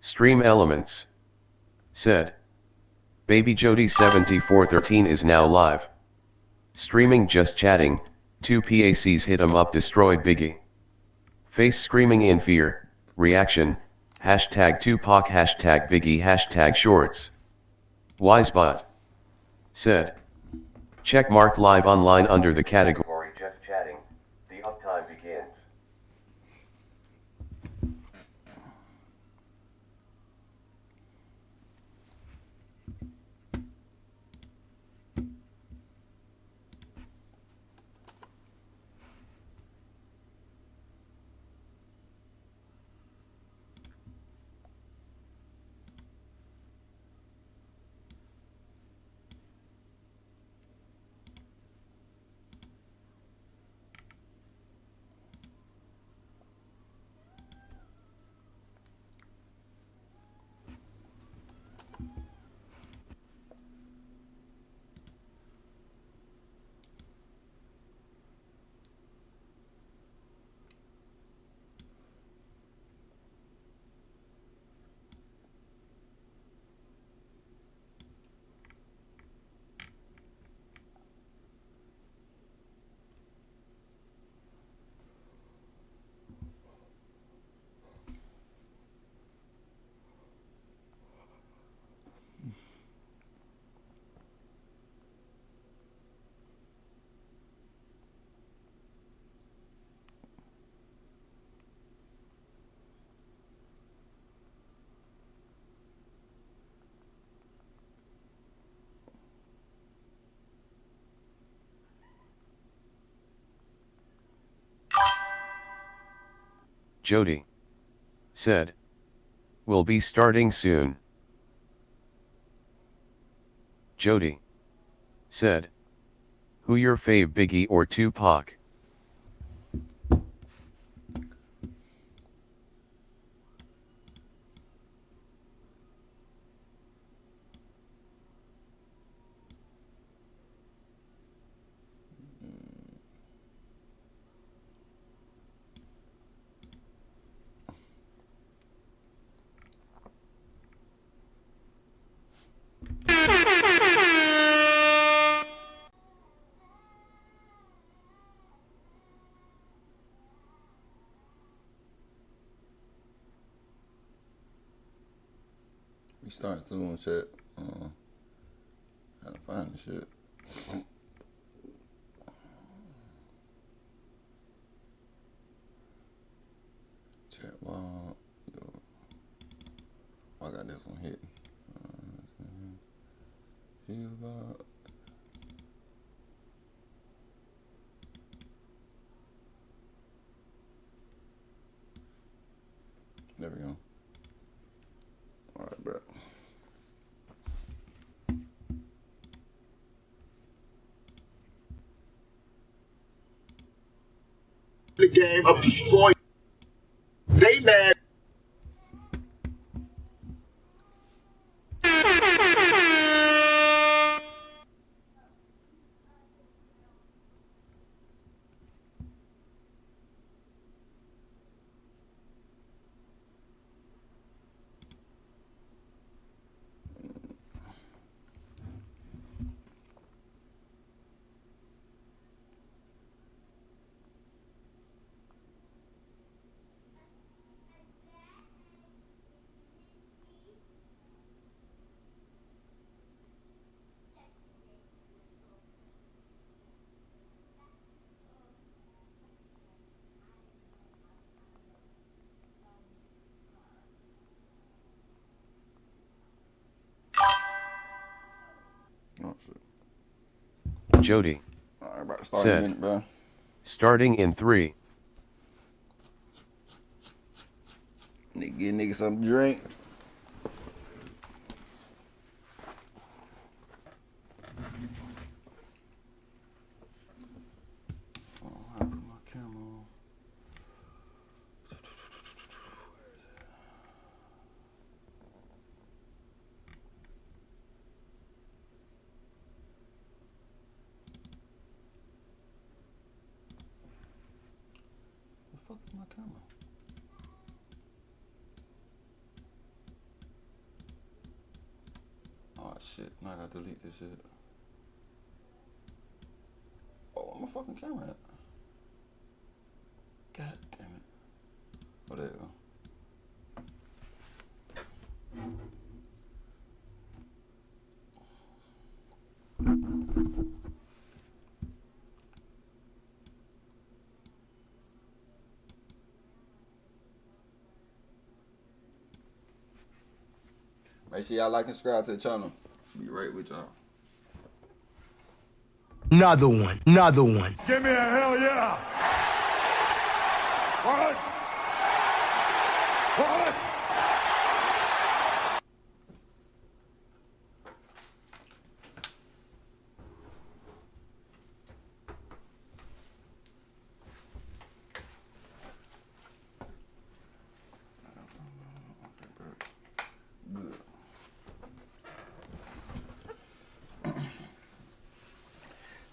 Stream elements. Said. Baby Jody 7413 is now live. Streaming just chatting, 2Pac's hit 'em up destroyed Biggie. Face screaming in fear, reaction, hashtag Tupac hashtag Biggie hashtag shorts. Wisebot. Said. Check mark live online under the category just chatting, the uptime begins. Jody. Said. Will be starting soon. Jody. Said. Who your fave, Biggie or Tupac? We start soon, shit. How to find the shit. Chat wall. Yo. I got this one hit. Feel about. There we go. All right, bro. The game of destroying. They mad. Oh, shit. Jody. All right, about to start Said. in a minute, bro. Starting in 3. Nigga, get nigga something to drink. Oh, I put my camera on. Where the fuck is my camera? shit. Now I gotta delete this shit. Oh, my fucking camera at? God damn it. Oh, there you go. Make sure y'all like and subscribe to the channel. Be right with y'all. Another one. Another one. Give me a hell yeah. What? What?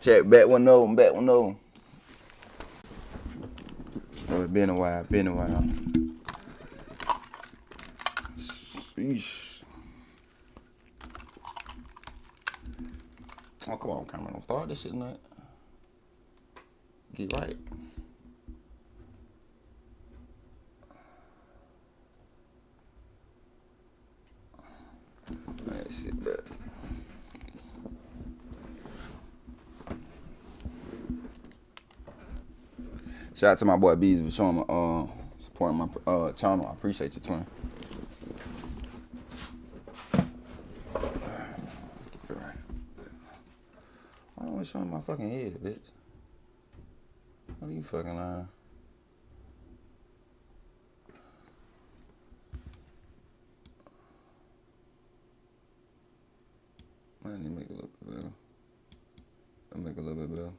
Check back one of them, back one of them. Oh, it's been a while, been a while. Sheesh. Oh, come on, camera, don't start this shit tonight. Get right. Alright, sit back. Shout out to my boy Bees for showing my supporting my channel. I appreciate you, twin. Right. Why don't I show my fucking head, bitch? Oh, you fucking lying. Man, let me make it a little bit better. I'll make it a little bit better.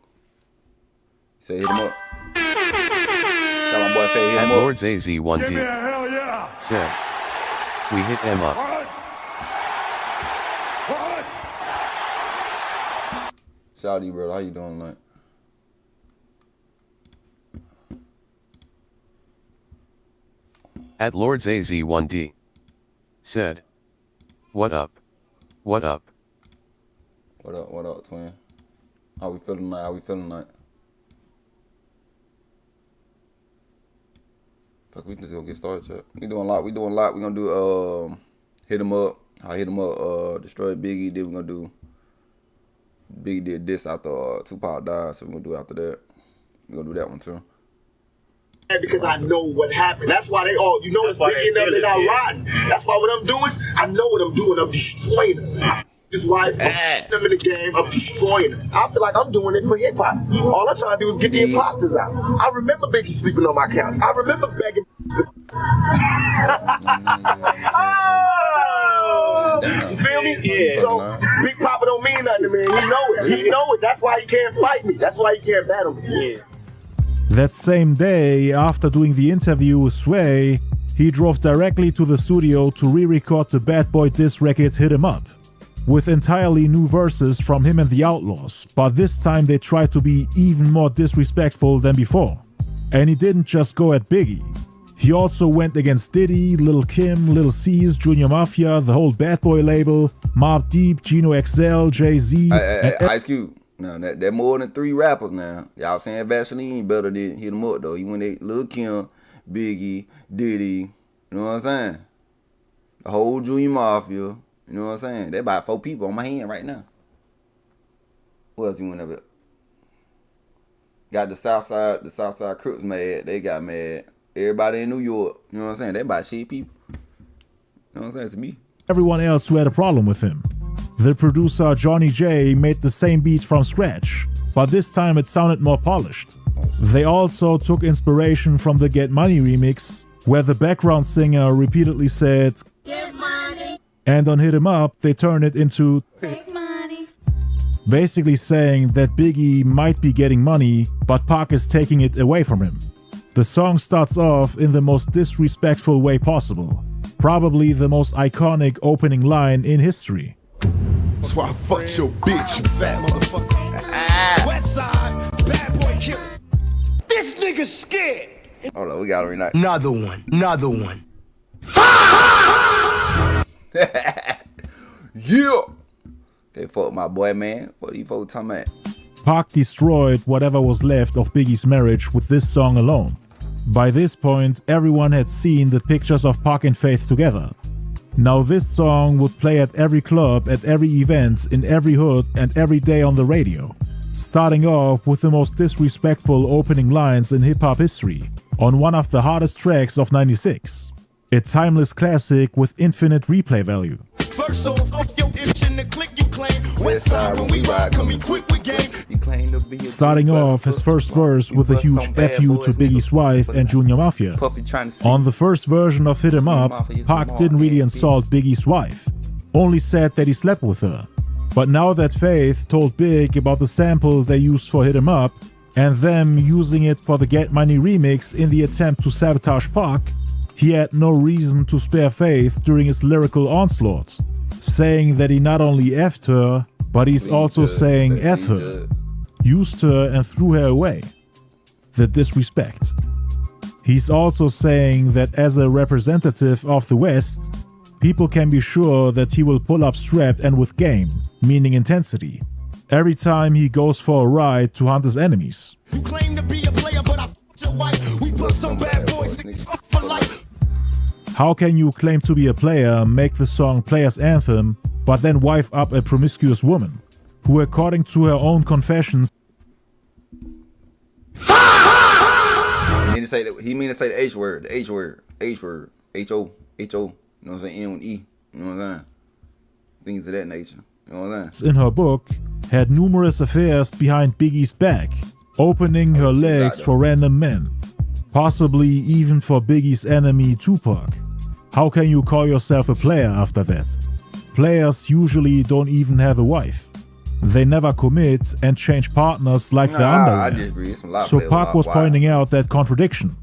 Say hit him up. Tell my boy say hit him At up. Lords AZ1D Give me a hell yeah. said, we hit them up. What? What? Shout out to you, brother. How you doing tonight? At Lords AZ1D said, what up? What up? What up, twin? How we feeling tonight? How we feeling tonight? Fuck, we just gonna get started, chat. We doing a lot. We gonna do hit him up. I hit him up. Destroy Biggie. Then we gonna do. Biggie did this after Tupac died, so we gonna do after that. We gonna do that one too. Because I know what happened. That's why they all, you know, it's Biggie and them, they're not riding. That's why what I'm doing, I know what I'm doing. I'm destroying them. His wife, I'm them in the game, I'm destroying them. I feel like I'm doing it for hip hop. All I'm trying to do is get the imposters out. I remember Biggie sleeping on my couch. I remember begging. You feel me? Yeah. So Big Papa don't mean nothing to me. He know it. He know it. That's why he can't fight me. That's why he can't battle me. Yeah. That same day, after doing the interview with Sway, he drove directly to the studio to re-record the Bad Boy diss record Hit 'Em Up, with entirely new verses from him and the Outlaws, but this time they tried to be even more disrespectful than before. And he didn't just go at Biggie. He also went against Diddy, Lil Kim, Lil C's, Junior M.A.F.I.A, the whole Bad Boy label, Mobb Deep, Gino XL, Jay-Z. Hey, Ice Cube. Now that more than 3 rappers now. Y'all saying Vaseline better than Hit 'Em Up though. He went at Lil Kim, Biggie, Diddy. You know what I'm saying? The whole Junior Mafia. You know what I'm saying? They about 4 people on my hand right now. What else you went up at? Got the Southside Crips mad. They got mad. Everybody in New York. You know what I'm saying? They about shit people. You know what I'm saying? To me. Everyone else who had a problem with him. The producer Johnny J made the same beat from scratch, but this time it sounded more polished. They also took inspiration from the Get Money remix, where the background singer repeatedly said, "Get money." And on Hit 'Em Up, they turned it into "Take money." Basically saying that Biggie might be getting money, but Pac is taking it away from him. The song starts off in the most disrespectful way possible, probably the most iconic opening line in history. That's why I fucked your bitch, you fat motherfucker. West side, bad boy killer. This nigga's scared. Hold on, we got it right now. Another one. Another one. Yeah. Okay, fuck my boy, man. What these folks talking about? Pac destroyed whatever was left of Biggie's marriage with this song alone. By this point, everyone had seen the pictures of Pac and Faith together. Now this song would play at every club, at every event, in every hood, and every day on the radio. Starting off with the most disrespectful opening lines in hip-hop history, on one of the hardest tracks of '96. A timeless classic with infinite replay value. First off your itch in the click you claim. West side when we ride, coming quick with game. Starting off his first verse with a huge FU to Biggie's wife and Junior Mafia. On the first version of Hit 'Em Up, Pac didn't really insult Biggie's wife, only said that he slept with her. But now that Faith told Big about the sample they used for Hit 'Em Up, and them using it for the Get Money remix in the attempt to sabotage Pac, he had no reason to spare Faith during his lyrical onslaught, saying that he not only effed her, but he's also saying F her, used her and threw her away. The disrespect. He's also saying that as a representative of the West, people can be sure that he will pull up strapped and with game, meaning intensity, every time he goes for a ride to hunt his enemies. You claim to be a player, but I f***ed your wife. We put some bad boys for life. How can you claim to be a player, make the song Player's Anthem, but then wife up a promiscuous woman, who according to her own confessions he mean to say the H word, H-O, H-O, you know what I'm saying, N with E, you know what I'm saying? Things of that nature, you know what I'm saying? in her book had numerous affairs behind Biggie's back, opening her legs for random men, possibly even for Biggie's enemy Tupac. How can you call yourself a player after that? Players usually don't even have a wife. They never commit and change partners like the underwear. So Pac was pointing out that contradiction.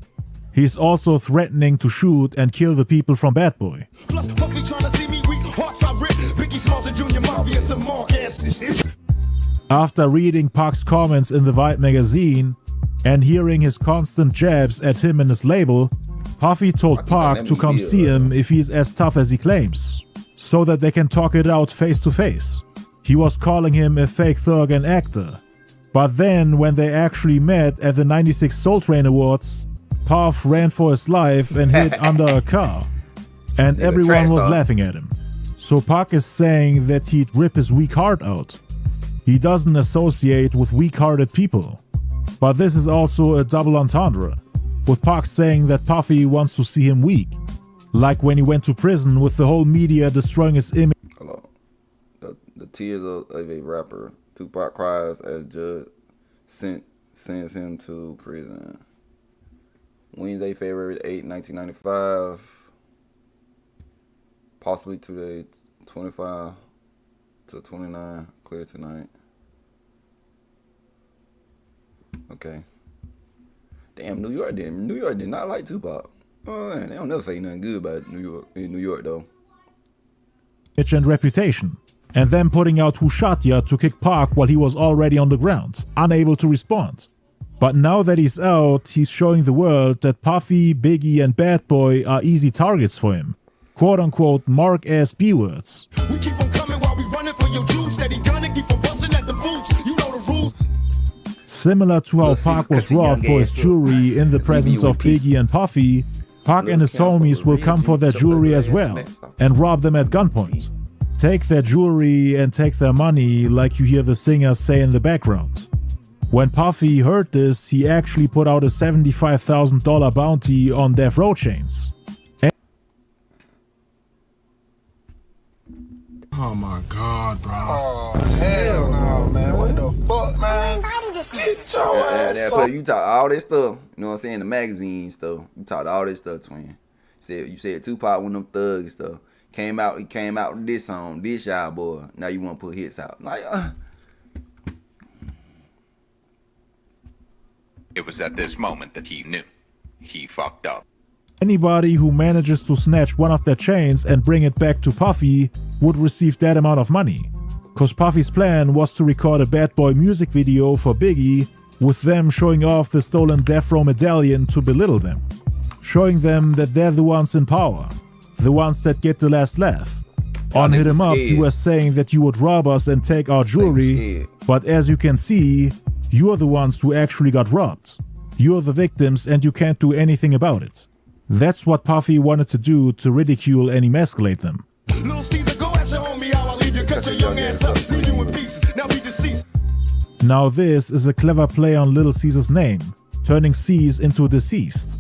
He's also threatening to shoot and kill the people from Bad Boy. Plus, Puffy trying to see me weak, hearts I rip. Biggie Smalls and Junior Mafia, some mark asses. After reading Pac's comments in the Vibe magazine and hearing his constant jabs at him and his label, Puffy told Pac to come see him if he's as tough as he claims, so that they can talk it out face to face. He was calling him a fake thug and actor. But then, when they actually met at the '96 Soul Train Awards, Puff ran for his life and hid under a car. And everyone was laughing at him. So Pac is saying that he'd rip his weak heart out. He doesn't associate with weak-hearted people. But this is also a double entendre, with Pac saying that Puffy wants to see him weak. Like when he went to prison with the whole media destroying his image. The tears of a rapper. Tupac cries as judge sends him to prison. Wednesday, February 8, 1995. Possibly today, 25 to 29. Clear tonight. Okay. Damn, New York did not like Tupac. Oh man, they don't never say nothing good about New York though. And reputation. And then putting out Who Shot Ya to kick Pac while he was already on the ground, unable to respond. But now that he's out, he's showing the world that Puffy, Biggie and Bad Boy are easy targets for him. Quote unquote mark-ass B-words. We keep on coming while we running for your juice. Steady gunning, keep on busting at the boots. You know the rules. Similar to how Pac was robbed for his jewelry in the presence of Biggie and Puffy, Pac and his homies will come for their jewelry as well and rob them at gunpoint. Take their jewelry and take their money, like you hear the singer say in the background. When Puffy heard this, he actually put out a $75,000 bounty on Death Row chains. Oh my God, bro. Oh, hell no, man. What the fuck, man? Get your ass So you talk all this stuff, you know what I'm saying, the magazine stuff. You talked all this stuff, twin. You said Tupac one of them thugs and stuff. He came out with this song, this y'all boy. Now you want to put hits out. Like, It was at this moment that he knew. He fucked up. Anybody who manages to snatch one of their chains and bring it back to Puffy would receive that amount of money. Cause Puffy's plan was to record a Bad Boy music video for Biggie, with them showing off the stolen Death Row medallion to belittle them. Showing them that they're the ones in power. The ones that get the last laugh. On Hit 'Em Up, you were saying that you would rob us and take our jewelry, but as you can see, you are the ones who actually got robbed. You're the victims and you can't do anything about it. That's what Puffy wanted to do to ridicule and emasculate them. Now this is a clever play on Little Caesar's name, turning C's into deceased,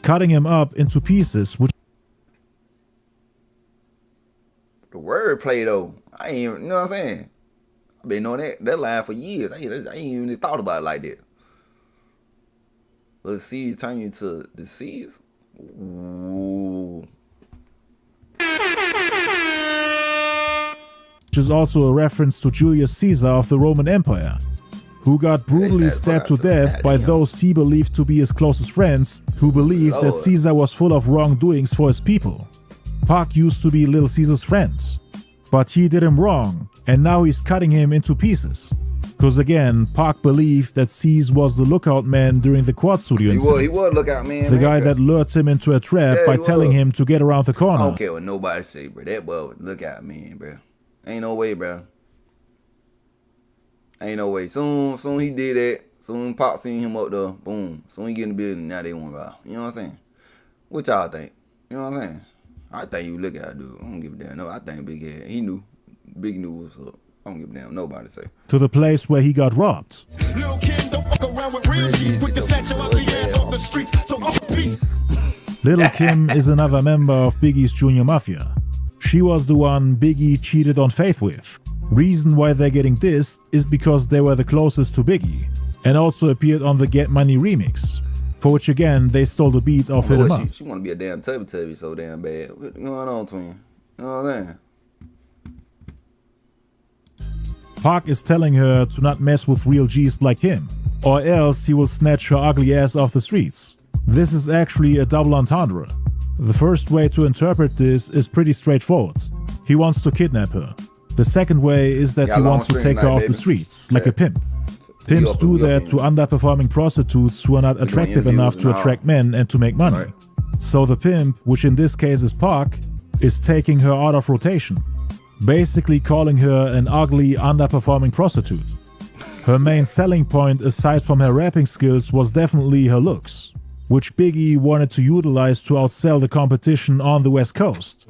cutting him up into pieces, which the wordplay though, I ain't even, you know what I'm saying? I've been knowing that line for years. I ain't even thought about it like that. Little C's turn you to deceased. Ooh. which is also a reference to Julius Caesar of the Roman Empire, who got brutally stabbed to death by those he believed to be his closest friends, who believed that Caesar was full of wrongdoings for his people. Pac used to be Little Caesar's friend, but he did him wrong, and now he's cutting him into pieces. Because again, Pac believed that C's was the lookout man during the Quad Studio incident. He was lookout man. The guy that lured him into a trap by telling him to get around the corner. I don't care what nobody say, bro. That boy was lookout man, bro. Ain't no way, bro. Ain't no way. Soon he did that. Soon Pac seen him up there. Boom. Soon he get in the building. Now they want to rob. You know what I'm saying? What y'all think? You know what I'm saying? I think you look at dude. I don't give a damn. No, I think Big Head. He knew. Big knew what's up. I don't give a damn. Nobody say. To the place where he got robbed. Little Kim don't fuck around with real G's. Quick to snatch your ugly ass off the streets. So off the piece. Little Kim is another member of Biggie's Junior Mafia. She was the one Biggie cheated on Faith with. Reason why they're getting dissed is because they were the closest to Biggie, and also appeared on the Get Money remix, for which again they stole the beat off Hit 'Em Up. She wanna be a damn tubby so damn bad. What's going on, twin? You know what I'm saying? Pac is telling her to not mess with real G's like him, or else he will snatch her ugly ass off the streets. This is actually a double entendre. The first way to interpret this is pretty straightforward. He wants to kidnap her. The second way is that he wants to take her off the streets, like a pimp. Pimps do that to underperforming prostitutes who are not attractive enough to attract men and to make money. So the pimp, which in this case is Pac, is taking her out of rotation, basically calling her an ugly, underperforming prostitute. Her main selling point aside from her rapping skills was definitely her looks, which Biggie wanted to utilize to outsell the competition on the West Coast.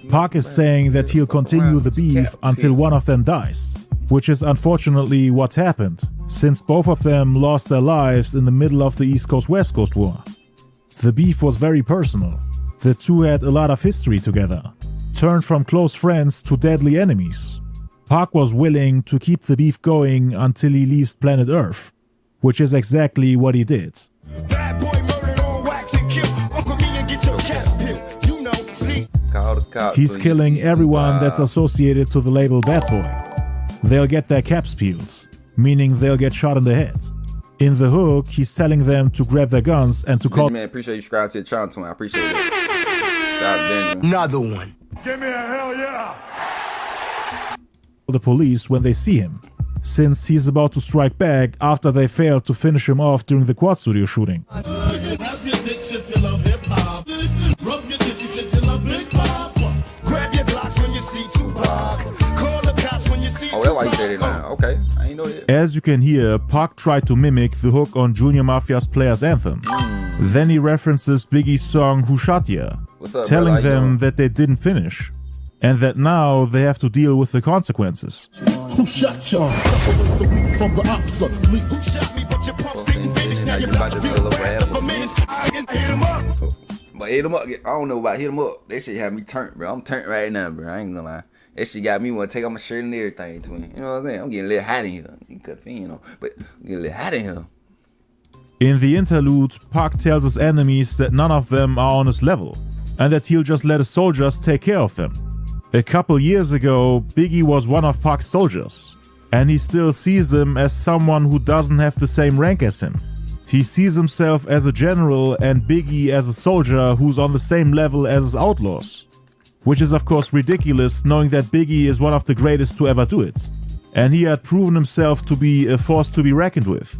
Pac is saying that he'll continue the beef until one of them dies, which is unfortunately what happened, since both of them lost their lives in the middle of the East Coast-West Coast war. The beef was very personal. The two had a lot of history together, turned from close friends to deadly enemies. Pac was willing to keep the beef going until he leaves planet Earth, which is exactly what he did. Bad boy murdered on wax and kill. Uncle me and get your cats peeled. You know, see. He's killing everyone that's associated to the label Bad Boy. They'll get their caps peeled, meaning they'll get shot in the head. In the hook, he's telling them to grab their guns and to call. Man, appreciate you subscribing to the channel, twin. I appreciate it. Shout out to Benjamin. Another one. Give me a hell yeah! The police when they see him, since he's about to strike back after they failed to finish him off during the Quad Studio shooting. Grab your blocks when you see Tupac. Call the cops when you see Oh, that's why you said it now. Okay, I ain't know that. As you can hear, Pac tried to mimic the hook on Junior Mafia's Players Anthem. Then he references Biggie's song Who Shot Ya, telling them that they didn't finish, and that now they have to deal with the consequences. Who shot y'all? The weak from the opposite. Who shot me, but your pumps didn't finish. Now you're about to feel the wrath of a menace. I hit him up. But Hit 'Em Up, I don't know about Hit 'Em Up. That shit had me turned, bro. I'm turned right now, bro. I ain't gonna lie. That shit got me want to take off my shirt and everything, twin. You know what I'm saying? I'm getting a little hot in here. You could feel, you know, but I'm getting a little hot in here. In the interlude, Pac tells his enemies that none of them are on his level, and that he'll just let his soldiers take care of them. A couple years ago, Biggie was one of Pac's soldiers, and he still sees him as someone who doesn't have the same rank as him. He sees himself as a general and Biggie as a soldier who's on the same level as his outlaws. Which is of course ridiculous, knowing that Biggie is one of the greatest to ever do it, and he had proven himself to be a force to be reckoned with.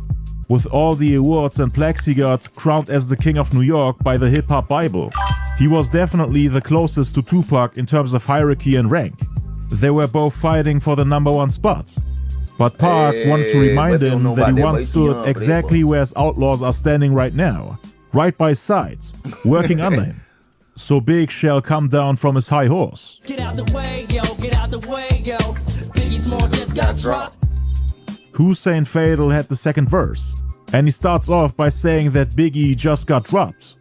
With all the awards and plaques he got, crowned as the King of New York by the Hip Hop Bible, he was definitely the closest to Tupac in terms of hierarchy and rank. They were both fighting for the #1 spot. But Pac wanted to remind him that he once stood exactly where his outlaws are standing right now, right by his side, working under him. So Big shall come down from his high horse. Get out the way, yo, get out the way, yo. Biggie Small just got dropped. Hussein Fatal had the second verse, and he starts off by saying that Biggie just got dropped,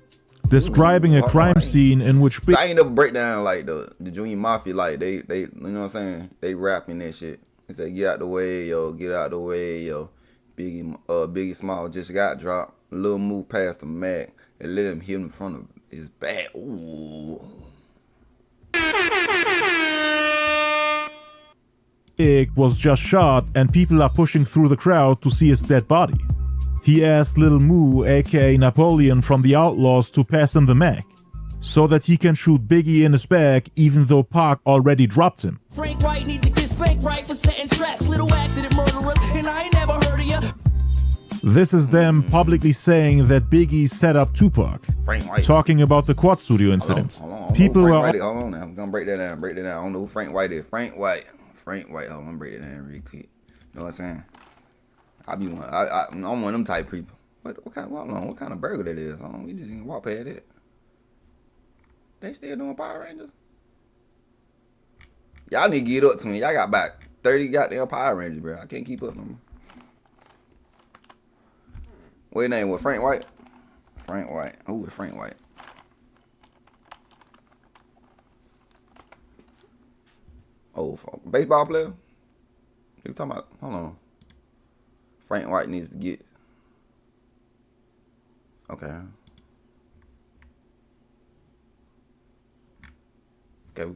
describing a crime scene in which I ain't never break down like the Junior M.A.F.I.A, like they, you know what I'm saying? They rapping that shit. They say, get out the way, yo, get out the way, yo. Biggie Small just got dropped. Little move past the Mac and let him hit him in front of his back. Ooh. Big was just shot and people are pushing through the crowd to see his dead body. He asked Lil Moo, aka Napoleon from the Outlaws, to pass him the Mac, so that he can shoot Biggie in his back even though Pac already dropped him. Frank White needs to get spanked right for setting traps. Little accident murderer, and I ain't never heard of ya. This is them publicly saying that Biggie set up Tupac, talking about the Quad Studio incident. Hold on. People were... Hold on now, I'm gonna break that down. I don't know who Frank White is. Frank White, hold on, I'm gonna break it down real quick. You know what I'm saying? I'm one of them type people. What kind of burger that is? Hold on, we just can walk past it. They still doing Power Rangers? Y'all need to get up to me. Y'all got about 30 goddamn Power Rangers, bro. I can't keep up no more. What your name was? Frank White? Frank White. Who is Frank White? Oh, baseball player? You talking about? Hold on. Frank White needs to get. Okay.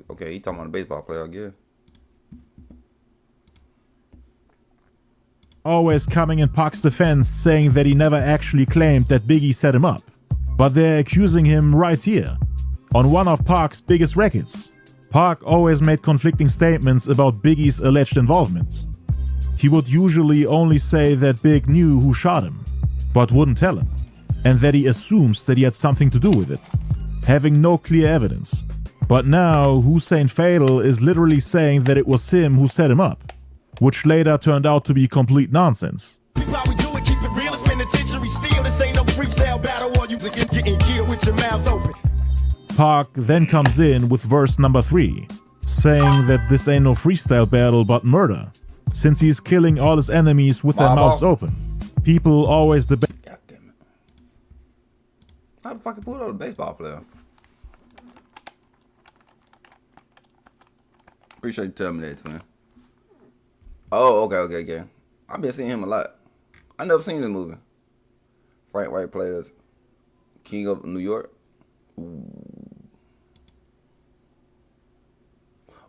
Okay, he talking about a baseball player, I guess. Always coming in Pac's defense, saying that he never actually claimed that Biggie set him up. But they're accusing him right here, on one of Pac's biggest records. Pac always made conflicting statements about Biggie's alleged involvement. He would usually only say that Big knew who shot him, but wouldn't tell him, and that he assumes that he had something to do with it, having no clear evidence. But now Hussein Fatal is literally saying that it was him who set him up, which later turned out to be complete nonsense. How we do it, keep it real, it's penitentiary steel. This ain't no freestyle battle or you getting killed with your mouth open. Pac then comes in with verse number 3, saying that this ain't no freestyle battle but murder, since he's killing all his enemies with their mouths open. People always debate. God damn it. How the fuck you put on a baseball player? Appreciate you telling me that, twin. Oh, okay. I've been seeing him a lot. I never seen this movie. Frank White players King of New York.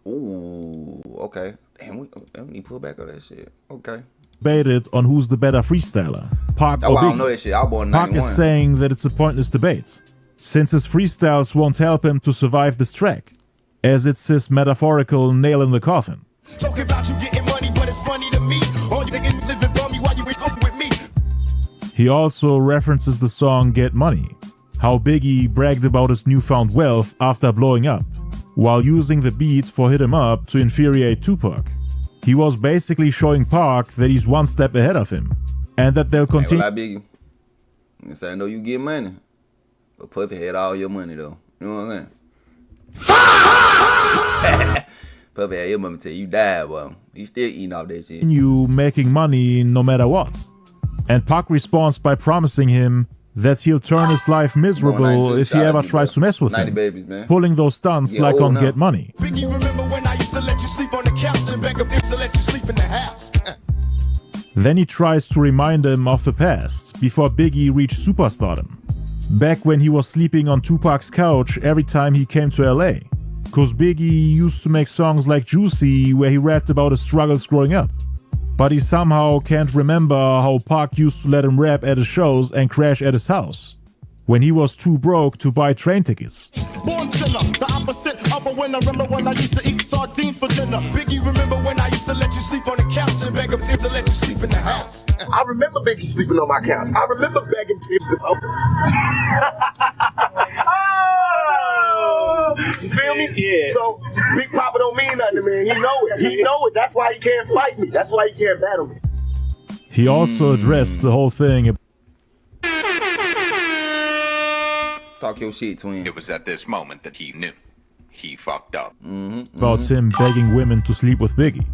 Ooh, okay. Damn, we need to pull back on that shit. Okay. Debated on who's the better freestyler, Pac or Biggie. I don't know that shit. I was born in 91. Pac is saying that it's a pointless debate, since his freestyles won't help him to survive this track, as it's his metaphorical nail in the coffin. Talking about you getting money, but it's funny to me. All you thinking living for me while you with me. He also references the song Get Money, how Biggie bragged about his newfound wealth after blowing up, while using the beat for Hit 'Em Up to infuriate Tupac. He was basically showing Pac that he's one step ahead of him, and that they'll continue. Hey, Biggie. I know you get money, but Puffy had all your money though. You know what I'm saying? Puffy had your money till you died, boy. You still eating off that shit. You making money no matter what. And Pac responds by promising him that he'll turn his life miserable if he ever tries to mess with him, babies, man. pulling those stunts like on Get Money. Biggie, remember when I used to let you sleep on the couch and back up to let you sleep in the house? Then he tries to remind him of the past, before Biggie reached superstardom. Back when he was sleeping on Tupac's couch every time he came to LA. Cause Biggie used to make songs like Juicy where he rapped about his struggles growing up. But he somehow can't remember how Pac used to let him rap at his shows and crash at his house, when he was too broke to buy train tickets. Born sinner, the opposite of a winner. Remember when I used to eat sardines for dinner? Biggie, remember when I used to let you sleep on the couch and beg up to let you sleep in the house? I remember Biggie sleeping on my couch. I remember begging tips to you feel me? Yeah. So Big Papa don't mean nothing to me. He know it. He know it. That's why he can't fight me. That's why he can't battle me. He also addressed the whole thing Talk your shit, twin. It was at this moment that he knew. He fucked up. about him begging women to sleep with Biggie.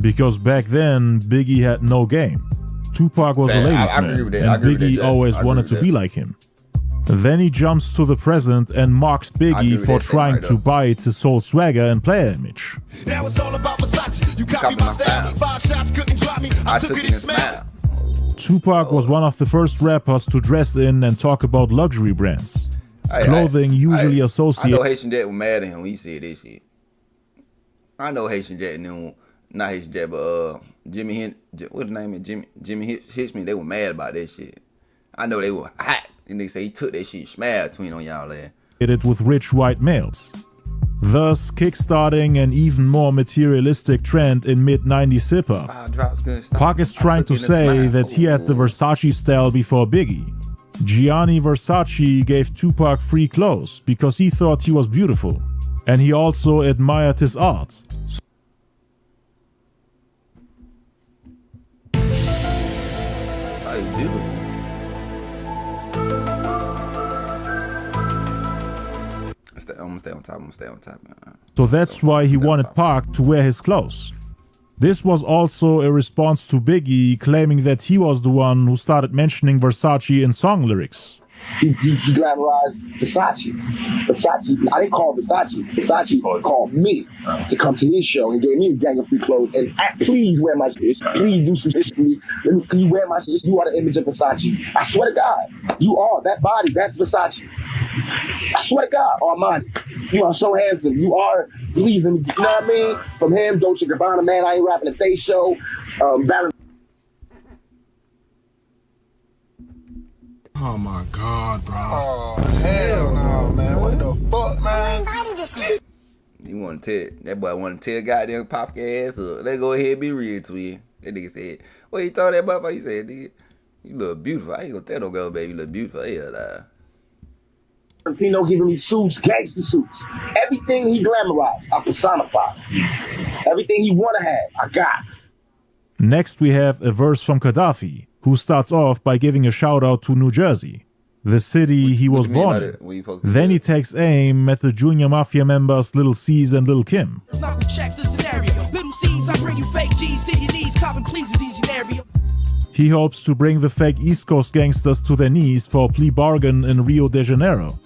Because back then, Biggie had no game. Tupac was a ladies' I agree man, with that. I and agree with Biggie that. always I agree wanted with to that. be like him. Then he jumps to the present and mocks agree Biggie with for that trying right to up. bite his whole swagger and player image. Now it's all about Versace. You Copy copy my my style. style. 5 shots couldn't drop me. I took it and smiled. Tupac was one of the first rappers to dress in and talk about luxury brands. Clothing usually I know associated Haitian Jack was mad at him when he said this shit. I know Haitian Jack knew, not Haitian Jack, but Jimmy what's his name? Jimmy Hitchman. They were mad about that shit. I know they were hot. And they say he took that shit, smashed twin on y'all there. it with rich white males, thus kickstarting an even more materialistic trend in mid-90s hip-hop. Pac is trying to say that he had the Versace style before Biggie. Gianni Versace gave Tupac free clothes because he thought he was beautiful, and he also admired his art. How you do it? I'm gonna stay on top, man. So that's why he wanted Pac to wear his clothes. This was also a response to Biggie claiming that he was the one who started mentioning Versace in song lyrics. He glamorized Versace. I didn't call Versace. Versace called me to come to his show and gave me a gang of free clothes. And please wear my shit. Please do some shit for me. Can you wear my shit? You are the image of Versace. I swear to God, you are. That body, that's Versace. I swear to God, Armani, you are so handsome. You are pleasing. You know what I mean? From him, Dolce & Gabbana, man, I ain't rapping a stage show. Oh my God, bro. Oh, hell no, man. What the fuck, man? You want to tell that boy want to tell goddamn Pop your ass up. Let's go ahead and be real, twin. That nigga said, what he told that motherfucker? He said, nigga, you look beautiful. I ain't gonna tell no girl, baby, you look beautiful. Hell nah. Valentino giving me suits, gangster suits. Everything he glamorized, I personified. Everything he want to have, I got. Next we have a verse from Gaddafi, who starts off by giving a shout out to New Jersey, the city he was born in. Then he takes aim at the Junior Mafia members Lil C's and Lil Kim. Check the scenario. Little C's, I bring you fake G's to your knees, copping pleases these scenario. He hopes to bring the fake East Coast gangsters to their knees for a plea bargain in Rio de Janeiro.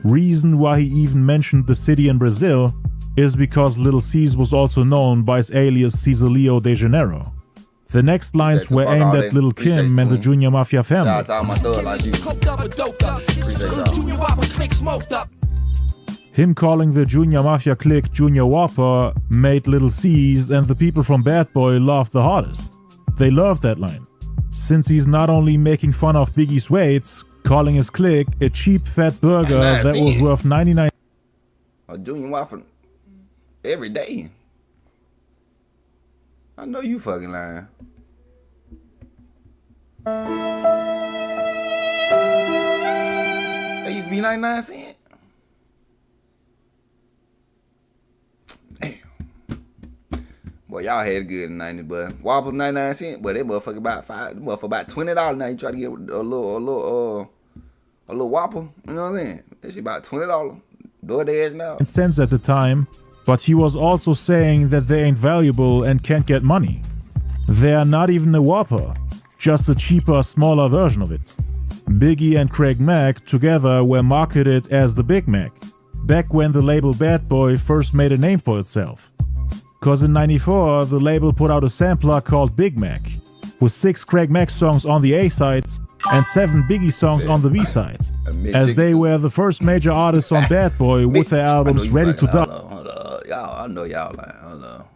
Reason why he even mentioned the city in Brazil is because Lil C's was also known by his alias Cisalio de Janeiro. The next lines were aimed at Lil Kim and the Junior Mafia family. Shout out to all my thugs like you. Him calling the Junior Mafia clique Junior Whopper made Lil C's and the people from Bad Boy laugh the hardest. They loved that line, since he's not only making fun of Biggie's weight, calling his clique a cheap fat burger that was worth 99. A Junior Waffle every day. I know you fucking lying. They used to be 99 cents. Damn. Boy, y'all had it good in the 90s, but Waffles 99 cents, but that motherfucker about $20 now. You try to get a little Whopper, you know what I'm saying? That shit about $20. DoorDash now. Cents at the time, but he was also saying that they ain't valuable and can't get money. They are not even a Whopper, just a cheaper, smaller version of it. Biggie and Craig Mack together were marketed as the Big Mac, back when the label Bad Boy first made a name for itself. Cause in '94, the label put out a sampler called Big Mac, with 6 Craig Mack songs on the A-side and 7 Biggie songs on the B-side, as they were the first major artists on Bad Boy with their albums ready to die. Hold up. Y'all, I know y'all lying. Hold up.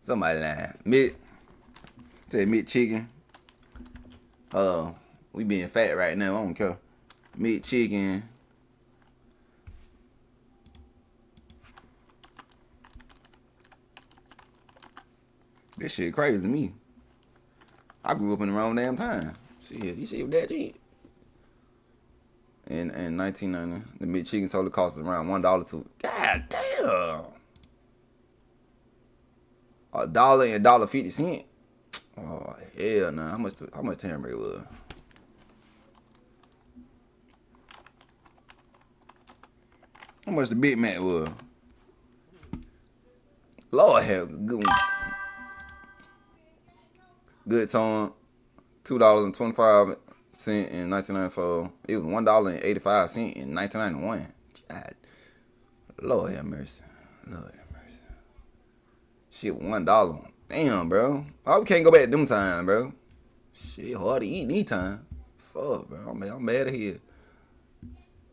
Somebody lying. Mid chicken. We being fat right now. I don't care. Mid chicken. This shit crazy to me. I grew up in the wrong damn time. Shit, this shit was that cheap. In 1990, the McChicken totally cost around $1 to. God damn. $1 and $1.50. Oh hell nah. How much hamburger was? How much the Big Mac was? Lord have good one. Good tone. $2.25 in 1994. It was $1.85 in 1991. God. Lord have mercy. Lord have mercy. Shit, $1. Damn, bro. Why we can't go back to them time, bro? Shit, hard to eat anytime. Fuck, bro. I'm mad at here.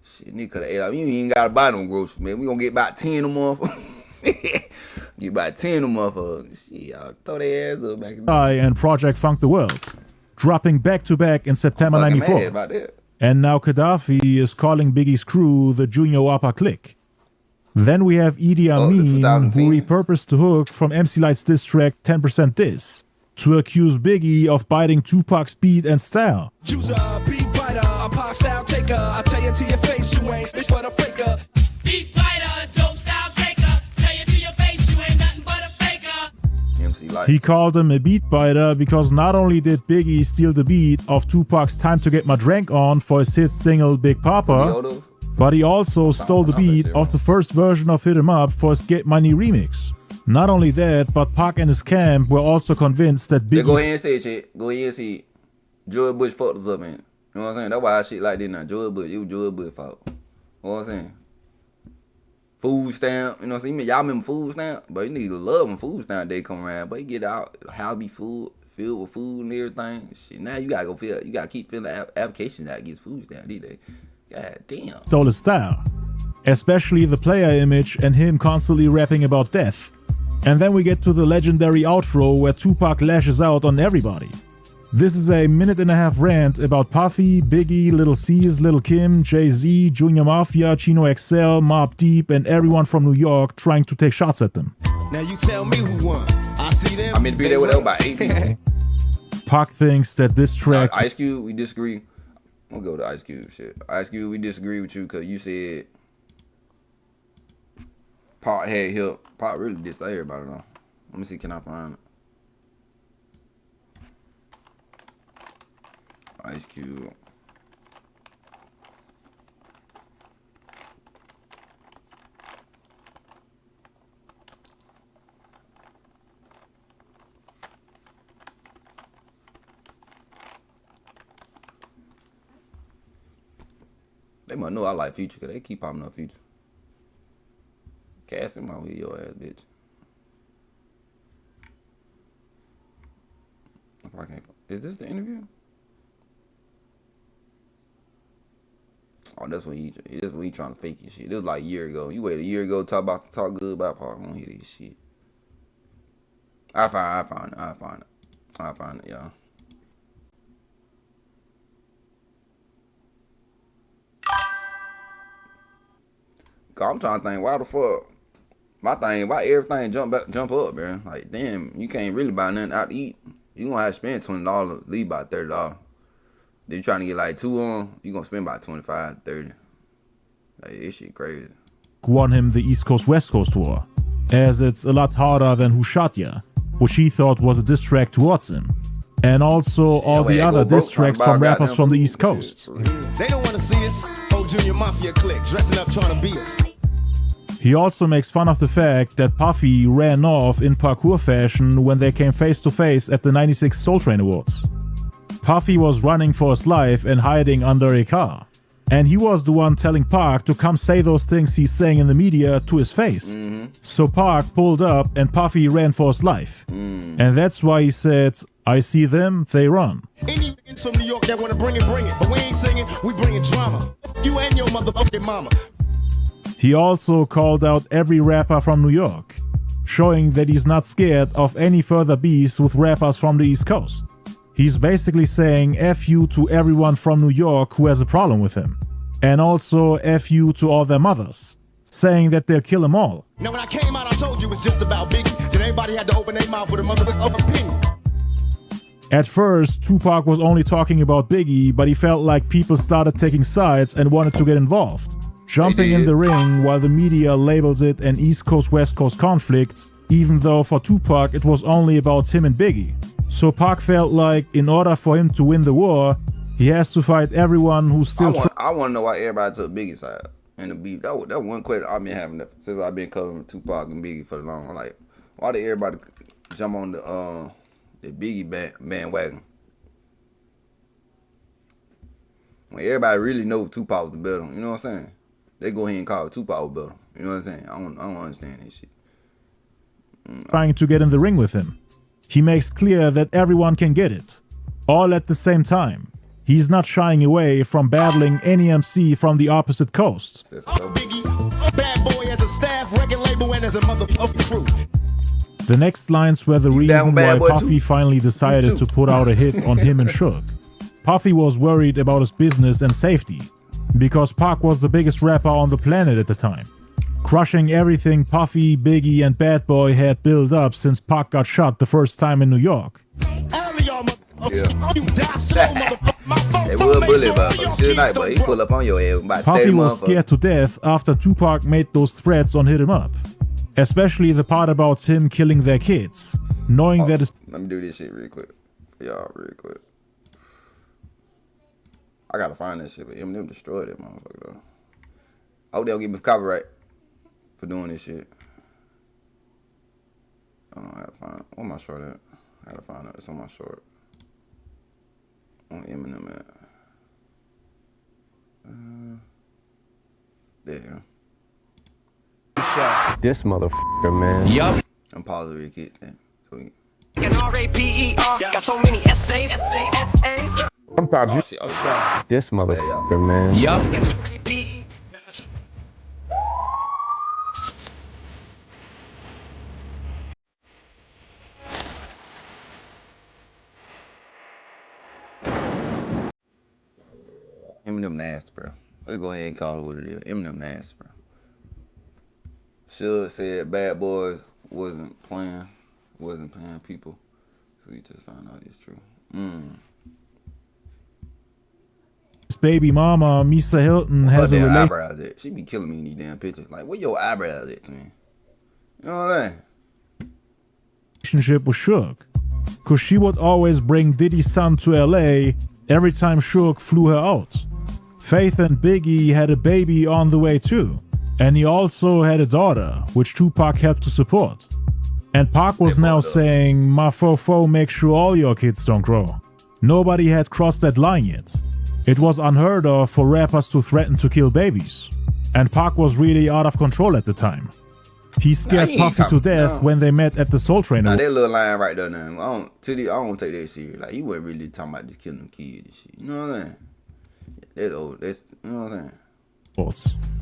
Shit, nigga could have ate out. You ain't even gotta buy no groceries, man. We gonna get about 10 of them motherfuckers. Get about 10 of them motherfuckers. Shit, y'all throw their ass up back in the day. And Project Funk the World, dropping back-to-back in September '94. About that. And now Gaddafi is calling Biggie's crew the Junior M.A.F.I.A clique. Then we have Idi Amin, who repurposed the hook from MC Lyte's diss track 10% Diss to accuse Biggie of biting Tupac's beat and style. Choose a beat biter, a pop style taker. I tell you to your face, you ain't bitch but a faker. Beat biter, dope style taker. Tell you to your face, you ain't nothing but a faker. MC Lyte. He called him a beat biter because not only did Biggie steal the beat of Tupac's Time to Get My Drank On for his hit single Big Papa, but he also stole the beat of the first version of Hit 'Em Up for his Get Money remix. Not only that, but Pac and his camp were also convinced that Biggie... Go ahead and say it, shit. Go ahead and say it. George Bush fucked us up, man. You know what I'm saying? That's why I shit like this now. George Bush. It was George Bush's fault. You know what I'm saying? Food stamp. You know what I'm saying? Y'all remember food stamp? But you need to love when food stamp day come around. But you get out, the house be full, filled with food and everything. Shit, now you gotta go fill, you gotta keep filling applications out against food stamp these days. God damn. Stole his style. Especially the player image and him constantly rapping about death. And then we get to the legendary outro where Tupac lashes out on everybody. This is a 1.5-minute rant about Puffy, Biggie, Lil C's, Lil Kim, Jay-Z, Junior M.A.F.I.A, Chino XL, Mobb Deep, and everyone from New York trying to take shots at them. Now you tell me who won. I see them. I mean to be there with about 8 people. Pac thinks that this track... Ice Cube, we disagree. I'm gonna go to Ice Cube shit. Ice Cube, we disagree with you because you said Pac had help. Pac really dissed everybody though. Let me see, can I find it? Ice Cube. They must know I like Future because they keep popping up Future. Cass him out with your ass, bitch. If I can't, is this the interview? Oh, that's when he trying to fake your shit. It was like a year ago. You wait a year ago to talk good about Pac. I don't hear this shit. I find it, y'all. Cause I'm trying to think, why the fuck? My thing, why everything jump up, man? Like, damn, you can't really buy nothing out to eat. You gonna have to spend $20, leave about $30. Then you trying to get like 2 on, you gonna spend about $25, $30. Like, this shit crazy. Won him the East Coast West Coast war, as it's a lot harder than Who Shot Ya, which he thought was a diss track towards him. And also all the other diss tracks from rappers from the East Coast. They don't want to see us. Whole Junior M.A.F.I.A clique dressing up trying to be us. He also makes fun of the fact that Puffy ran off in parkour fashion when they came face to face at the '96 Soul Train Awards. Puffy was running for his life and hiding under a car. And he was the one telling Pac to come say those things he's saying in the media to his face. So Pac pulled up and Puffy ran for his life. And that's why he said, I see them, they run. Any niggas from New York that want to bring it. But we ain't singing, we bringing drama. You and your motherfucking mama. He also called out every rapper from New York, showing that he's not scared of any further beefs with rappers from the East Coast. He's basically saying F you to everyone from New York who has a problem with him. And also F you to all their mothers, saying that they'll kill them all. Now when I came out, I told you it was just about Biggie. Then everybody had to open their mouth with a motherfucking opinion. At first, Tupac was only talking about Biggie, but he felt like people started taking sides and wanted to get involved, jumping in the ring while the media labels it an East Coast-West Coast conflict, even though for Tupac it was only about him and Biggie. So Pac felt like in order for him to win the war, he has to fight everyone who's still I want to know why everybody took Biggie's side in the beef. That one question I've been having since I've been covering Tupac and Biggie for the long. Like, why did everybody jump on the Biggie bandwagon when everybody really know Tupac was the better? You know what I'm saying? They go ahead and call Tupac was better. You know what I'm saying? I don't understand this shit. Trying to get in the ring with him. He makes clear that everyone can get it, all at the same time. He's not shying away from battling any MC from the opposite coast. Bad boy as a staff, record label, and as a motherfucking crew. The next lines were the reason why Puffy finally decided to put out a hit on him and Suge. Puffy was worried about his business and safety, because Pac was the biggest rapper on the planet at the time, crushing everything Puffy, Biggie, and Bad Boy had built up since Pac got shot the first time in New York. They would bully about Suge Knight, but he pull up on your head about Puffy was scared to death after Tupac made those threats on Hit 'Em Up. Especially the part about him killing their kids, knowing that his... Let me do this shit real quick. For y'all, real quick. I gotta find that shit, but Eminem destroyed that motherfucker, though. I hope they'll give me copyright for doing this shit. I gotta find... Where my short at? I gotta find it. It's on my short. On Eminem at. There you go. This motherfucker, man. Yup. I'm pausing real quick, then. So we... Got so many essays. Sometimes you... This motherfucker, man. Yup. Eminem nasty, bro. Let's go ahead and call it what it is. Eminem nasty, bro. Suge said Bad Boys wasn't playing people. So we just found out it's true. His baby mama, Misa Hilton, has a eyebrows at. She be killing me in these damn pictures. Like, where your eyebrows at, man? You know what I'm saying? Relationship with Suge, cause she would always bring Diddy's son to LA every time Suge flew her out. Faith and Biggie had a baby on the way too. And he also had a daughter, which Tupac helped to support. And Pac was now saying, "My fofo, make sure all your kids don't grow." Nobody had crossed that line yet. It was unheard of for rappers to threaten to kill babies. And Pac was really out of control at the time. He scared Puffy to death when they met at the Soul Train. Now that little line right there now, I don't take that serious. Like, you weren't really talking about just killing kids and shit. You know what I'm saying? That's old. That's, you know what I'm saying?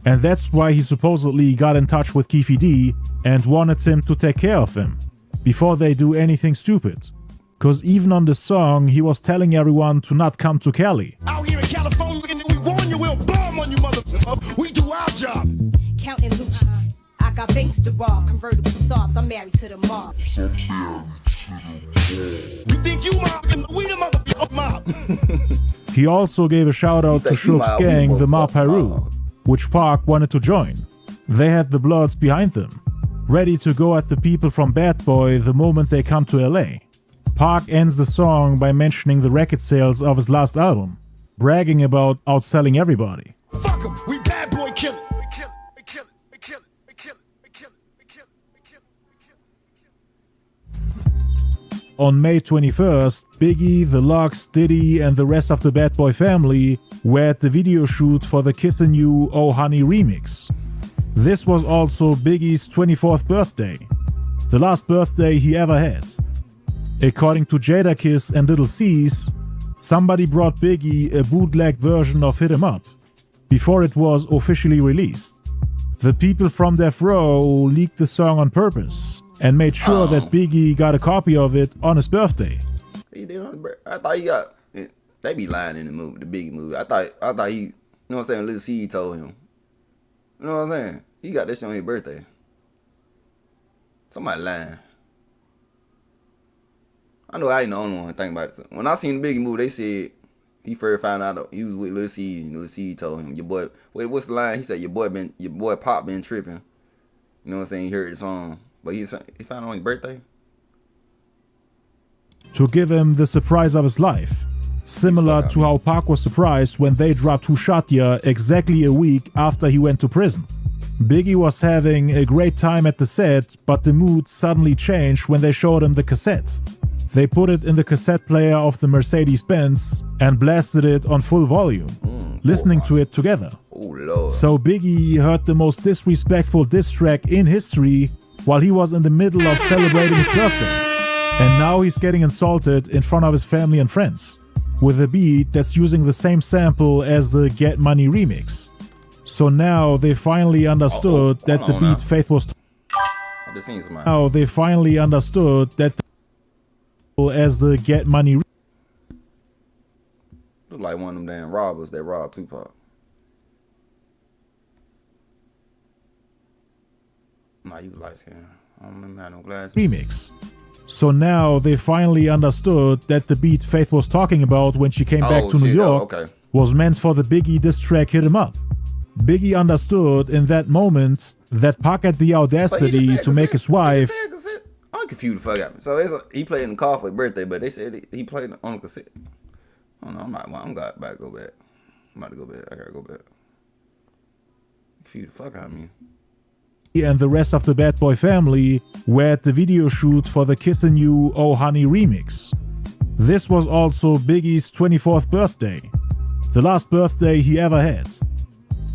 And that's why he supposedly got in touch with Keefy D and wanted him to take care of them before they do anything stupid. Cause even on the song, he was telling everyone to not come to Cali. Out here in California, we warn you, we'll bomb on you, motherfucker. We do our job. Counting loot. I got banks to rob, convertible sobs. I'm married to the mob. You think you mob? We the motherfucker mob. He also gave a shout out to Suge's gang, the Ma-Piru, which Pac wanted to join. They had the Bloods behind them, ready to go at the people from Bad Boy the moment they come to LA. Pac ends the song by mentioning the record sales of his last album, bragging about outselling everybody. Fuck him, we Bad Boy kill it. We kill it, we kill it, we kill it, we kill it, we kill it, we kill it, we kill it, we kill it. On May 21st, Biggie, the Lox, Diddy, and the rest of the Bad Boy family were at the video shoot for the Kissin' You Oh Honey remix. This was also Biggie's 24th birthday, the last birthday he ever had. According to Jadakiss and Little C's, somebody brought Biggie a bootleg version of Hit 'Em Up before it was officially released. The people from Death Row leaked the song on purpose and made sure that Biggie got a copy of it on his birthday. I thought he got... They be lying in the movie, the Biggie movie. I thought he... You know what I'm saying? Little C told him. You know what I'm saying? He got this shit on his birthday. Somebody lying. I know I ain't the only one think about it. When I seen the Biggie movie, they said he first found out he was with Lil C, and Lil C told him, "Your boy, wait, what's the line?" He said, "Your boy Pop been tripping." You know what I'm saying? He heard the song, but he found it on his birthday. To give him the surprise of his life, similar to how Pac was surprised when they dropped Who Shot Ya exactly a week after he went to prison. Biggie was having a great time at the set, but the mood suddenly changed when they showed him the cassette. They put it in the cassette player of the Mercedes-Benz and blasted it on full volume, listening to it together. So Biggie heard the most disrespectful diss track in history while he was in the middle of celebrating his birthday. And now he's getting insulted in front of his family and friends, with a beat that's using the same sample as the Get Money remix. So now they finally understood that the beat Faith was Now they finally understood that as the Get Money. Look like one of them damn robbers that robbed Tupac. Nah, you light skin. I don't remember no glasses. Remix. So now they finally understood that the beat Faith was talking about when she came back to New York was meant for the Biggie diss track Hit 'Em Up. Biggie understood in that moment that Pac had the audacity to make his wife. I'm confused the fuck out. So he played in the car for his birthday, but they said he played on the cassette. I don't know. I'm about to go back. I'm about to go back. I gotta go back. Confused the fuck out of me. And the rest of the Bad Boy family were at the video shoot for the Kissin' You Oh Honey remix. This was also Biggie's 24th birthday, the last birthday he ever had.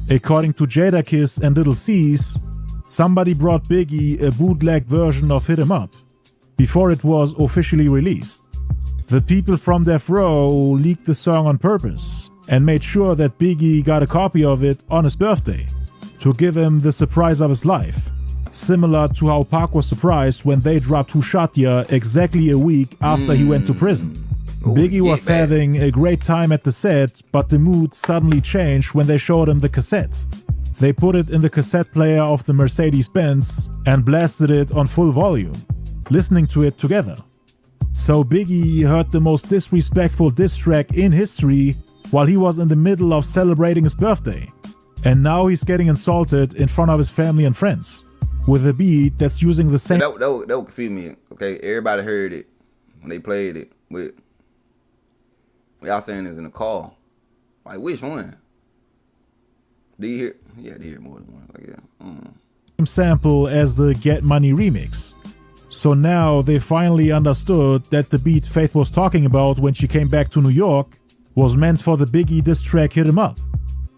According to Jadakiss and Little C's, somebody brought Biggie a bootleg version of Hit 'Em Up before it was officially released. The people from Death Row leaked the song on purpose and made sure that Biggie got a copy of it on his birthday to give him the surprise of his life, similar to how Pac was surprised when they dropped Who Shot Ya exactly a week after he went to prison. Biggie was having a great time at the set, but the mood suddenly changed when they showed him the cassette. They put it in the cassette player of the Mercedes-Benz and blasted it on full volume, listening to it together. So Biggie heard the most disrespectful diss track in history while he was in the middle of celebrating his birthday. And now he's getting insulted in front of his family and friends, with a beat that's using the same. That would confuse me. Okay, everybody heard it when they played it. But y'all saying it's in the car. Like, which one? Do you hear? Yeah, they hear more than one. Like, yeah. Sample as the Get Money remix. So now they finally understood that the beat Faith was talking about when she came back to New York was meant for the Biggie diss track Hit 'Em Up.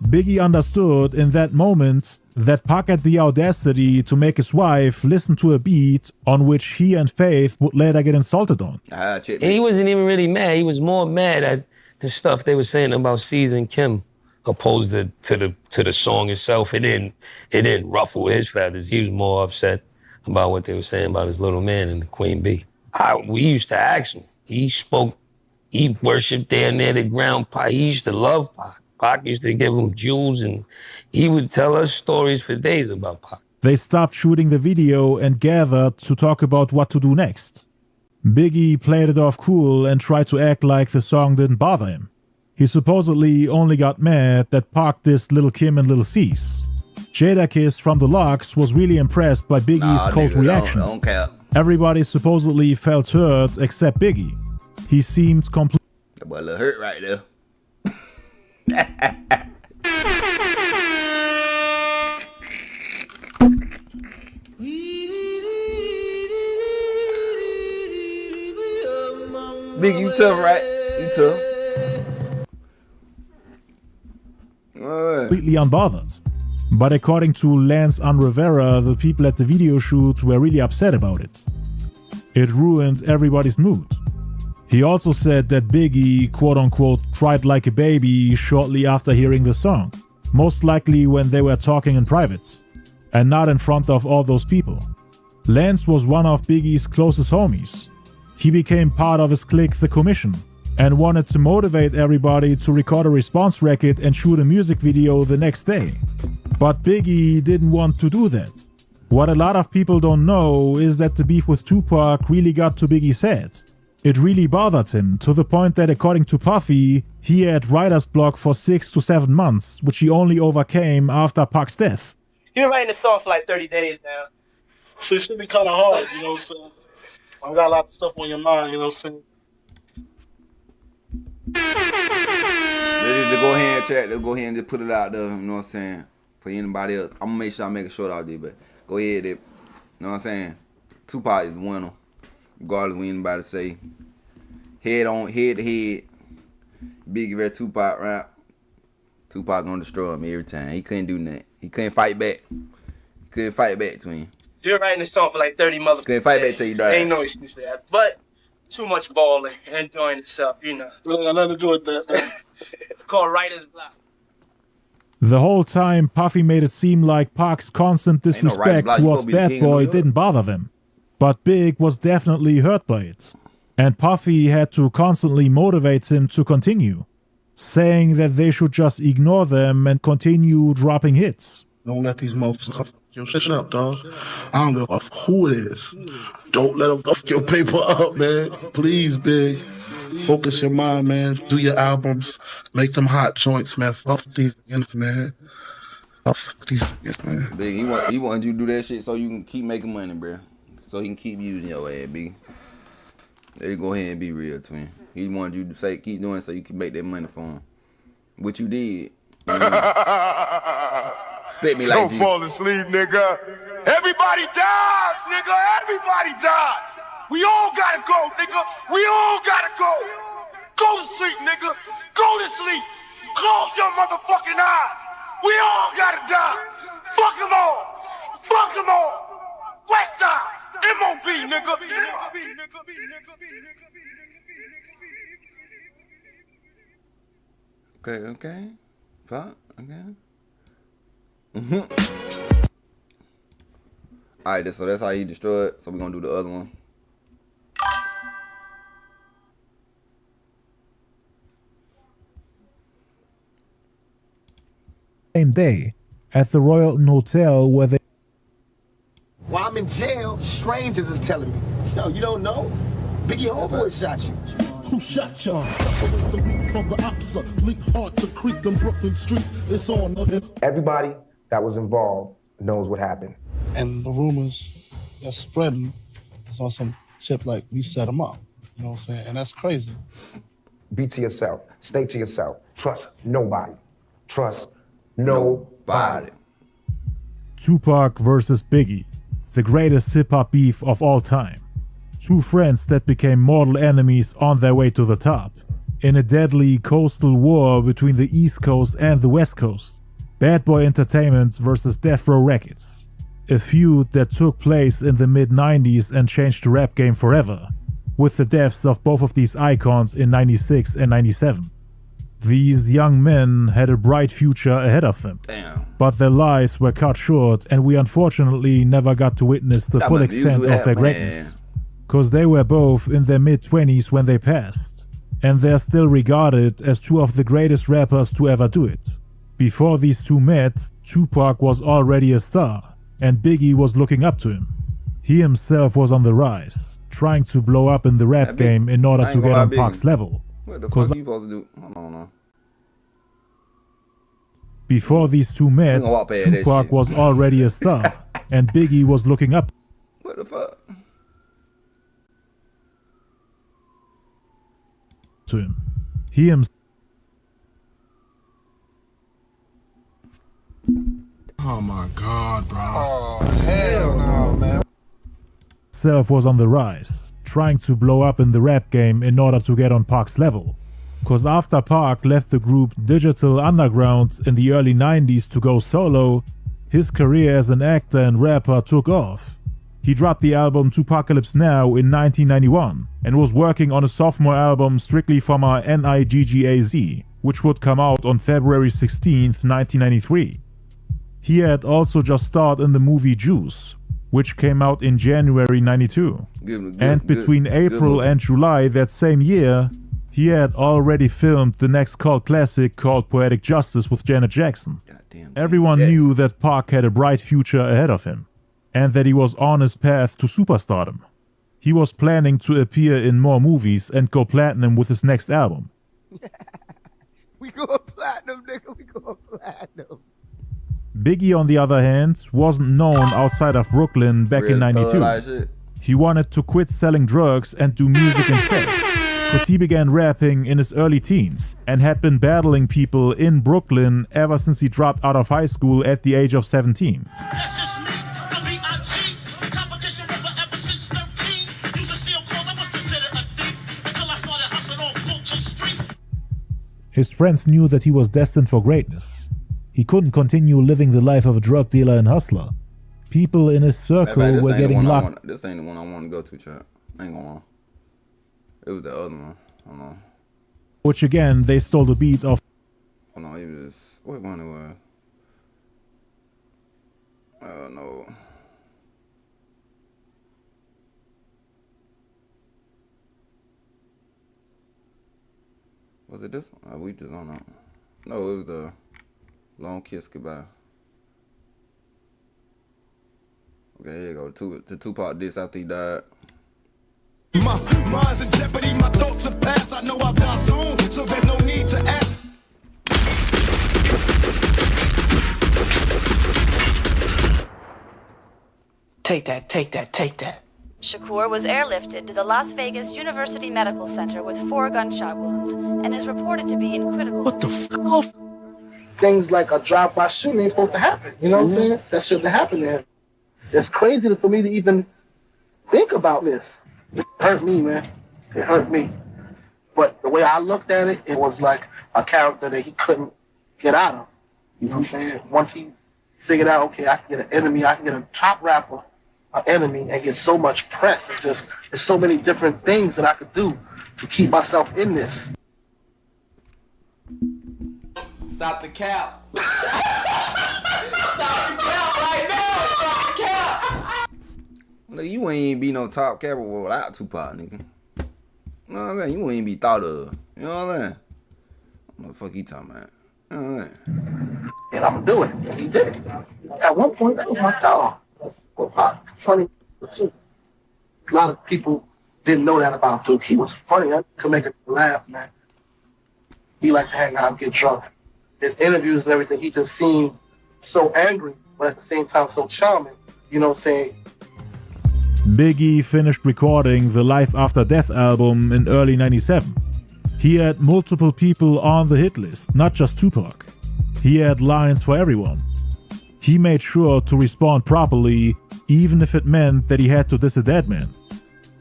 Biggie understood in that moment that Pac had the audacity to make his wife listen to a beat on which he and Faith would later get insulted on. And he wasn't even really mad. He was more mad at the stuff they were saying about C's and Kim, opposed to the song itself. It didn't ruffle his feathers. He was more upset about what they were saying about his little man and the Queen Bee. We used to ask him. He worshipped down there the ground. He used to love Pac. Pac used to give him jewels, and he would tell us stories for days about Pac. They stopped shooting the video and gathered to talk about what to do next. Biggie played it off cool and tried to act like the song didn't bother him. He supposedly only got mad that Pac dissed Lil' Kim and Lil' C's. Jadakiss from the Locks was really impressed by Biggie's cold reaction. Don't cap. Everybody supposedly felt hurt except Biggie. He seemed completely. That boy a little hurt right there. Big, you tough, right? You tough. Completely unbothered. But according to Lance Unrivera, the people at the video shoot were really upset about it. It ruined everybody's mood. He also said that Biggie, quote-unquote, cried like a baby shortly after hearing the song, most likely when they were talking in private, and not in front of all those people. Lance was one of Biggie's closest homies. He became part of his clique, The Commission, and wanted to motivate everybody to record a response record and shoot a music video the next day. But Biggie didn't want to do that. What a lot of people don't know is that the beef with Tupac really got to Biggie's head. It really bothered him, to the point that according to Puffy, he had writer's block for 6 to 7 months, which he only overcame after Pac's death. You've been writing this song for like 30 days now. So it should be kind of hard, you know what I'm saying? I got a lot of stuff on your mind, you know what I'm saying? Ready to go ahead and chat. Let's go ahead and just put it out there, you know what I'm saying? For anybody else. I'm gonna make sure I make a short out there, but go ahead, you know what I'm saying? Tupac is the winner. Regardless of what anybody say. Head to head. Biggie versus Tupac rap. Tupac gonna destroy him every time. He couldn't do nothing. He couldn't fight back. Couldn't fight back to him. You're writing this song for like 30 motherfuckers. Couldn't fight back till you died. Ain't no excuse for that. But too much balling and enjoying itself, you know. Really got nothing to do with that. It's called writer's block. The whole time, Puffy made it seem like Pac's constant disrespect towards Bad Boy didn't bother them. But Big was definitely hurt by it. And Puffy had to constantly motivate him to continue, saying that they should just ignore them and continue dropping hits. Don't let these motherfuckers your shit up, dog. I don't give a fuck who it is. Don't let them fuck your paper up, man. Please, Big. Focus your mind, man. Do your albums. Make them hot joints, man. Fuck these against, man. Fuck these against, man. Big, he wanted you to do that shit so you can keep making money, bro. So he can keep using your ass, Big. There you go ahead and be real, twin. He wanted you to say keep doing it so you can make that money for him. Which you did. Spit me like Don't fall asleep, nigga. Everybody dies, nigga. Everybody dies. We all gotta go, nigga. We all gotta go. Go to sleep, nigga. Go to sleep. Close your motherfucking eyes. We all gotta die. Fuck them all. Fuck them all. West Side. M.O.B., nigga. Okay. Fuck, okay. Alright, so that's how he destroyed. So we're gonna do the other one. Same day, at the Royal Hotel where they... While I'm in jail, strangers is telling me, yo, you don't know? Biggie homeboy shot you. Who shot y'all? The week from the opposite. Leak hard to creep them Brooklyn streets. It's on. Everybody that was involved knows what happened. And the rumors that's spreading is on some tip like we set them up. You know what I'm saying? And that's crazy. Be to yourself. Stay to yourself. Trust nobody. Trust nobody. Tupac versus Biggie, the greatest hip-hop beef of all time. Two friends that became mortal enemies on their way to the top, in a deadly coastal war between the East Coast and the West Coast. Bad Boy Entertainment versus Death Row Records, a feud that took place in the mid-90s and changed the rap game forever, with the deaths of both of these icons in 96 and 97. These young men had a bright future ahead of them. Damn. But their lives were cut short and we unfortunately never got to witness the full extent of their greatness. Cause they were both in their mid-20s when they passed, and they're still regarded as two of the greatest rappers to ever do it. Before these two met, Tupac was already a star, and Biggie was looking up to him. He himself was on the rise, trying to blow up in the rap game in order to get on Pac's level. What the fuck you supposed to do? I don't know. Before these two met, Tupac was already a star, and Biggie was looking up. What the fuck? To him. He himself. Oh my God, bro. Oh, hell no, man. Himself was on the rise, trying to blow up in the rap game in order to get on Pac's level. Cause after Pac left the group Digital Underground in the early 90s to go solo, his career as an actor and rapper took off. He dropped the album Tupacalypse Now in 1991 and was working on a sophomore album Strictly for My N.I.G.G.A.Z, which would come out on February 16th, 1993. He had also just starred in the movie Juice, which came out in January 92. And between April and July that same year, he had already filmed the next cult classic called Poetic Justice with Janet Jackson. Everyone knew that Pac had a bright future ahead of him, and that he was on his path to superstardom. he was planning to appear in more movies and go platinum with his next album. We going platinum, nigga. We going platinum. Biggie, on the other hand, wasn't known outside of Brooklyn back in '92. He wanted to quit selling drugs and do music instead, because he began rapping in his early teens and had been battling people in Brooklyn ever since he dropped out of high school at the age of 17. His friends knew that he was destined for greatness. He couldn't continue living the life of a drug dealer and hustler. People in his circle were getting locked. This ain't the one I want to go to, chat. I ain't gonna lie. It was the other one. Hold on. Which again, they stole the beat of. Hold on, it was. What one it was? No. Was it this one? We just don't know. No, it was the Long Kiss Goodbye. Okay, here you go. The Tupac diss after he died. My mind's in jeopardy, my thoughts are past. I know I'll die soon, so there's no need to ask. Take that, take that, take that. Shakur was airlifted to the Las Vegas University Medical Center with 4 gunshot wounds and is reported to be in critical. What the fuck? Things like a drive-by shooting ain't supposed to happen. You know what I'm saying? That shouldn't have happened to him. It's crazy for me to even think about this. It hurt me, man. It hurt me. But the way I looked at it, it was like a character that he couldn't get out of. You know what I'm saying? Once he figured out, okay, I can get an enemy, I can get a top rapper, an enemy, and get so much press. It's just, there's so many different things that I could do to keep myself in this. Stop the cap. Stop the cap right now. Stop the cap. Look, you ain't even be no top capper without Tupac, nigga. You know what I'm saying? You ain't even be thought of. You know what I'm saying? What the fuck he talking about? You know what I'm saying? And I'm gonna do it. And he did it. At one point, that was my dog. Well, Pop, funny too. A lot of people didn't know that about Duke. He was funny. I could make it laugh, man. He liked to hang out and get drunk. His interviews and everything, he just seemed so angry, but at the same time so charming. You know what I'm saying? Biggie finished recording the Life After Death album in early '97. He had multiple people on the hit list, not just Tupac. He had lines for everyone. He made sure to respond properly, even if it meant that he had to diss a dead man.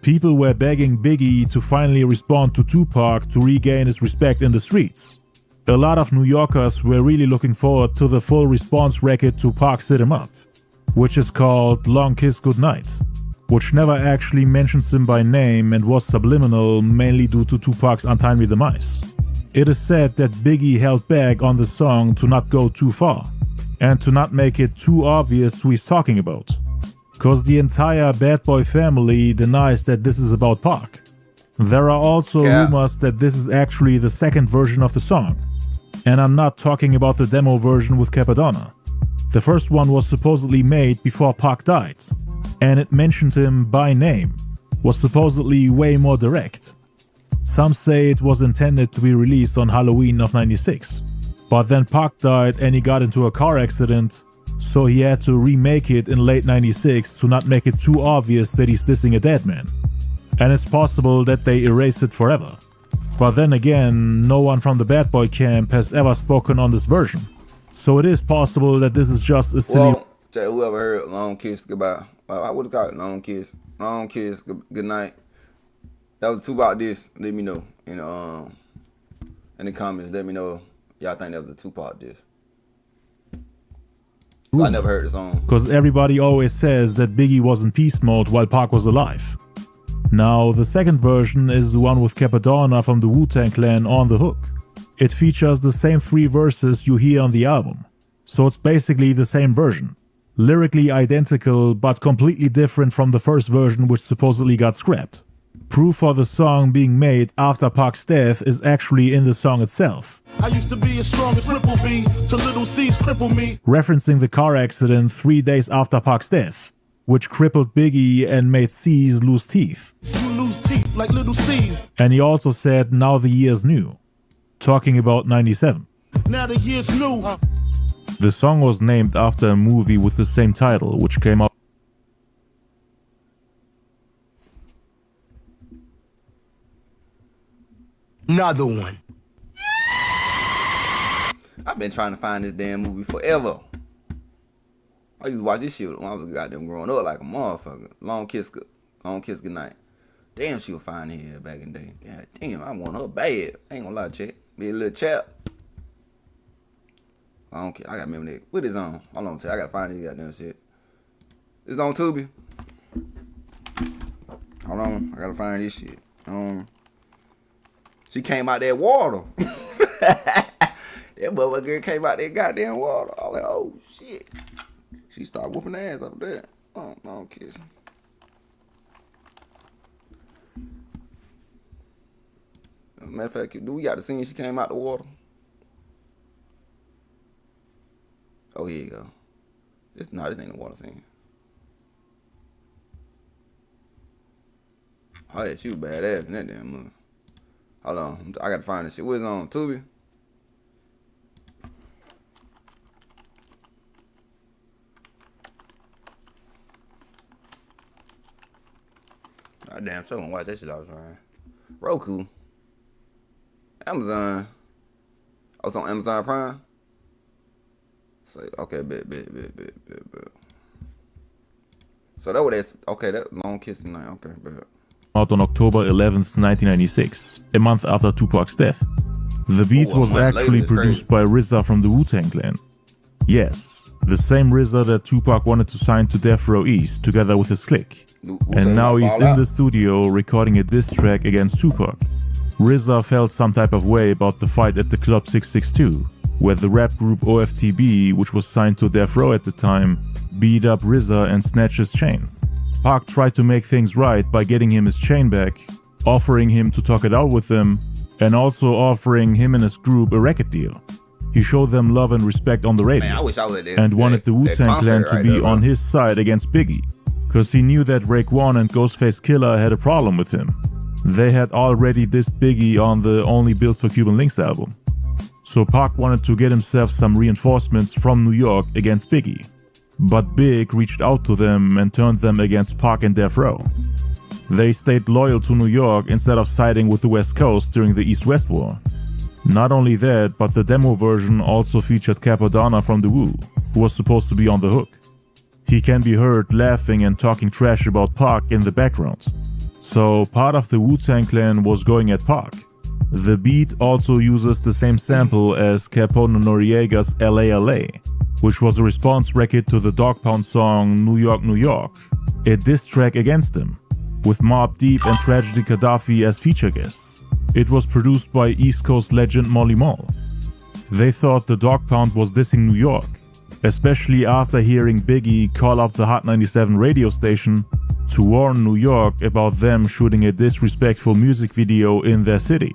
People were begging Biggie to finally respond to Tupac to regain his respect in the streets. A lot of New Yorkers were really looking forward to the full response record to Pac's Hit 'Em Up, which is called Long Kiss Goodnight, which never actually mentions him by name and was subliminal mainly due to Tupac's untimely demise. It is said that Biggie held back on the song to not go too far, and to not make it too obvious who he's talking about, cause the entire Bad Boy family denies that this is about Pac. There are also rumors that this is actually the second version of the song, and I'm not talking about the demo version with Capadonna. The first one was supposedly made before Pac died, and it mentioned him by name, was supposedly way more direct. Some say it was intended to be released on Halloween of '96, but then Pac died and he got into a car accident, so he had to remake it in late '96 to not make it too obvious that he's dissing a dead man. And it's possible that they erased it forever. But then again, no one from the Bad Boy camp has ever spoken on this version. So it is possible that this is just a silly... Well, whoever heard Long Kiss Goodbye, I would have called it Long Kiss, Goodnight. That was Tupac diss. Let me know in the comments. Let me know y'all think that was a Tupac diss. I never heard the song. Because everybody always says that Biggie was in peace mode while Pac was alive. Now, the second version is the one with Capadonna from the Wu-Tang Clan on the hook. It features the same 3 verses you hear on the album. So it's basically the same version. Lyrically identical, but completely different from the first version, which supposedly got scrapped. Proof for the song being made after Pac's death is actually in the song itself. I used to be as strong as Triple B, till little C's cripple me. Referencing the car accident 3 days after Pac's death. which crippled Biggie and made C's lose teeth. You lose teeth like little C's. And he also said, now the year's new, talking about 97. Now the year's new. The song was named after a movie with the same title, which came out. Another one. I've been trying to find this damn movie forever. I used to watch this shit when I was goddamn growing up like a motherfucker. Long Kiss Goodnight. Damn, she was fine here back in the day. God damn, I want her bad. I ain't gonna lie, chick. Be a little chap. I don't care. I gotta remember that. What is on? Hold on, chick. I gotta find this goddamn shit. It's on Tubi. Hold on. I gotta find this shit. She came out that water. That motherfucker came out that goddamn water. I was like, oh shit. She started whooping ass up there. Oh, no, I'm kissing. Matter of fact, do we got the scene she came out the water? Oh, here you go. This ain't the water scene. Oh yeah, she was badass in that damn movie. Hold on, I gotta find this shit. What's on Tubi? I damn sure gonna watch that shit I was trying. Roku. Amazon. I was on Amazon Prime. So okay, bet. So that was okay, that Long Kiss Goodnight, okay, bet. Out on October 11th, 1996, a month after Tupac's death. The beat was actually produced by RZA from the Wu-Tang Clan. Yes, the same RZA that Tupac wanted to sign to Death Row East together with his clique. And now he's in the studio recording a diss track against Tupac. RZA felt some type of way about the fight at the Club 662, where the rap group OFTB, which was signed to Death Row at the time, beat up RZA and snatched his chain. Pac tried to make things right by getting him his chain back, offering him to talk it out with them, and also offering him and his group a record deal. He showed them love and respect on the radio, Man, I wish I was at this, and wanted the Wu-Tang Clan to be on his side against Biggie, cause he knew that Raekwon and Ghostface Killah had a problem with him. They had already dissed Biggie on the Only Built for Cuban Links album. So Pac wanted to get himself some reinforcements from New York against Biggie. But Big reached out to them and turned them against Pac and Death Row. They stayed loyal to New York instead of siding with the West Coast during the East-West War. Not only that, but the demo version also featured Capodanno from the Wu, who was supposed to be on the hook. He can be heard laughing and talking trash about Pac in the background. So part of the Wu-Tang Clan was going at Pac. The beat also uses the same sample as Capone Noriega's LA LA, which was a response record to the Dog Pound song New York, New York, a diss track against him, with Mobb Deep and Tragedy Gaddafi as feature guests. It was produced by East Coast legend Molly Mall. They thought the Dog Pound was dissing New York, especially after hearing Biggie call up the Hot 97 radio station to warn New York about them shooting a disrespectful music video in their city,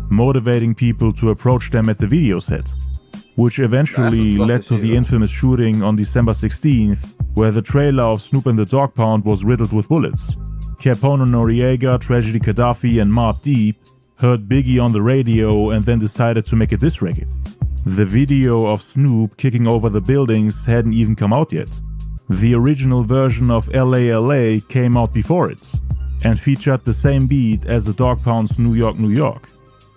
motivating people to approach them at the video set, which eventually led to the infamous shooting on December 16th, where the trailer of Snoop and the Dog Pound was riddled with bullets. Capone Noriega, Tragedy Gaddafi and Mobb Deep heard Biggie on the radio and then decided to make a diss record. The video of Snoop kicking over the buildings hadn't even come out yet. The original version of LA LA came out before it, and featured the same beat as the Dog Pound's New York, New York.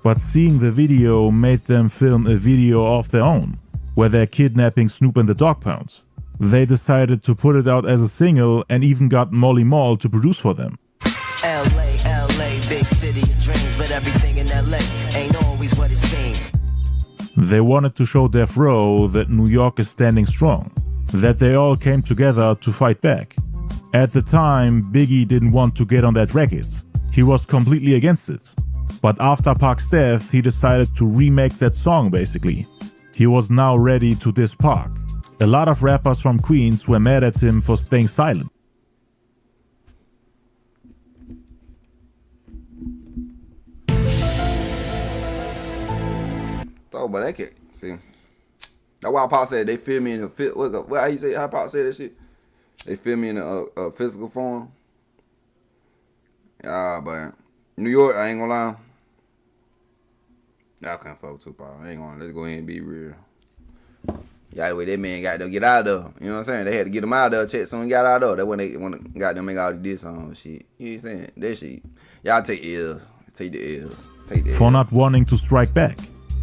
But seeing the video made them film a video of their own, where they're kidnapping Snoop and the Dog Pound. They decided to put it out as a single and even got Molly Mall to produce for them. LA, LA, big city of dreams, but everything in LA ain't always what it seems. They wanted to show Death Row that New York is standing strong, that they all came together to fight back. At the time, Biggie didn't want to get on that record. He was completely against it. But after Pac's death, he decided to remake that song basically. He was now ready to diss Pac. A lot of rappers from Queens were mad at him for staying silent. Oh, but that can't see. That's why Pac said they feel me in the fit. What how you say? How Pac said that shit? They feel me in a physical form. But New York, I ain't gonna lie. Y'all can't fuck with Tupac. I ain't gonna. Let's go ahead and be real. Yeah, the way that man got them get out of there. You know what I'm saying? They had to get him out of there. Check soon he got out of there. That's when they got them make all this on shit. You know what I'm saying? That shit. Y'all take L's. Take the L's. Take the L's. For not wanting to strike back.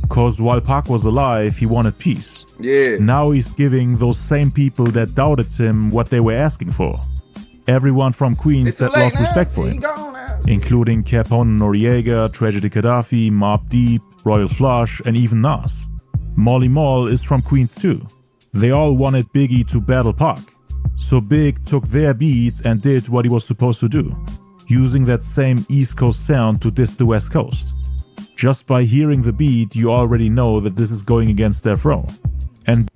Cause while Pac was alive, he wanted peace. Yeah. Now he's giving those same people that doubted him what they were asking for. Everyone from Queens that lost respect for him. Including Capone Noriega, Tragedy Gaddafi, Mobb Deep, Royal Flush, and even Nas. Molly Mall is from Queens too. They all wanted Biggie to battle Pac. So Big took their beats and did what he was supposed to do, using that same East Coast sound to diss the West Coast. Just by hearing the beat, you already know that this is going against Death Row. And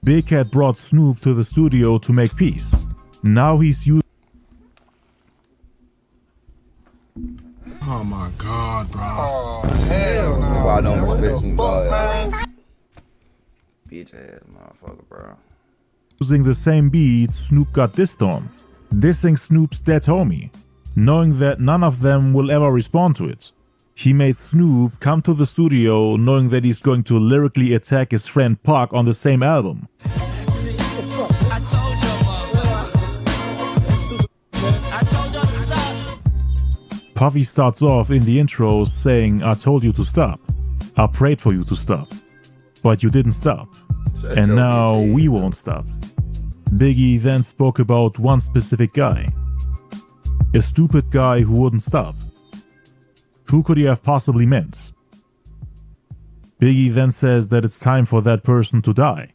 Big had brought Snoop to the studio to make peace. Now he's using... Oh my God, bro. Oh, hell no. Why don't respect Snoop Dogg? Bitch ass motherfucker, bro. Using the same beats, Snoop got dissed on. Dissing Snoop's dead homie, knowing that none of them will ever respond to it. He made Snoop come to the studio knowing that he's going to lyrically attack his friend Pac on the same album. Puffy starts off in the intro saying, "I told you to stop. I prayed for you to stop. But you didn't stop. And now we won't stop." Biggie then spoke about one specific guy. A stupid guy who wouldn't stop. Who could he have possibly meant? Biggie then says that it's time for that person to die.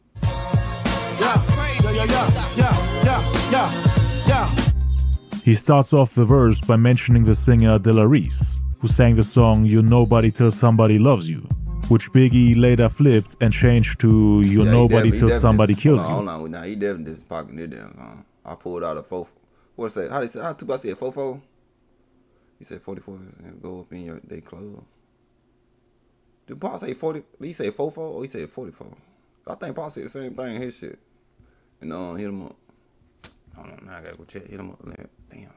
He starts off the verse by mentioning the singer De La Reese, who sang the song "You're Nobody Till Somebody Loves You," which Biggie later flipped and changed to "You're Nobody Till Somebody Kills You." Hold on, now he definitely just pocket this damn song. I pulled out a fofo. What's that? How Tupac said fofo? He said 44 and go up in your day clothes. Did Paul say 40? Did he say fofo or he said 44? I think Paul said the same thing in his shit. And hit him up. Hold on, now I gotta go check. Hit him up. Damn.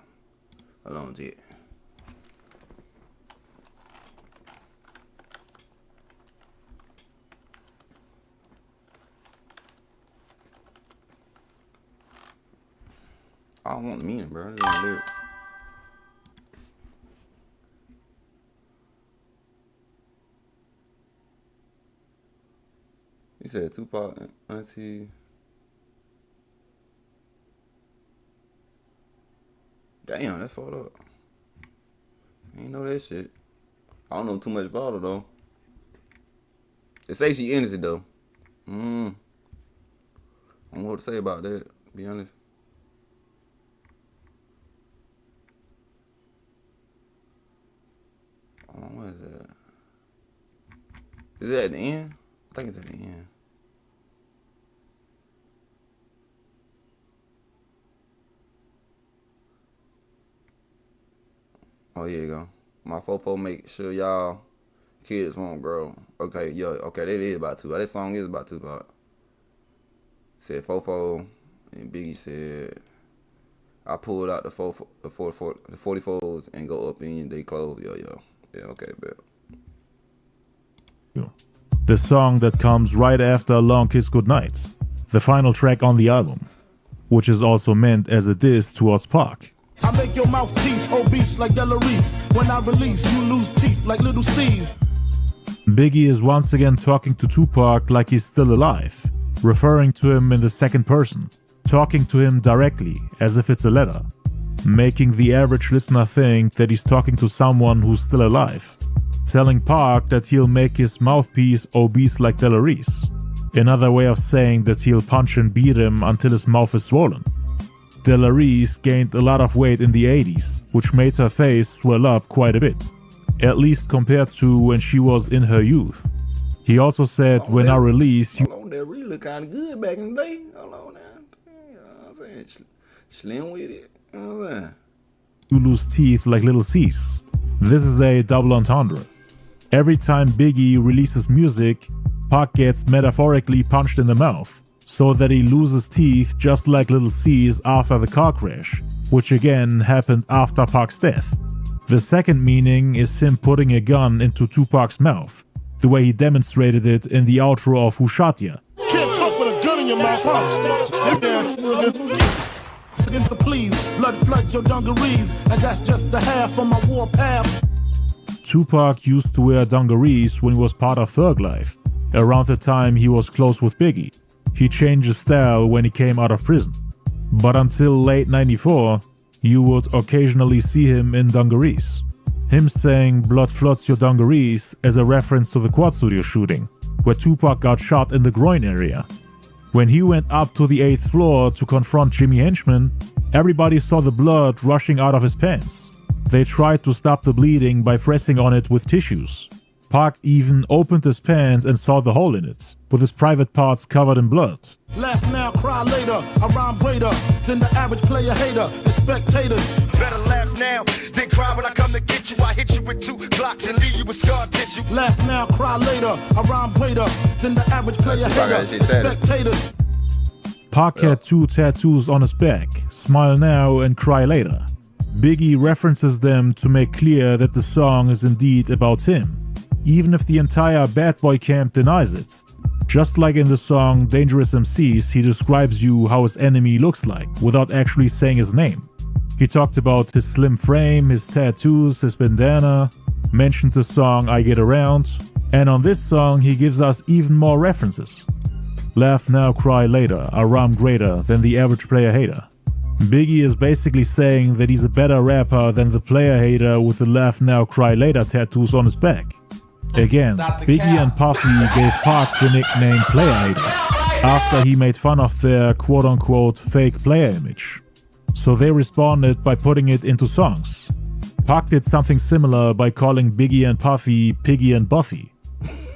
Hold on, Jet. I don't want the meaning, bro. This ain't lyrics. He said Tupac and Auntie. Damn, that's fucked up. I ain't know that shit. I don't know too much about her though. They say she innocent though. I don't know what to say about that, to be honest. What is that? Is it at the end? I think it's at the end. Oh, here you go. My fofo make sure y'all kids won't grow. Okay, yeah, okay, that is about Tupac. That song is about Tupac. Said fofo, and Biggie said, "I pulled out the 44s and go up in they clothes, yo. Yeah, okay, bet." The song that comes right after Long Kiss Goodnight, the final track on the album, which is also meant as a diss towards Pac. I make your mouthpiece obese like De La Reese. When I release, you lose teeth like little C's. Biggie is once again talking to Tupac like he's still alive, referring to him in the second person, talking to him directly as if it's a letter, making the average listener think that he's talking to someone who's still alive, telling Pac that he'll make his mouthpiece obese like De La Reese, another way of saying that he'll punch and beat him until his mouth is swollen. De La Reese gained a lot of weight in the 80s, which made her face swell up quite a bit, at least compared to when she was in her youth. He also said, "When I release you..." Hold on, that really look kind of good back in the day. Hold on now. You know what I'm saying? Slim with it. You know what I'm saying? "You lose teeth like little C's." This is a double entendre. Every time Biggie releases music, Pac gets metaphorically punched in the mouth, so that he loses teeth just like Little C's after the car crash, which again happened after Pac's death. The second meaning is him putting a gun into Tupac's mouth, the way he demonstrated it in the outro of Who Shot Ya. Can't talk with a gun in your mouth, Please, blood floods your dungarees, and that's just the half of my war path. Tupac used to wear dungarees when he was part of Thug Life, around the time he was close with Biggie. He changed his style when he came out of prison. But until late '94, you would occasionally see him in dungarees. Him saying blood floods your dungarees as a reference to the Quad Studio shooting, where Tupac got shot in the groin area. When he went up to the 8th floor to confront Jimmy Henchman, everybody saw the blood rushing out of his pants. They tried to stop the bleeding by pressing on it with tissues. Pac even opened his pants and saw the hole in it, with his private parts covered in blood. Laugh now, cry later. I rhyme greater than the average player hater and spectators. Better laugh now, then cry when I come to get you. I hit you with 2 Glocks and leave you with scar tissue. Laugh now, cry later. I rhyme greater than the average player hater and spectators. Pac had 2 tattoos on his back, Smile Now and Cry Later. Biggie references them to make clear that the song is indeed about him, even if the entire bad boy camp denies it. Just like in the song Dangerous MCs, he describes you how his enemy looks like, without actually saying his name. He talked about his slim frame, his tattoos, his bandana, mentioned the song I Get Around, and on this song he gives us even more references. Laugh now, cry later, I rhyme greater than the average player hater. Biggie is basically saying that he's a better rapper than the player hater with the laugh now, cry later tattoos on his back. Again, Biggie and Puffy gave Pac the nickname Player Hater after he made fun of their quote-unquote fake player image. So they responded by putting it into songs. Pac did something similar by calling Biggie and Puffy Piggy and Buffy.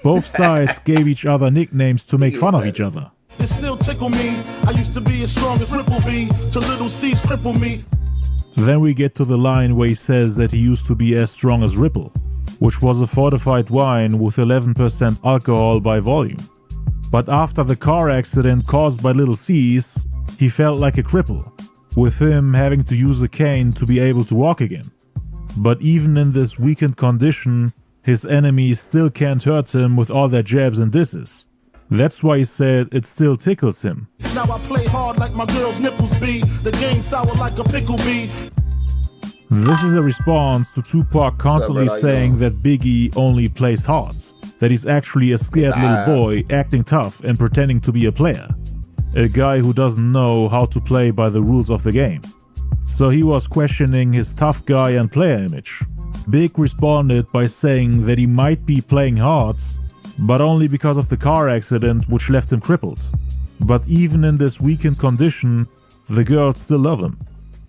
Both sides gave each other nicknames to make fun of each other. It still tickle me. I used to be as strong as Ripple B, to Little C's cripple me. Then we get to the line where he says that he used to be as strong as Ripple, which was a fortified wine with 11% alcohol by volume. But after the car accident caused by Little C's, he felt like a cripple, with him having to use a cane to be able to walk again. But even in this weakened condition, his enemies still can't hurt him with all their jabs and disses. That's why he said it still tickles him. Now I play hard like my girl's nipples be. The game sour like a pickle bee. This is a response to Tupac constantly saying that Biggie only plays hard, that he's actually a scared little boy acting tough and pretending to be a player. A guy who doesn't know how to play by the rules of the game. So he was questioning his tough guy and player image. Big responded by saying that he might be playing hard, but only because of the car accident which left him crippled. But even in this weakened condition, the girls still love him.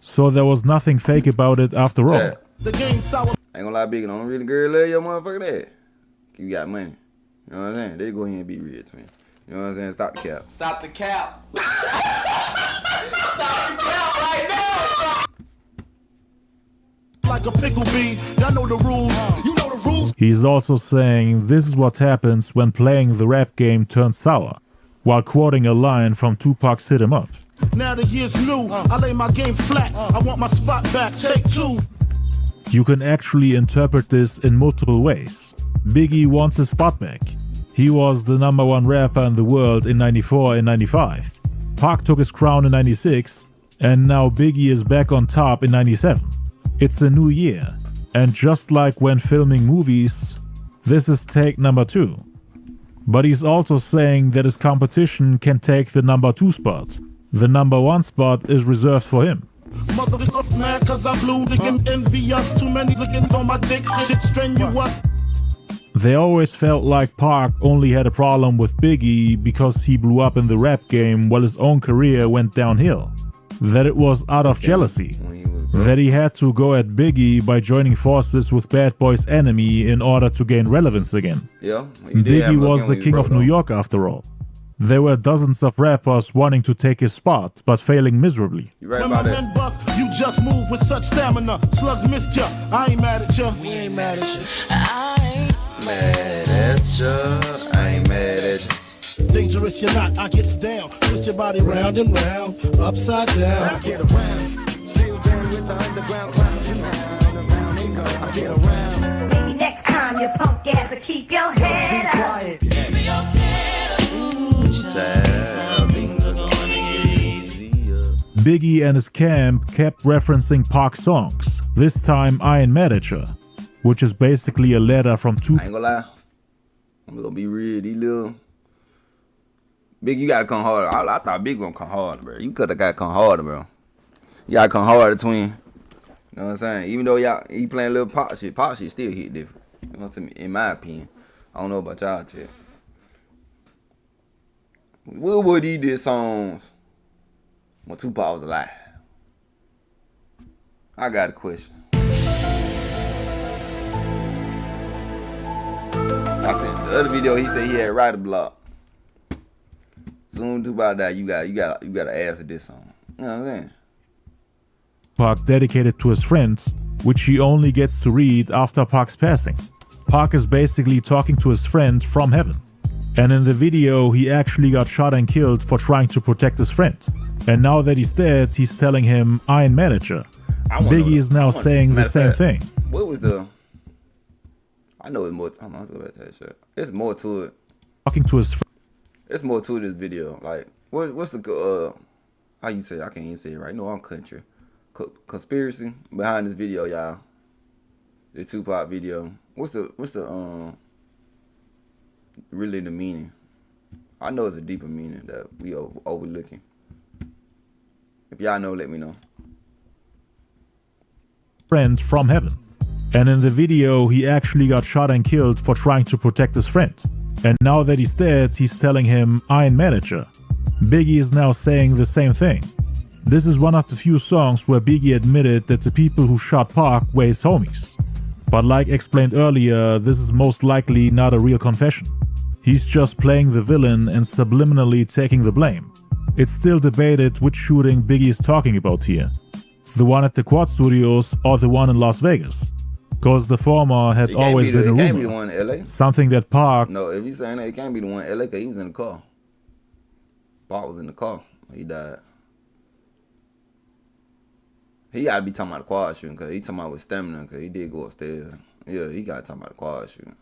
So there was nothing fake about it after all. The game sour. Ain't gonna lie, Big, don't really girl love your motherfucking ass. You got money. You know what I'm saying? They go ahead and be rich, man. You know what I'm saying? Stop the cap. Stop the cap. Stop the cap right now. Like a pickle bee. Y'all know the rules. You know the rules. He's also saying this is what happens when playing the rap game turns sour, while quoting a line from Tupac's Hit 'Em Up. Now the year's new. I lay my game flat. I want my spot back. Take 2. You can actually interpret this in multiple ways. Biggie wants his spot back. He was the #1 rapper in the world in '94 and '95. Pac took his crown in '96, and now Biggie is back on top in '97. It's a new year, and just like when filming movies, this is take number 2. But he's also saying that his competition can take the #2 spot. The #1 spot is reserved for him. Motherfuckers mad cause I blew. They can envy us. Too many looking on my dick. Shit strenuous. They always felt like Pac only had a problem with Biggie because he blew up in the rap game while his own career went downhill. That it was out of jealousy. That he had to go at Biggie by joining forces with Bad Boy's enemy in order to gain relevance again. Biggie was the king of New York after all. There were dozens of rappers wanting to take his spot, but failing miserably. You right about it. You just move with such stamina. Slugs missed ya. I ain't mad at ya. We ain't mad at ya. Mad at ya. I ain't mad at ya. dangerous, you're not. I gets down, twist your body round and round, upside down. I get around, still down with the underground clowns. Around and go. I get around. Maybe next time you punk ass will keep your head up. Keep your head up. Ooh, child, things are gonna get easier. Biggie and his camp kept referencing Pac songs, this time I Ain't Mad At Ya, which is basically a letter from Tupac. I ain't gonna lie. I'm gonna be real, these little Big, you gotta come harder. I thought Big gonna come harder, bro. You coulda gotta come harder, bro. You gotta come harder, twin. You know what I'm saying? Even though he playing a little pop shit still hit different. You know what I'm saying? In my opinion. I don't know about y'all, shit. What would he did songs when Tupac was alive? I got a question. I said the other video he said he had write a block. Soon Tupac died, you gotta answer this song. You know what I'm saying? Pac dedicated to his friend, which he only gets to read after Pac's passing. Pac is basically talking to his friend from heaven. And in the video, he actually got shot and killed for trying to protect his friend. And now that he's dead, he's telling him, I ain't mad at ya. Biggie is now saying the same thing. What was the... I know it's more... I'm not going to that shit. There's more to it. Talking to his friend. There's more to this video. Like, what's the... how you say it? I can't even say it right. No, I'm country. Conspiracy behind this video, y'all. The Tupac video. What's the really the meaning? I know it's a deeper meaning that we overlooking. If y'all know, let me know. Friend from heaven. And in the video, he actually got shot and killed for trying to protect his friend. And now that he's dead, he's telling him, I ain't mad at ya. Biggie is now saying the same thing. This is one of the few songs where Biggie admitted that the people who shot Pac were his homies. But like explained earlier, this is most likely not a real confession. He's just playing the villain and subliminally taking the blame. It's still debated which shooting Biggie is talking about here. The one at the Quad Studios or the one in Las Vegas. Cause the former had always been a rumor. It can't be the one in LA. Something that Pac... No, if he's saying that, it can't be the one in LA because he was in the car. Pac was in the car when he died. He gotta be talking about the quad shooting because he talking about with stamina because he did go upstairs. Yeah, he gotta talk about the quad shooting.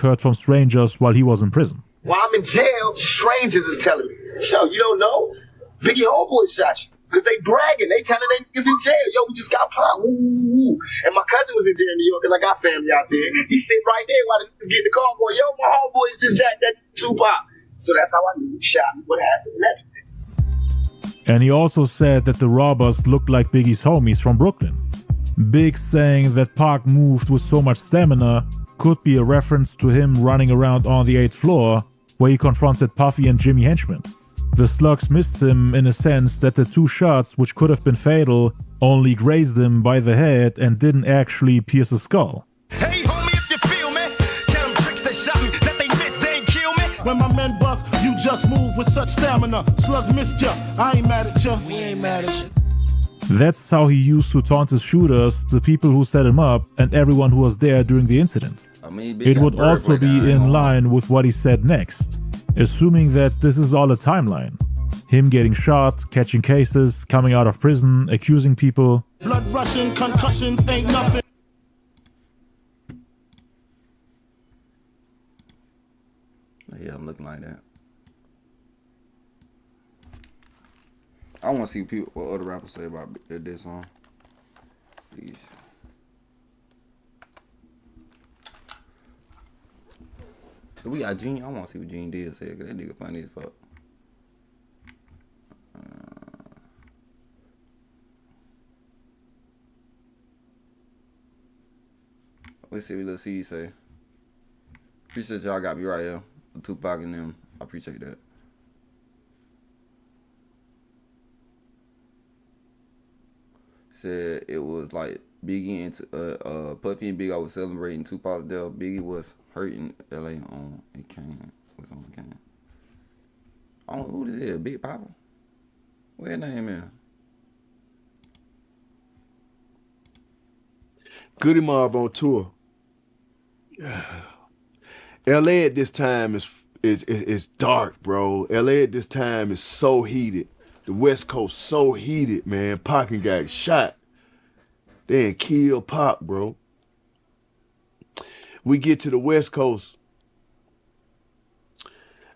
Heard from strangers while he was in prison. While I'm in jail, strangers is telling me, yo, you don't know? Biggie homeboy shot you. Because they bragging. They telling they niggas in jail. Yo, we just got popped. Woo, woo, woo. And my cousin was in jail in New York because I got family out there. He sit right there while the niggas get the car going, yo, my homeboys just jacked that Tupac. So that's how I knew he shot me. What happened and everything. And he also said that the robbers looked like Biggie's homies from Brooklyn. Big saying that Pac moved with so much stamina could be a reference to him running around on the 8th floor where he confronted Puffy and Jimmy Henchman. The slugs missed him in a sense that the two shots, which could have been fatal, only grazed him by the head and didn't actually pierce his skull. Hey, homie, if you feel me, tell them tricks they shot me, that they missed, they ain't kill me. When my men bust, you just move with such stamina. Slugs missed ya, I ain't mad at ya. We ain't mad at ya. That's how he used to taunt his shooters, the people who set him up, and everyone who was there during the incident. It would also be in line with what he said next, assuming that this is all a timeline. Him getting shot, catching cases, coming out of prison, accusing people. Blood rushing, concussions ain't nothing. Yeah, I'm looking like that. I want to see people what other rappers say about this song. Please. Do we got Gene? I want to see what Gene did say because that nigga funny as fuck. Let's see what Lil C say. Appreciate y'all got me right here. Tupac and them. I appreciate that. Said it was like Biggie and Puffy and Biggie was celebrating Tupac's death. Biggie was hurting LA on it came. Was on the game. I don't know who this is. Big Papa. Where his name is? Goodie Mob on tour. LA at this time is it's dark, bro. LA at this time is so heated. The West Coast so heated, man. Pac got shot. They ain't killed Pac, bro. We get to the West Coast.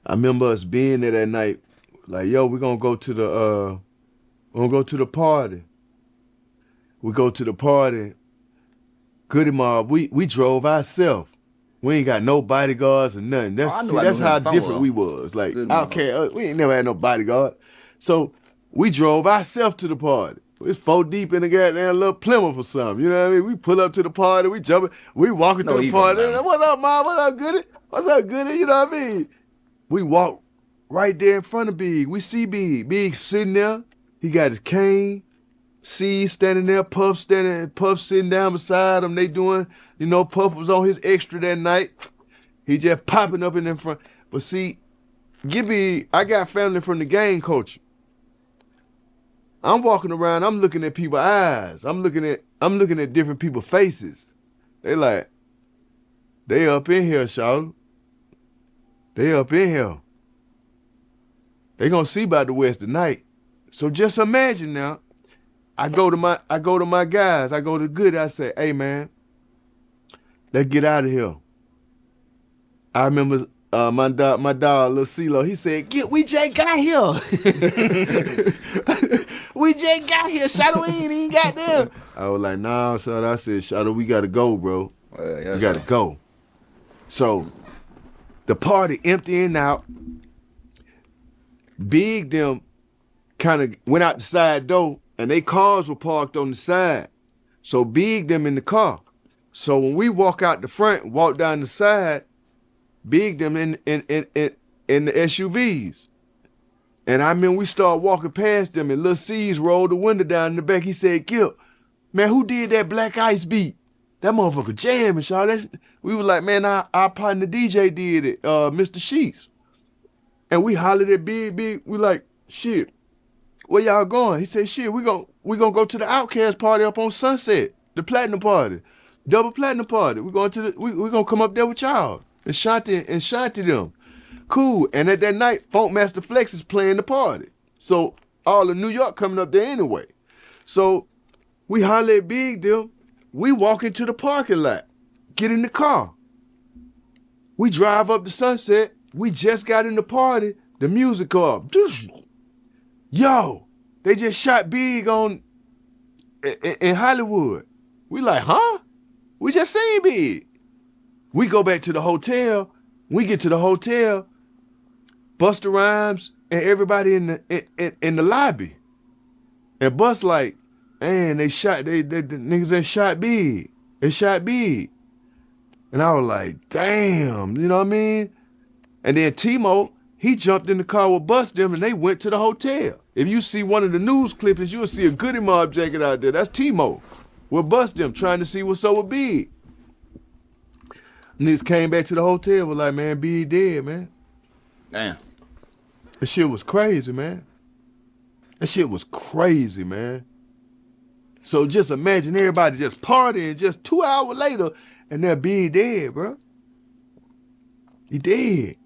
I remember us being there that night. Like, yo, we're gonna go to the party. We go to the party. Goodie Mob, we drove ourselves. We ain't got no bodyguards or nothing. That's how different we was. Like, okay, we ain't never had no bodyguard. So we drove ourselves to the party. We was 4 deep in the goddamn little Plymouth or something. You know what I mean? We pull up to the party, we jumping, we walking to the party. What's up, Mom? What's up, Goodie? What's up, Goodie? You know what I mean? We walk right there in front of Big. We see Big. Big sitting there. He got his cane. C standing there, Puff sitting down beside him. They doing, you know, Puff was on his extra that night. He just popping up in the front. But see, Gibby, I got family from the gang culture. I'm walking around, I'm looking at people's eyes. I'm looking at different people's faces. They like, they up in here, shout. They up in here. They gonna see about the West tonight. So just imagine now. I go to my guys. I go to Goody. I say, hey man, let's get out of here. I remember my dog, little CeeLo. He said, we just got here. We just got here. Shadow ain't got there. I was like, nah, son. I said, Shadow, we gotta go, bro. We gotta go. So the party emptying out. Big them kind of went out the side door. And they cars were parked on the side. So Big them in the car. So when we walk out the front, walk down the side, Big them in the SUVs. And I mean, we start walking past them and Lil C's rolled the window down in the back. He said, Gil, man, who did that Black Ice beat? That motherfucker jamming, y'all. We were like, man, our partner DJ did it, Mr. Sheets. And we hollered at Big. We like, shit. Where y'all going? He said, shit, we gonna go to the Outkast party up on Sunset, the platinum party, double platinum party. We gonna come up there with y'all and Shanti them. Cool. And at that night, Funk Master Flex is playing the party. So all of New York coming up there anyway. So we holler at Big them. We walk into the parking lot, get in the car. We drive up to Sunset. We just got in the party. The music up. Yo, they just shot Big in Hollywood. We like, huh? We just seen Big. We go back to the hotel. We get to the hotel. Busta Rhymes and everybody in the lobby. And Bus like, man, the niggas that shot Big. They shot Big. And I was like, damn, you know what I mean? And then Timo, he jumped in the car with Bust them and they went to the hotel. If you see one of the news clippings, you'll see a Goodie Mob jacket out there. That's Timo with Bust them trying to see what's up with Big. Niggas came back to the hotel, was like, man, Big dead, man. Damn. That shit was crazy, man. That shit was crazy, man. So just imagine everybody just partying just 2 hours later and that Big dead, bro. He dead.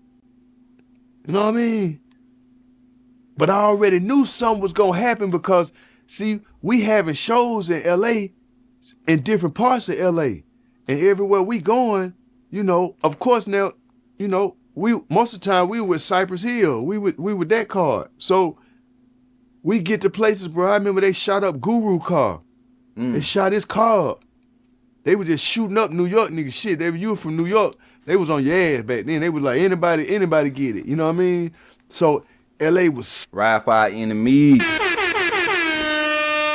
You know what I mean? But I already knew something was gonna happen because, see, we having shows in LA, in different parts of LA. And everywhere we going, you know, of course now, you know, we most of the time we were with Cypress Hill. We with that card. So we get to places, bro. I remember they shot up Guru car. They shot his car up. They were just shooting up New York niggas shit. You were from New York. They was on your ass back then. They was like, anybody get it. You know what I mean? So LA was Wi-Fi enemy.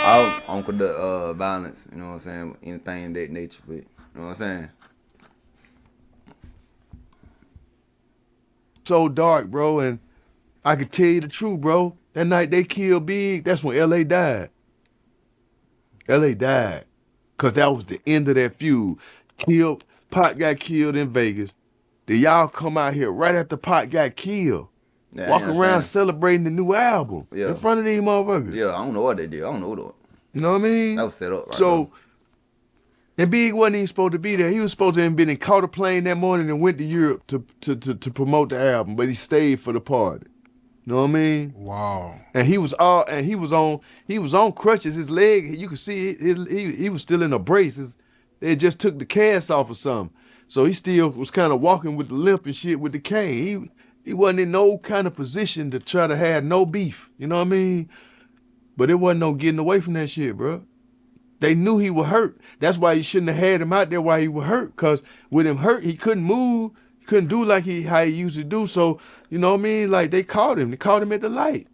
I don't conduct violence, you know what I'm saying? Anything in that nature, but you know what I'm saying? So dark, bro, and I could tell you the truth, bro. That night they killed Big, that's when LA died. LA died. Cause that was the end of that feud. Pac got killed in Vegas. Then y'all come out here right after Pac got killed. Yeah, walk around celebrating the new album in front of these motherfuckers. Yeah, I don't know what they did. I don't know what. You know what I mean? That was set up right So, And Big wasn't even supposed to be there. He was supposed to have been in caught a plane that morning and went to Europe to promote the album, but he stayed for the party. You know what I mean? Wow. And he was on crutches. His leg, you could see he was still in a brace. They just took the cast off or something. So he still was kind of walking with the limp and shit with the cane. He wasn't in no kind of position to try to have no beef. You know what I mean? But it wasn't no getting away from that shit, bro. They knew he was hurt. That's why you shouldn't have had him out there while he was hurt. Cause with him hurt, he couldn't move. He couldn't do like how he used to do. So, you know what I mean? Like they caught him. They caught him at the light.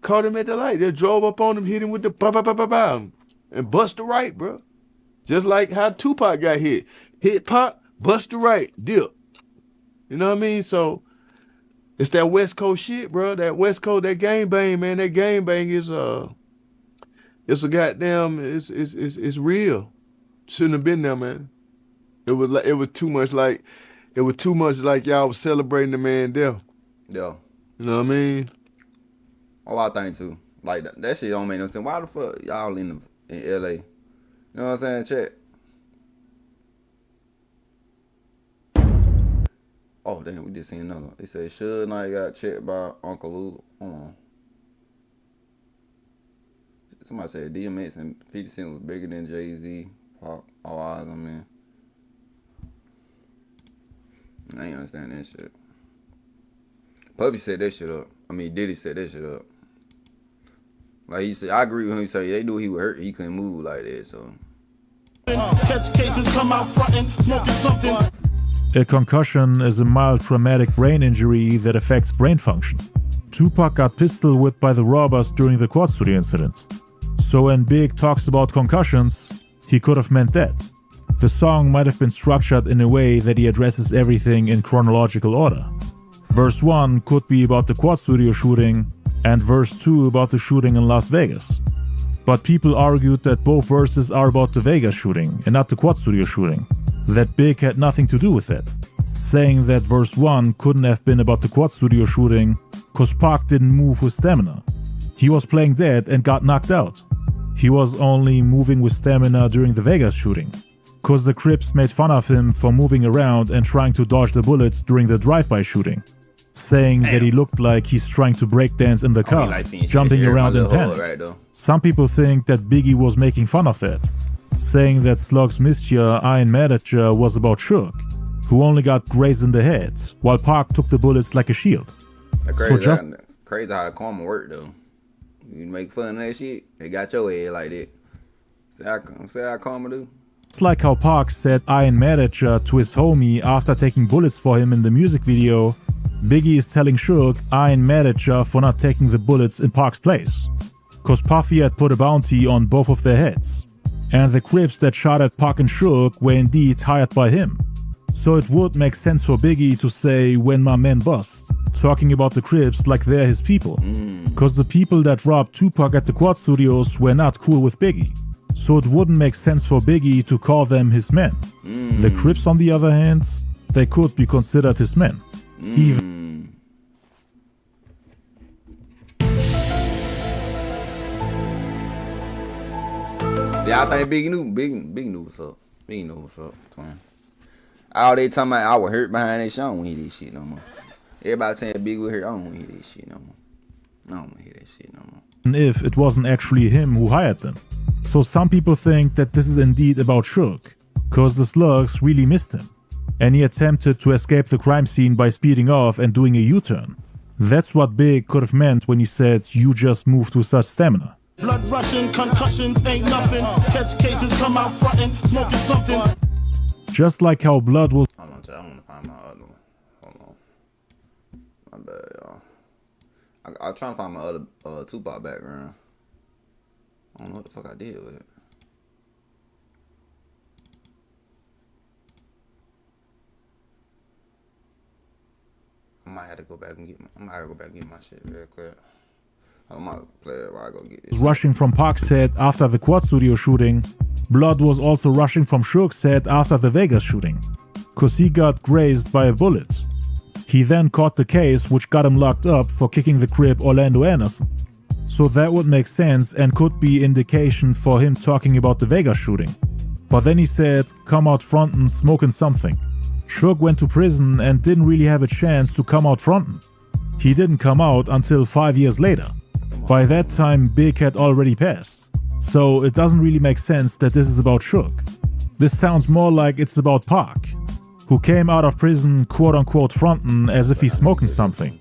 They drove up on him, hit him with the ba and bust the right, bro. Just like how Tupac got hit. Hit Pac, bust the right, dip. You know what I mean? So it's that West Coast shit, bro. That West Coast, that gangbang, man. That gangbang is it's a goddamn, it's real. Shouldn't have been there, man. It was too much like y'all was celebrating the man death. Yeah. You know what I mean? Oh, I think too. Like that shit don't make no sense. Why the fuck y'all in LA? You know what I'm saying? Check. Oh damn, we just seen another one. They say Suge Knight got checked by Uncle Lou. Hold on. Somebody said DMX and 50 Cent was bigger than Jay-Z. All eyes on me. I ain't understand that shit. Puffy set that shit up. I mean, Diddy set that shit up. Like he said, I agree with him. He said they knew he was hurt. He couldn't move like that. So. Catch cases, come out frontin', smoking something. A concussion is a mild traumatic brain injury that affects brain function. Tupac got pistol whipped by the robbers during the Quad Studio incident. So when Big talks about concussions, he could have meant that. The song might have been structured in a way that he addresses everything in chronological order. Verse 1 could be about the Quad Studio shooting, and verse 2 about the shooting in Las Vegas. But people argued that both verses are about the Vegas shooting and not the Quad Studio shooting, that Big had nothing to do with it, saying that verse 1 couldn't have been about the Quad Studio shooting cause Pac didn't move with stamina. He was playing dead and got knocked out. He was only moving with stamina during the Vegas shooting, cause the Crips made fun of him for moving around and trying to dodge the bullets during the drive-by shooting, saying that he looked like he's trying to breakdance in the car, jumping around in panic. Right, some people think that Biggie was making fun of that, saying that Slugs missed ya, I ain't mad at ya was about Suge, who only got grazed in the head, while Pac took the bullets like a shield. Crazy how the karma worked though. You make fun of that shit, they got your head like that. Say how karma do. It's like how Pac said I ain't mad at ya to his homie after taking bullets for him in the music video. Biggie is telling Suge I ain't mad at ya for not taking the bullets in Pac's place, cause Puffy had put a bounty on both of their heads, and the Crips that shot at Pac and Suge were indeed hired by him. So it would make sense for Biggie to say when my men bust, talking about the Crips like they're his people, cause the people that robbed Tupac at the Quad Studios were not cool with Biggie. So it wouldn't make sense for Biggie to call them his men. The Crips, on the other hand, they could be considered his men. Even yeah, I think Big knew what's up. Big knew what's up, twin. All they talking about I was hurt behind that shit. I don't want to hear this shit no more. Everybody saying Big was hurt. I don't want to hear this shit no more. I don't want to hear that shit no more. if it wasn't actually him who hired them. So some people think that this is indeed about Suge, cause the Slugs really missed him, and he attempted to escape the crime scene by speeding off and doing a U-turn. That's what Big could have meant when he said you just moved with such stamina. Blood rushing, concussions ain't nothing. Catch cases, come out frontin', smoking something. Just like how blood was. Hold on, I want to find my other one. Hold on. My bad, y'all. I'm trying to find my other Tupac background. I don't know what the fuck I did with it. I might have to go back and get my shit real quick. I might play it while I go get this. Rushing from Pac's set after the Quad Studio shooting. Blood was also rushing from Suge's set after the Vegas shooting, cause he got grazed by a bullet. He then caught the case which got him locked up for kicking the Crip Orlando Anderson. So that would make sense and could be indication for him talking about the Vegas shooting. But then he said, come out frontin' smoking something. Suge went to prison and didn't really have a chance to come out frontin'. He didn't come out until 5 years later. By that time, Big had already passed. So it doesn't really make sense that this is about Suge. This sounds more like it's about Pac, who came out of prison quote-unquote frontin' as if he's smoking something.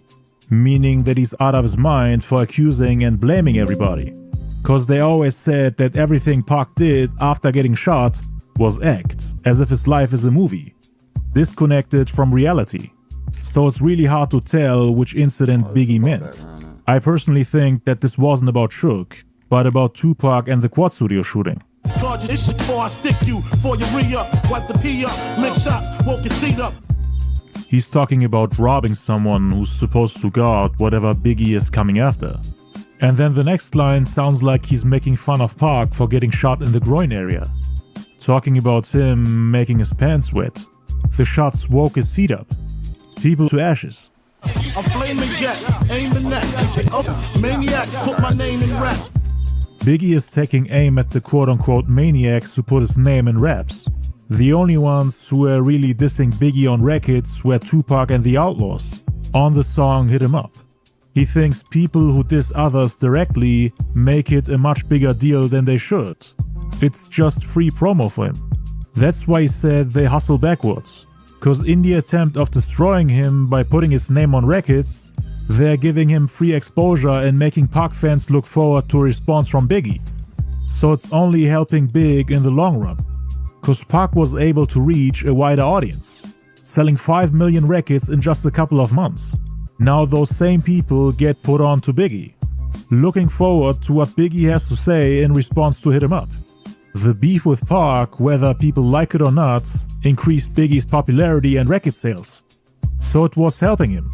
Meaning that he's out of his mind for accusing and blaming everybody. Cause they always said that everything Pac did after getting shot was act, as if his life is a movie, disconnected from reality. So it's really hard to tell which incident Biggie meant. I personally think that this wasn't about Suge, but about Tupac and the Quad Studio shooting. Guard your shit before I stick you, for you re-up, wipe the pee up, lick shots, woke your seat up. He's talking about robbing someone who's supposed to guard whatever Biggie is coming after. And then the next line sounds like he's making fun of Pac for getting shot in the groin area. Talking about him making his pants wet. The shots woke his feet up. People to ashes. I'm flaming jets, aiming at maniacs, put my name in rap. Biggie is taking aim at the quote-unquote maniacs who put his name in raps. The only ones who were really dissing Biggie on records were Tupac and the Outlaws. On the song Hit 'Em Up. He thinks people who diss others directly make it a much bigger deal than they should. It's just free promo for him. That's why he said they hustle backwards. Cause in the attempt of destroying him by putting his name on records, they're giving him free exposure and making Pac fans look forward to a response from Biggie. So it's only helping Big in the long run. Cause Pac was able to reach a wider audience, selling 5 million records in just a couple of months. Now those same people get put on to Biggie, looking forward to what Biggie has to say in response to Hit 'Em Up. The beef with Pac, whether people like it or not, increased Biggie's popularity and record sales. So it was helping him.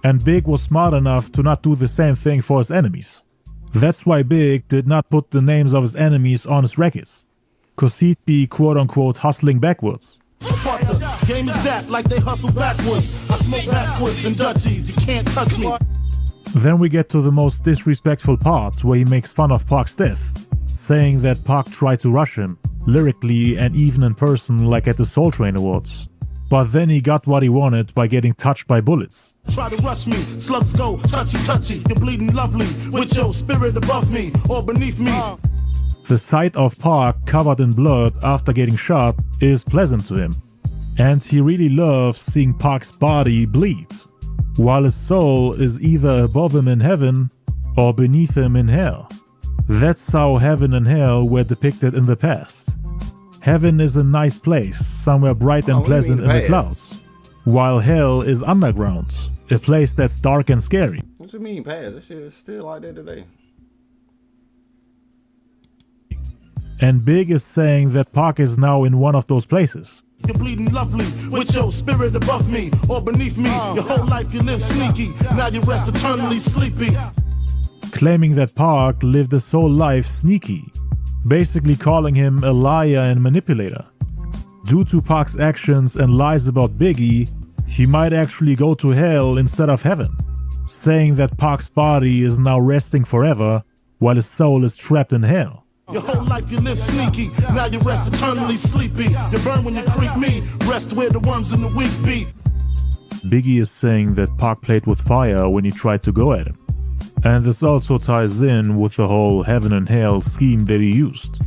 And Big was smart enough to not do the same thing for his enemies. That's why Big did not put the names of his enemies on his records. Cause he'd be quote-unquote hustling backwards. Game is that, like they hustle backwards. I smoke backwards and Dutchies, you can't touch me. Then we get to the most disrespectful part where he makes fun of Pac's death, saying that Pac tried to rush him, lyrically and even in person like at the Soul Train Awards. But then he got what he wanted by getting touched by bullets. Try to rush me, slugs go touchy touchy. You're bleeding lovely, with your spirit above me or beneath me. The sight of Pac covered in blood after getting shot is pleasant to him. And he really loves seeing Pac's body bleed, while his soul is either above him in heaven or beneath him in hell. That's how heaven and hell were depicted in the past. Heaven is a nice place, somewhere bright and pleasant in the clouds, while hell is underground, a place that's dark and scary. What you mean past? That shit is still like that today. And Big is saying that Pac is now in one of those places. You're bleeding lovely, with your spirit above me or beneath me. Your whole life you live sneaky, now you rest eternally sleepy. Claiming that Pac lived his whole life sneaky, basically calling him a liar and manipulator. Due to Pac's actions and lies about Biggie, he might actually go to hell instead of heaven, saying that Pac's body is now resting forever while his soul is trapped in hell. Your whole life you live sneaky, now you rest eternally sleepy. You burn when you creep me, rest where the worms in the weak be. Biggie is saying that Pac played with fire when he tried to go at him. And this also ties in with the whole heaven and hell scheme that he used,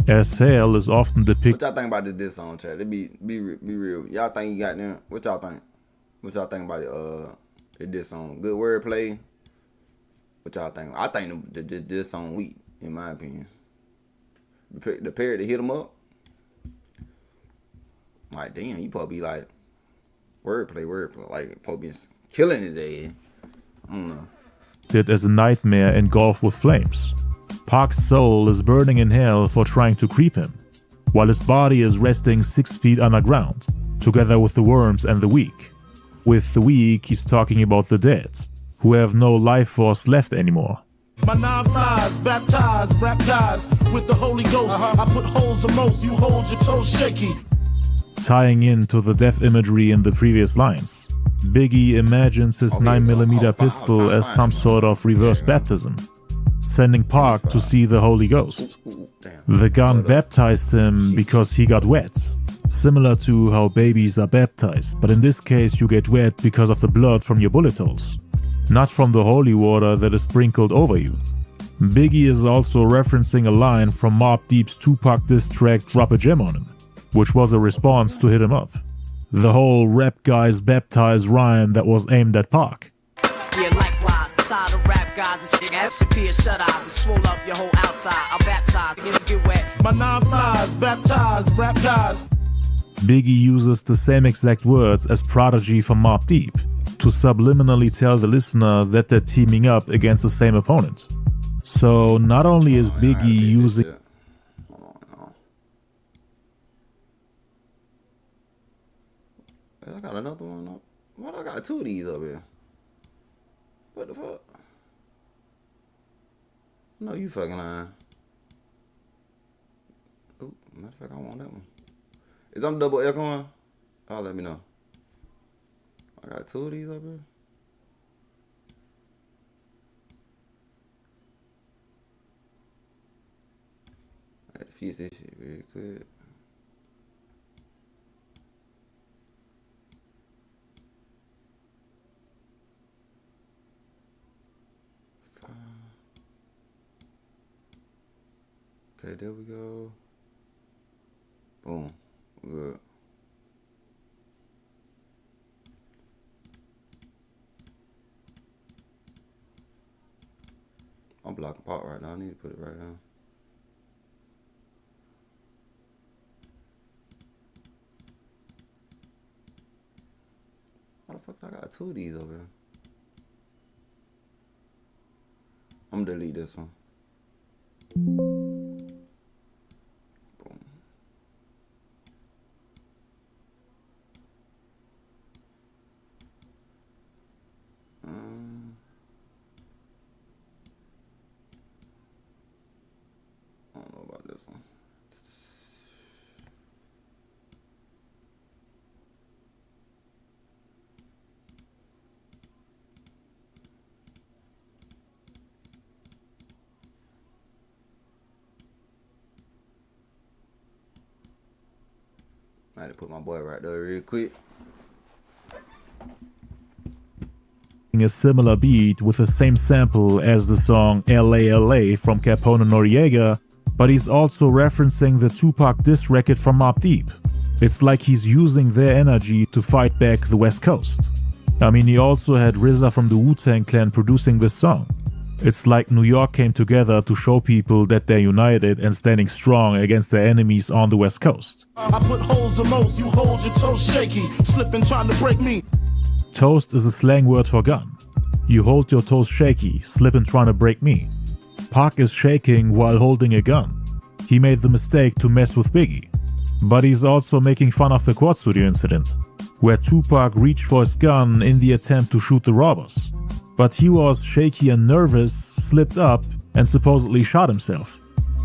as hell is often depicted. What y'all think about this song, chat? Let be real. Y'all think you got them? What y'all think? What y'all think about it? This song, good wordplay. What y'all think? I think this song weak, in my opinion. The pair that hit him up, like damn, you probably be like wordplay, like probably killing his ass. I don't know. It as a nightmare engulfed with flames. Pac's soul is burning in hell for trying to creep him, while his body is resting 6 feet underground, together with the worms and the weak. With the weak, he's talking about the dead, who have no life force left anymore. My 9 flies, baptized, rap guys with the Holy Ghost. I put holes the most, you hold your toes shaky. Tying into the death imagery in the previous lines, Biggie imagines his 9mm pistol as some sort of reverse baptism, sending Pac to see the Holy Ghost. The gun baptized him because he got wet. Similar to how babies are baptized, but in this case you get wet because of the blood from your bullet holes, not from the holy water that is sprinkled over you. Biggie is also referencing a line from Mobb Deep's Tupac diss track Drop a Gem on Him, which was a response to Hit 'Em Up. The whole rap guys baptize rhyme that was aimed at Pac. Yeah, likewise, side of rap guys, this shit has disappeared, shut eyes, and swole up your whole outside. I baptize, begins to get wet. My 9 flies, baptized, rap guys. Biggie uses the same exact words as Prodigy from Mobb Deep to subliminally tell the listener that they're teaming up against the same opponent. So not only is Biggie using... I got another one up. Why do I got 2 of these up here? What the fuck? No, you fucking lying. Oh, matter of fact, I want that one. Is I'm double echoing? Oh, let me know. I got 2 of these up here. I had to fix this shit very quick. Okay, there we go. Boom. Good. I'm blocking part right now. I need to put it right now. How the fuck I got 2 of these over here? I'm gonna delete this one. I don't know about this one. I had to put my boy right there real quick. A similar beat with the same sample as the song LA LA from Capone and Noriega, but he's also referencing the Tupac diss record from Mobb Deep. It's like he's using their energy to fight back the West Coast. I mean, he also had RZA from the Wu-Tang Clan producing this song. It's like New York came together to show people that they're united and standing strong against their enemies on the West Coast. I put holes the most, you hold your toes shaky, slipping trying to break me. Toast is a slang word for gun. You hold your toes shaky, slipping trying to break me. Pac is shaking while holding a gun. He made the mistake to mess with Biggie. But he's also making fun of the Quad Studio incident, where Tupac reached for his gun in the attempt to shoot the robbers. But he was shaky and nervous, slipped up, and supposedly shot himself.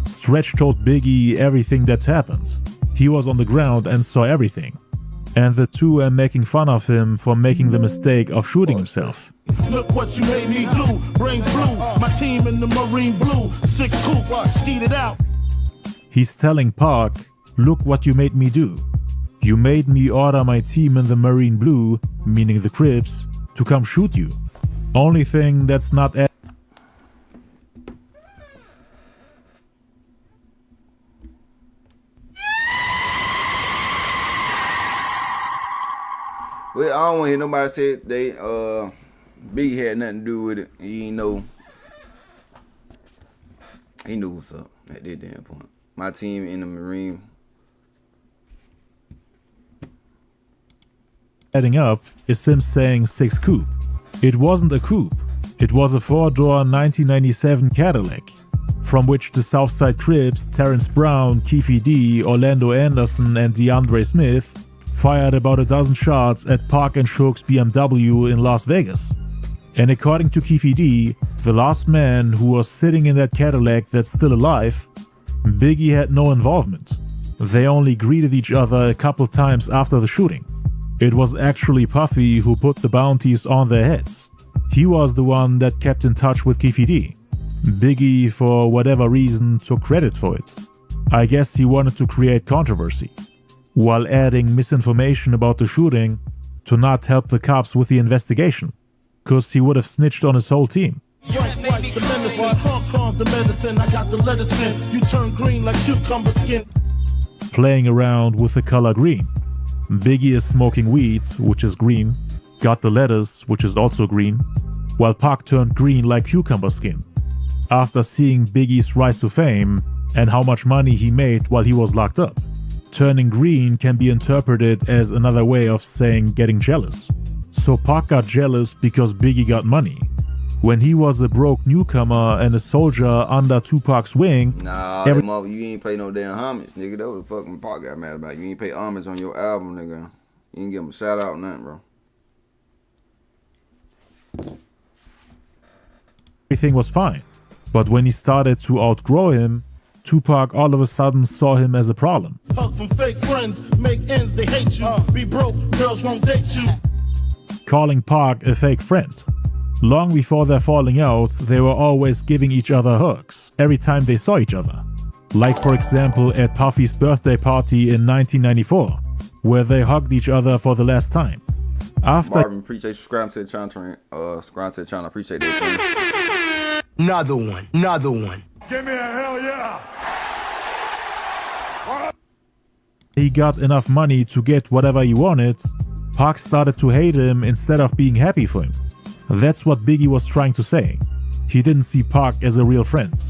Stretch told Biggie everything that happened. He was on the ground and saw everything. And the two are making fun of him for making the mistake of shooting himself. Look what you made me do, brains blue, my team in the marine blue, 6 coupe, skeet it out. He's telling Pac, look what you made me do. You made me order my team in the marine blue, meaning the Crips, to come shoot you. Only thing that's not Well, I don't want to hear nobody say they Biggie had nothing to do with it. He ain't know. He knew what's up at that damn point. My team in the Marine. Adding up is him saying 6 coupe. It wasn't a coupe. It was a 4-door 1997 Cadillac, from which the Southside Crips, Terrence Brown, Keefe D, Orlando Anderson, and DeAndre Smith fired about a dozen shots at Pac and Suge's BMW in Las Vegas. And according to Keefe D, the last man who was sitting in that Cadillac that's still alive, Biggie had no involvement. They only greeted each other a couple times after the shooting. It was actually Puffy who put the bounties on their heads. He was the one that kept in touch with Keefe D. Biggie, for whatever reason, took credit for it. I guess he wanted to create controversy, while adding misinformation about the shooting to not help the cops with the investigation, cause he would have snitched on his whole team. Right, the medicine, calm the medicine. I got the lettuce in. You turn green like cucumber skin. Playing around with the color green. Biggie is smoking weed, which is green, got the lettuce, which is also green, while Pac turned green like cucumber skin. After seeing Biggie's rise to fame and how much money he made while he was locked up, turning green can be interpreted as another way of saying getting jealous. So Pac got jealous because Biggie got money, when he was a broke newcomer and a soldier under Tupac's wing. Nah, you ain't pay no damn homage, nigga. That was the fucking Pac got mad about. You ain't pay homage on your album, nigga. You ain't give him a shout out or nothing, bro. Everything was fine. But when he started to outgrow him, Tupac all of a sudden saw him as a problem. Hug from fake friends, make ends, they hate you. Be broke, girls won't date you. Calling Pac a fake friend. Long before their falling out, they were always giving each other hugs every time they saw each other. Like for example at Puffy's birthday party in 1994, where they hugged each other for the last time. After Marvin, appreciate you subscribing to the channel, appreciate that. Another one. Give me a hell yeah. he got enough money to get whatever he wanted, Pac started to hate him instead of being happy for him. That's what Biggie was trying to say. He didn't see Pac as a real friend.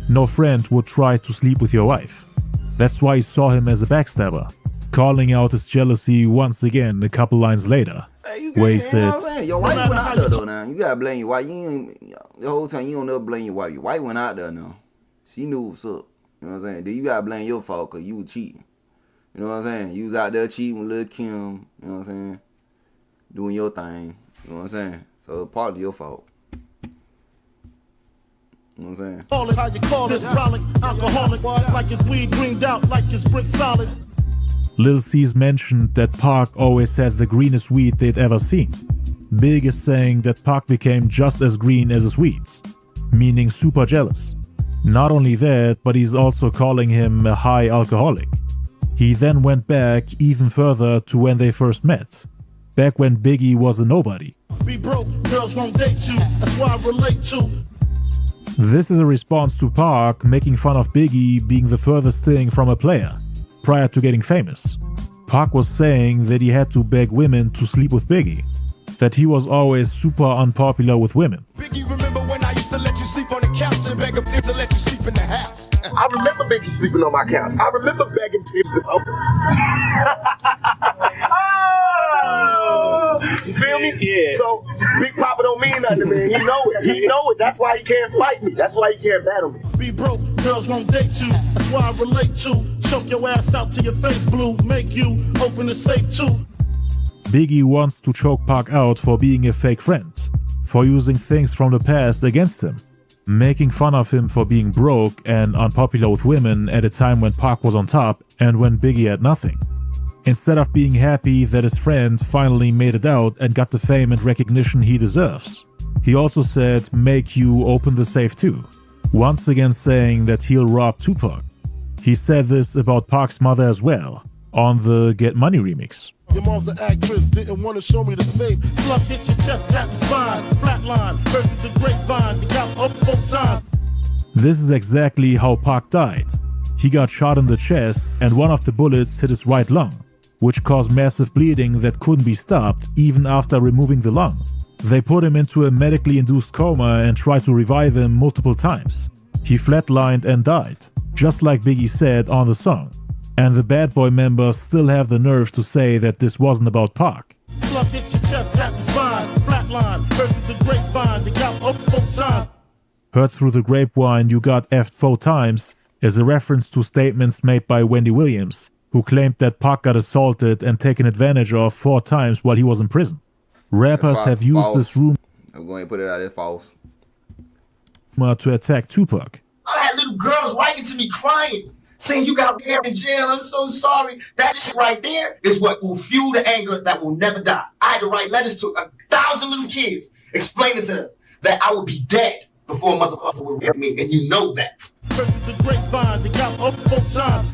No friend would try to sleep with your wife. That's why he saw him as a backstabber, calling out his jealousy once again a couple lines later, where he said, your wife went out there though now. You gotta blame your wife. The whole time you don't never blame your wife. Your wife went out there now. She knew what's up. You know what I'm saying? Then you gotta blame your fault because you were cheating. You know what I'm saying? You was out there cheating with Lil' Kim. You know what I'm saying? Doing your thing. You know what I'm saying? So part of your fault. You know what I'm saying? Call it how you call this brolic, alcoholic, like it's weed greened out, like it's brick solid. Lil C's mentioned that Pac always had the greenest weed they'd ever seen. Big is saying that Pac became just as green as his weeds, meaning super jealous. Not only that, but he's also calling him a high alcoholic. He then went back even further to when they first met, back when Biggie was a nobody. Be broke, girls won't date you, that's why I relate to. This is a response to Pac making fun of Biggie being the furthest thing from a player, prior to getting famous. Pac was saying that he had to beg women to sleep with Biggie, that he was always super unpopular with women. Biggie, remember when I used to let you sleep on the couch and beg a bitch to let you sleep in the house? I remember Biggie sleeping on my couch. I remember begging tips to you feel me? Yeah. So Big Papa don't mean nothing to me. He know it. He know it. That's why he can't fight me. That's why he can't battle me. Be broke, girls won't date you. That's why I relate to. Choke your ass out till your face blue. Make you open the safe too. Biggie wants to choke Pac out for being a fake friend, for using things from the past against him, making fun of him for being broke and unpopular with women at a time when Pac was on top and when Biggie had nothing. Instead of being happy that his friend finally made it out and got the fame and recognition he deserves, he also said, make you open the safe too, once again saying that he'll rob Tupac. He said this about Pac's mother as well, on the Get Money remix. Your mom's the actress, didn't want to show me the safe. Slug hit your chest, tap the spine, flatline, heard the grapevine, you got up 4 times. This is exactly how Pac died. He got shot in the chest and one of the bullets hit his right lung, which caused massive bleeding that couldn't be stopped even after removing the lung. They put him into a medically induced coma and tried to revive him multiple times. He flatlined and died, just like Biggie said on the song. And the Bad Boy members still have the nerve to say that this wasn't about Pac. Slug hit your chest, tap the spine, flatline, heard the grapevine, you got up 4 times. Heard through the grapevine you got effed 4 times is a reference to statements made by Wendy Williams, who claimed that Pac got assaulted and taken advantage of 4 times while he was in prison. Rappers have used this rumor I'm going to put it out as false to attack Tupac. I had little girls writing to me crying, saying you got there in jail, I'm so sorry. That shit right there is what will fuel the anger that will never die. I had to write letters to 1,000 little kids explaining to them that I would be dead before motherfucker would rip me, and you know that. The grapevine, they got up 4 times.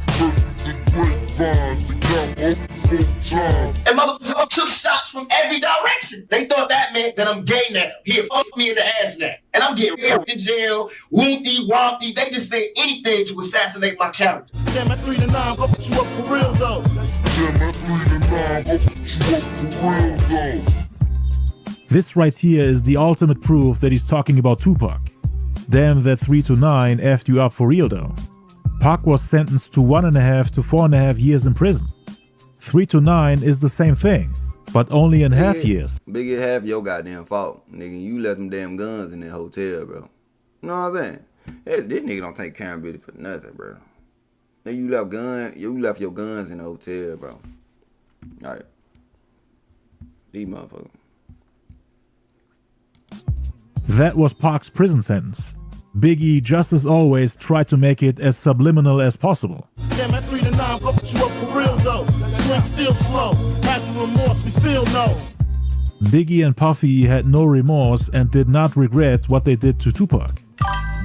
The grapevine, they got up 4 times. And motherfuckers took shots from every direction. They thought that meant that I'm gay now. He'll fuck me in the ass now. And I'm getting in jail, woonty, wompty. They just say anything to assassinate my character. Damn, at 3 to 9, I'll put you up for real though. Damn, at 3 to 9, I'll put you up for real though. This right here is the ultimate proof that he's talking about Tupac. Damn, that 3 to 9 effed you up for real though. Pac was sentenced to 1.5 to 4.5 years in prison. 3 to 9 is the same thing, but only in half years. Biggie, half your goddamn fault. Nigga, you left them damn guns in that hotel, bro. You know what I'm saying? Hey, this nigga don't take accountability for nothing, bro. Nigga, you left your guns in the hotel, bro. Alright. These motherfuckers. That was Pac's prison sentence. Biggie, just as always, tried to make it as subliminal as possible. Damn, at 3 to 9, I'll put you up for real though. Swing still slow. Has remorse, we feel no. Biggie and Puffy had no remorse and did not regret what they did to Tupac.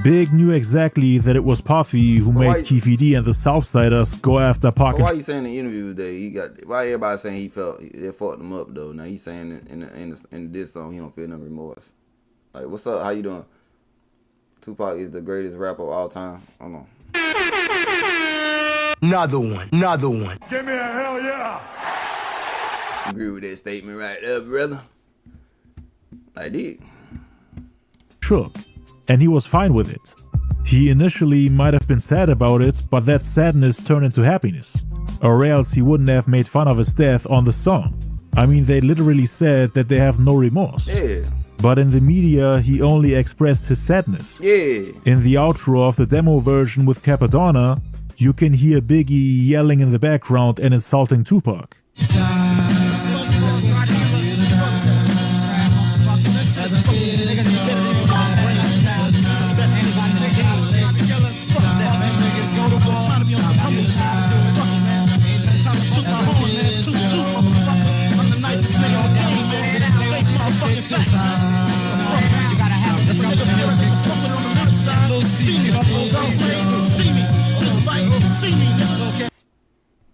Big knew exactly that it was Puffy who made Keefy D and the Southsiders go after Pac. Why you saying in the interview that why everybody saying they fucked him up though? Now he's saying in this song he don't feel no remorse. Like, what's up? How you doing? Tupac is the greatest rapper of all time. Hold on. Another one. Give me a hell yeah. Agree with that statement right there, brother. I did. Shook, and he was fine with it. He initially might have been sad about it, but that sadness turned into happiness. Or else he wouldn't have made fun of his death on the song. I mean, they literally said that they have no remorse. Yeah. But in the media, he only expressed his sadness. Yeah. In the outro of the demo version with Capadonna, you can hear Biggie yelling in the background and insulting Tupac.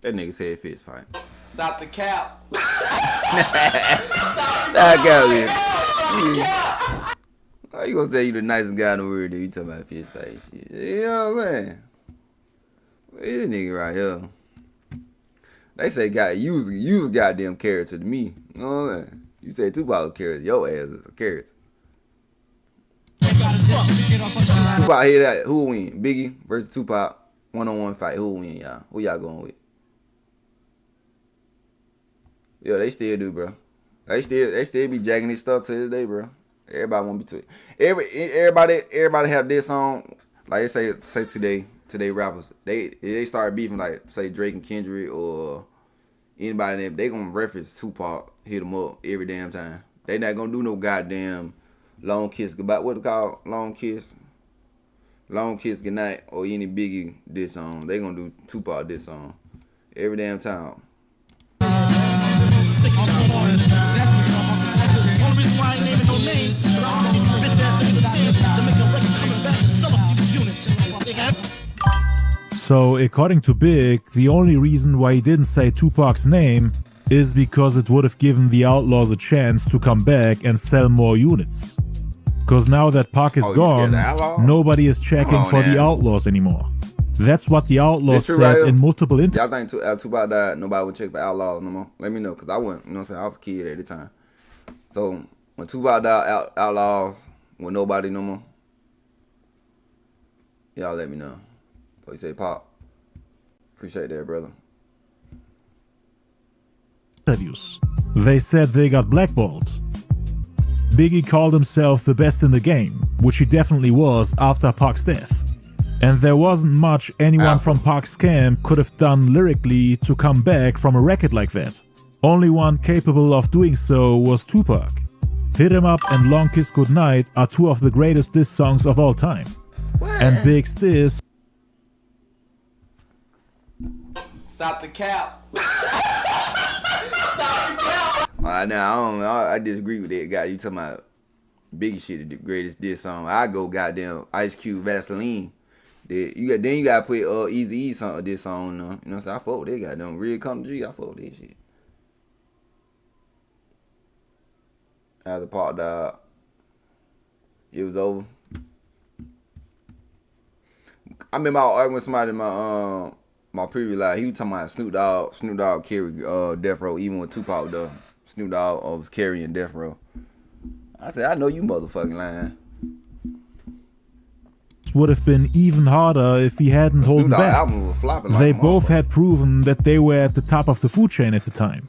That nigga said fist fight. Stop the cap. How you gonna say you the nicest guy in the world? You talking about fist fight shit? You know what I'm saying? This nigga right here. They say use a goddamn character to me. You know what I'm saying? You say Tupac character, your ass is a character. Tupac hear that? Who win? Biggie versus Tupac, 1-on-1 fight. Who win, y'all? Who y'all going with? Yo, they still do, bro. They still be jacking this stuff to this day, bro. Everybody want to be to everybody have this song. Like they say today rappers. They start beefing like say Drake and Kendrick or anybody they gonna reference Tupac, hit them up every damn time. They not gonna do no goddamn Long Kiss Goodbye. What it called? Long Kiss Goodnight or any Biggie diss song. They gonna do Tupac diss song every damn time. So, according to Big, the only reason why he didn't say Tupac's name is because it would have given the Outlaws a chance to come back and sell more units. Because now that Pac is gone, nobody is checking for the Outlaws anymore. That's what the Outlaws said right in multiple interviews. Y'all think Tupac died, nobody would check for Outlaws no more? Let me know, because I wouldn't, you know what I'm saying? I was a kid at the time. So, when Tupac died, Outlaws, with nobody no more, y'all let me know. So you say, Pop. Appreciate that, brother. They said they got blackballed. Biggie called himself the best in the game, which he definitely was after Pac's death. And there wasn't much anyone from Pac's camp could have done lyrically to come back from a record like that. Only one capable of doing so was Tupac. Hit 'Em Up and Long Kiss Goodnight are two of the greatest diss songs of all time. What? And Big's diss... Stop the cap. Now I disagree with that guy. You talking about Biggie shit the greatest diss song. I go goddamn Ice Cube Vaseline. Then you gotta put Eazy-E song this song. You know what I'm saying? I fuck with that goddamn Real Come to G. I fuck with that shit. After Pac died, it was over. I remember I was arguing with somebody in my previous life. He was talking about Snoop Dogg carried Death Row even with Tupac though. Snoop Dogg was carrying Death Row. I said, I know you motherfucking lying. Would have been even harder if he hadn't held back. They both had proven that they were at the top of the food chain at the time.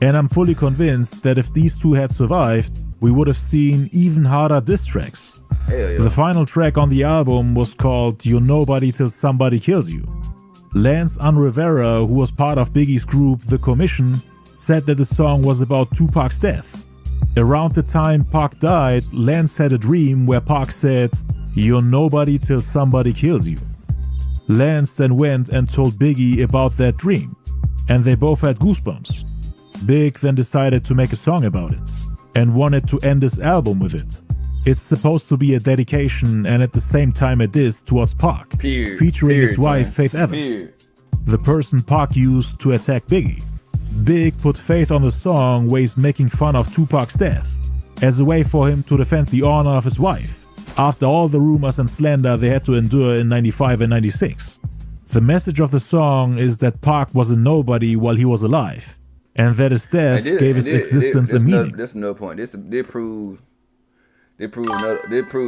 And I'm fully convinced that if these two had survived, we would have seen even harder diss tracks. The final track on the album was called You're Nobody Till Somebody Kills You. Lance Rivera, who was part of Biggie's group The Commission, said that the song was about Tupac's death. Around the time Pac died, Lance had a dream where Pac said, "You're nobody till somebody kills you." Lance then went and told Biggie about that dream, and they both had goosebumps. Big then decided to make a song about it, and wanted to end his album with it. It's supposed to be a dedication and at the same time a diss towards Pac, featuring his wife Faith Evans, the person Pac used to attack Biggie. Big put Faith on the song where he's making fun of Tupac's death, as a way for him to defend the honor of his wife, after all the rumors and slander they had to endure in 95 and 96. The message of the song is that Pac was a nobody while he was alive, and that his death gave his existence a meaning. That's another point. This proves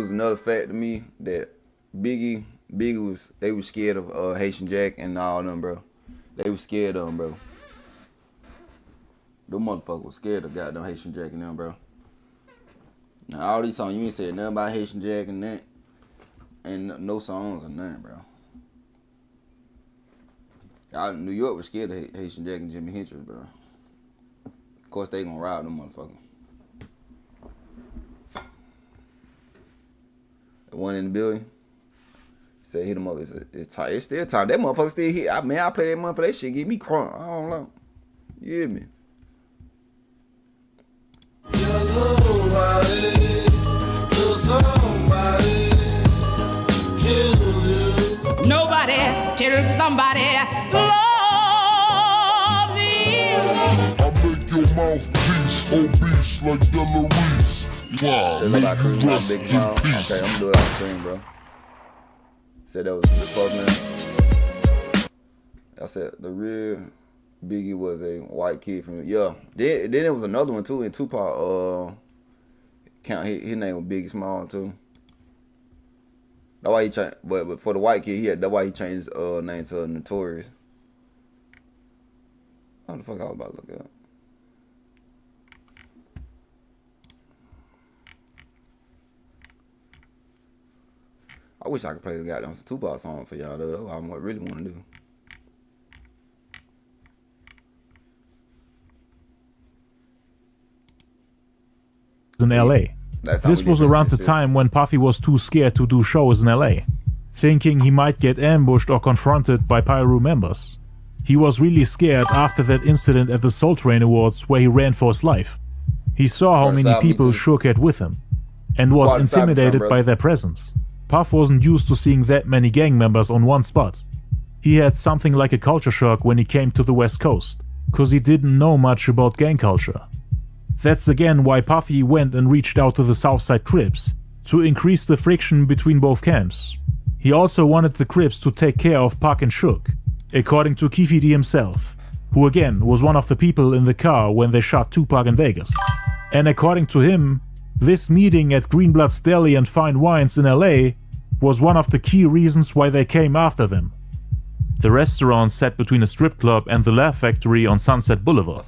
another fact to me that Biggie they was scared of Haitian Jack and all of them, bro. They was scared of him, bro. Them motherfuckers was scared of goddamn Haitian Jack and them, bro. Now all these songs, you ain't said nothing about Haitian Jack and that. Ain't no songs or nothing, bro. Y'all in New York was scared of Haitian Jack and Jimi Hendrix, bro. Of course they gonna ride them motherfuckers. The one in the building said hit him up. It's tight. It's still tight. That motherfucker still hit. I play that motherfucker. That shit get me crunk. I don't know. You hear me? Nobody till somebody loves you. I make your mouthpiece obese like Delarice. Wow, make you rest in peace. Okay, I'm gonna do it off screen, bro. Said that was the Posthumous. I said the real Biggie was a white kid from Then there was another one too in Tupac. His name was Biggie Small too. That's why he changed. But for the white kid, that's why he changed his name to Notorious. How the fuck I was about to look it up? I wish I could play the goddamn Tupac song for y'all though. That's what I really want to do. In LA. This was around the time when Puffy was too scared to do shows in LA, thinking he might get ambushed or confronted by Pyro members. He was really scared after that incident at the Soul Train Awards where he ran for his life. He saw how many people shook it with him, and was intimidated by their presence. Puff wasn't used to seeing that many gang members on one spot. He had something like a culture shock when he came to the West Coast, cause he didn't know much about gang culture. That's again why Puffy went and reached out to the Southside Crips, to increase the friction between both camps. He also wanted the Crips to take care of Pac and Suge, according to Keefe D himself, who again was one of the people in the car when they shot Tupac in Vegas. And according to him, this meeting at Greenblatt's Deli and Fine Wines in LA was one of the key reasons why they came after them. The restaurant sat between a strip club and the Laugh Factory on Sunset Boulevard.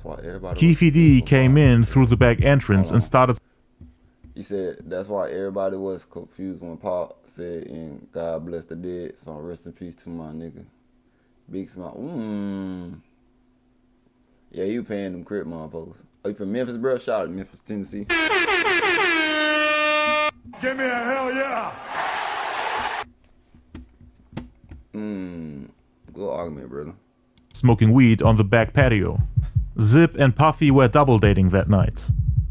Keefe D came in through the back entrance and started. He said that's why everybody was confused when Pac said, "And God bless the dead, so rest in peace to my nigga." Big smile. Yeah, you paying them crip motherfuckers. Are you from Memphis, bro? Shout out to Memphis, Tennessee. Give me a hell yeah! Good argument, brother. Smoking weed on the back patio. Zip and Puffy were double dating that night.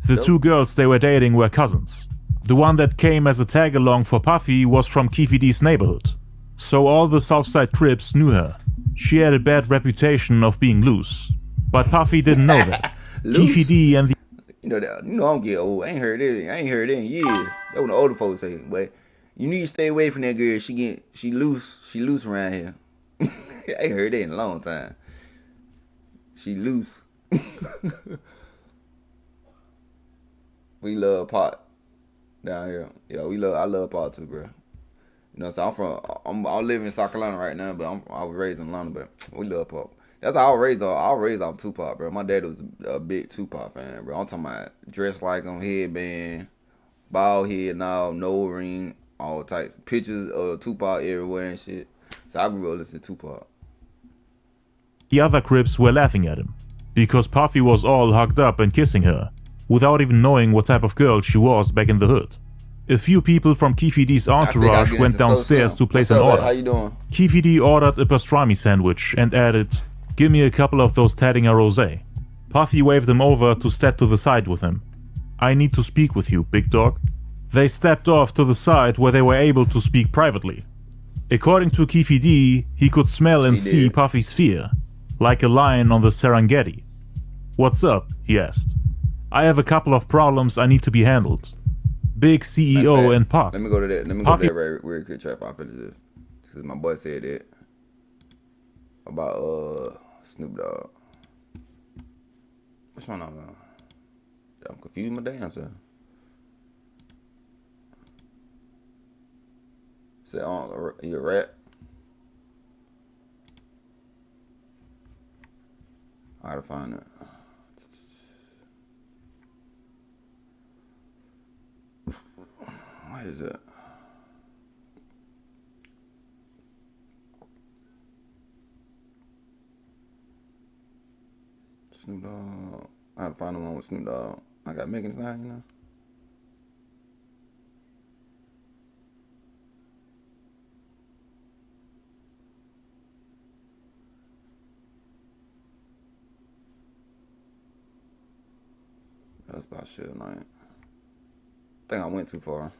The two girls they were dating were cousins. The one that came as a tag-along for Puffy was from Keefe D's neighborhood, so all the Southside Crips knew her. She had a bad reputation of being loose, but Puffy didn't know that. Keefe D and the You know I don't get old. I ain't heard it in years. That's what the older folks say. But you need to stay away from that girl. She loose around here. I ain't heard that in a long time. She loose. We love Pop down here. Yeah, I love Pop too, bro. You know, so I live in South Carolina right now, but I was raised in Atlanta, but we love Pop. That's how I was raised off Tupac, bro. My dad was a big Tupac fan, bro. I'm talking about dressed like him, headband, bald head now, no ring, all types. Pictures of Tupac everywhere and shit. So I grew up listening to Tupac. The other Crips were laughing at him, because Puffy was all hugged up and kissing her, without even knowing what type of girl she was back in the hood. A few people from Keefe D's entourage went downstairs to place an order. How you doing? Keefe D ordered a pastrami sandwich and added, "Give me a couple of those Tattinger Rosé." Puffy waved them over to step to the side with him. "I need to speak with you, big dog." They stepped off to the side where they were able to speak privately. According to Keefe D, he could smell and see Puffy's fear, like a lion on the Serengeti. "What's up?" he asked. "I have a couple of problems I need to be handled." Big CEO and Pop. Let me go to that. Let me go to that real quick trap off into this. Because my boy said that about Snoop Dogg. What's going on now? I'm confused my damn self. Said, you a rat? I gotta find it. What is it? Snoop Dogg. I gotta find the one with Snoop Dogg. I got Megan Thee Stallion, you know. That's about Suge Knight. I think I went too far.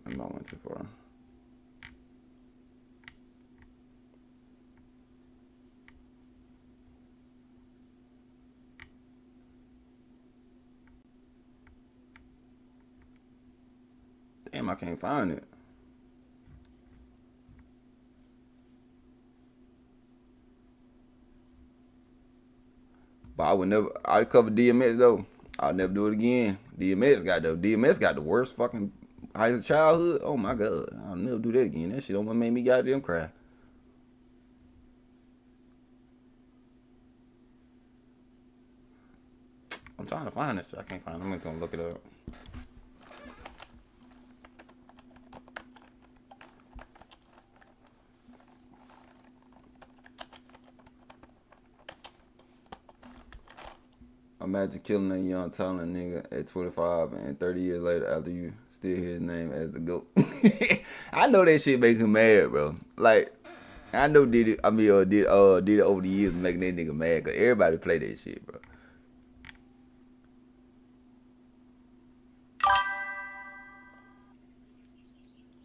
Maybe I went too far. Damn, I can't find it. But I would never. I covered DMX though. I'll never do it again. DMX got the worst fucking childhood. Oh my god, I'll never do that again. That shit almost made me goddamn cry. I'm trying to find this. I can't find it. I'm gonna look it up. Imagine killing a young talented nigga at 25 and 30 years later after you still hear his name as the GOAT. I know that shit make him mad, bro. Like, I know did it over the years making that nigga mad, cause everybody play that shit, bro.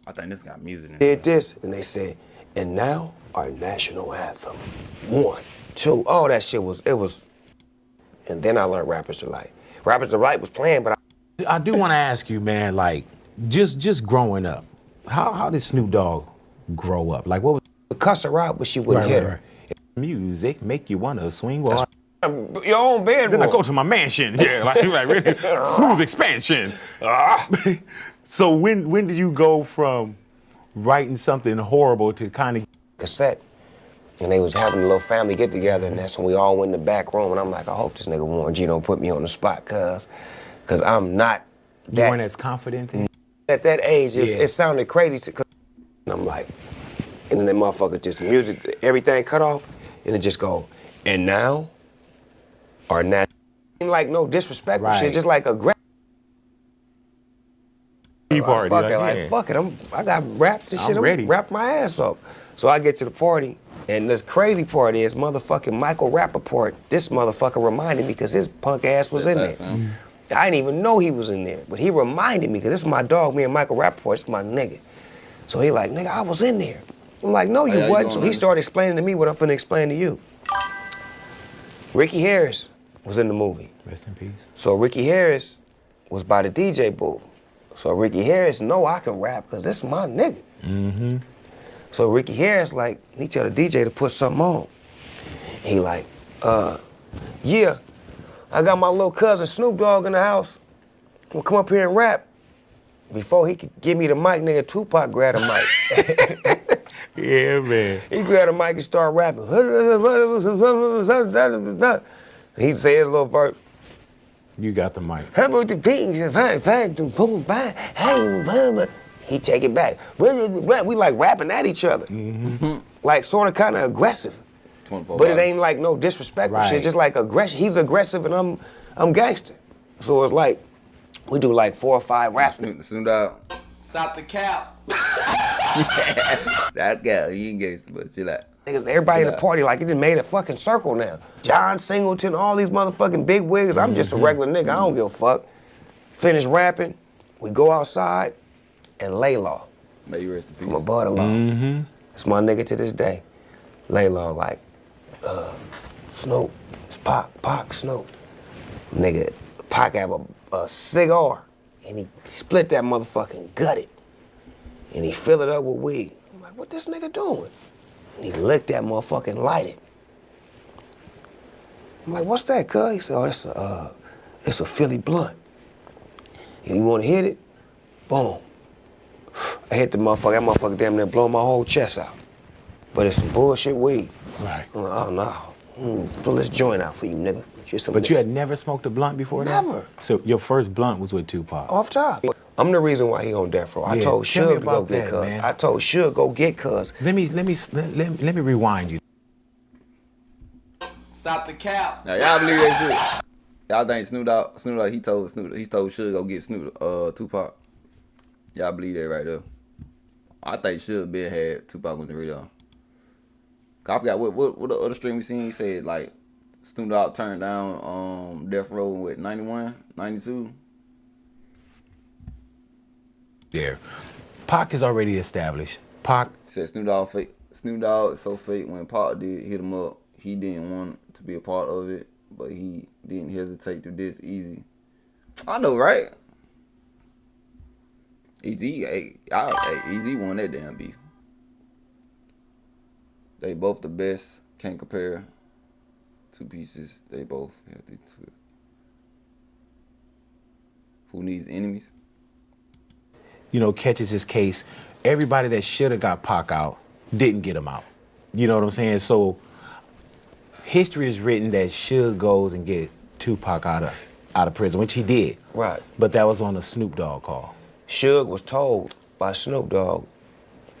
I think this got music in it. Did this, and they said, and now our national anthem. 1, 2, oh, that shit was, it was. And then I learned Rappers Delight. Rappers Delight was playing, but I do want to ask you, man, like, just growing up, how did Snoop Dogg grow up? Like, what was the cuss her out, but she wouldn't hit her. Music make you want to swing while your own bedroom. Then I go to my mansion. Yeah, like really smooth expansion. So when did you go from writing something horrible to kind of cassette? And they was having a little family get together, and that's when we all went in the back room. And I'm like, I hope this nigga Warren G don't put me on the spot, cause I'm not. You weren't as confident then? At that age, it sounded crazy. And I'm like, and then that motherfucker just the music, everything cut off, and it just go. And now, or not, like no disrespectful shit, just like a. Party, fuck it, I got raps and shit. I'm ready. Rap my ass up. So I get to the party, And the crazy part is, motherfucking Michael Rappaport, this motherfucker reminded me because his punk ass was in there. I didn't even know he was in there, but he reminded me because this is my dog, me and Michael Rappaport, it's my nigga. So he like, nigga, I was in there. I'm like, no, you wasn't. So he started explaining to me what I'm finna explain to you. Ricky Harris was in the movie. Rest in peace. So Ricky Harris was by the DJ booth. So Ricky Harris know I can rap because this is my nigga. Mm-hmm. So Ricky Harris, like, he tell the DJ to put something on. He like, yeah, I got my little cousin Snoop Dogg in the house. Gonna come up here and rap. Before he could give me the mic, nigga, Tupac grabbed the mic. Yeah, man. He grabbed the mic and started rapping. He'd say his little verse. You got the mic. He take it back. We like rapping at each other. Mm-hmm. Like sort of kind of aggressive. But it ain't like no disrespectful shit, just like aggression. He's aggressive and I'm gangster. So it's like, we do like 4 or 5 raps. Snoop Dogg. Stop the cap. That guy, he ain't gangster, but chill out. Niggas, everybody in the party, like, it just made a fucking circle now. John Singleton, all these motherfucking big wigs. I'm just a regular nigga, I don't give a fuck. Finish rapping, we go outside, and Laylaw. May you rest in peace. From above the law. Mm-hmm. It's my nigga to this day. Laylaw, like, Snoop, it's Pac, Snoop. Nigga, Pac have a cigar, and he split that motherfucking gutted, and he fill it up with weed. I'm like, what this nigga doing? And he licked that motherfucking lighted. I'm like, what's that, cuz? He said, oh, it's a Philly blunt. And you wanna hit it? Boom. I hit the motherfucker, that motherfucker damn near blow my whole chest out. But it's some bullshit weed. Right. I'm like, oh no. Pull this joint out for you, nigga. But you had never smoked a blunt before that? Never. So your first blunt was with Tupac? Off top. I'm the reason why he on death row. I told Suge to go get cuz. I told Suge go get cuz. Let me rewind you. Stop the cap. Now y'all believe that shit? Y'all think Snoop Dogg, he told Suge go get Tupac. Y'all believe that right there? I think Suge been had Tupac with the radio. I forgot what the other stream we seen. He said like Snoop Dogg turned down Death Row with 91, 92. There. Pac is already established. Pac said Snoop Dogg fake. Snoop Dogg is so fake. When Pac did hit him up, he didn't want to be a part of it, but he didn't hesitate to this easy. I know, right? Easy won that damn beef. They both the best. Can't compare. 2 pieces. They both have the two. Who needs enemies? You know, catches his case. Everybody that should have got Pac out didn't get him out. You know what I'm saying? So history is written that Suge goes and get Tupac out of prison, which he did. Right. But that was on a Snoop Dogg call. Suge was told by Snoop Dogg,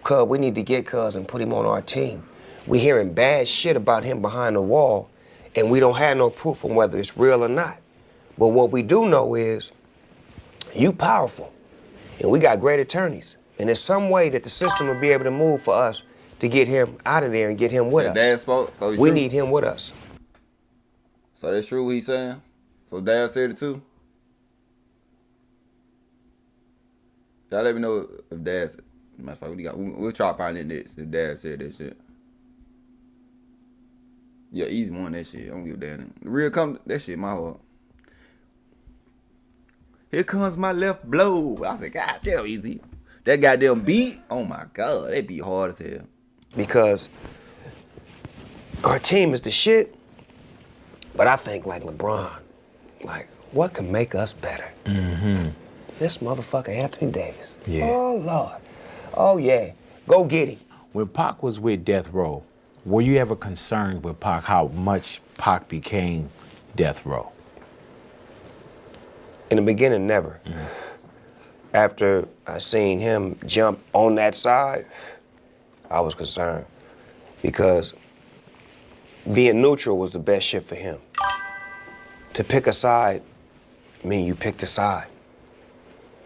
cuz we need to get cuz and put him on our team. We hearing bad shit about him behind the wall, and we don't have no proof on whether it's real or not. But what we do know is, you powerful, and we got great attorneys. And there's some way that the system will be able to move for us to get him out of there and get him with us. Dad spoke, so we need him with us. So that's true what he's saying? So Dad said it too? Y'all let me know if Dad said. Matter of fact, we'll try to find it next if Dad said that shit. Yeah, Easy won that shit. I don't give a damn. The real come that shit my heart. Here comes my left blow. I said, God damn, Easy. That goddamn beat, oh my God, that beat hard as hell. Because our team is the shit, but I think like LeBron, like what can make us better? Mm-hmm. This motherfucker Anthony Davis. Yeah. Oh Lord. Oh yeah. Go get him. When Pac was with Death Row, were you ever concerned with Pac how much Pac became Death Row? In the beginning, never. Mm-hmm. After I seen him jump on that side, I was concerned because being neutral was the best shit for him. To pick a side, mean you picked a side.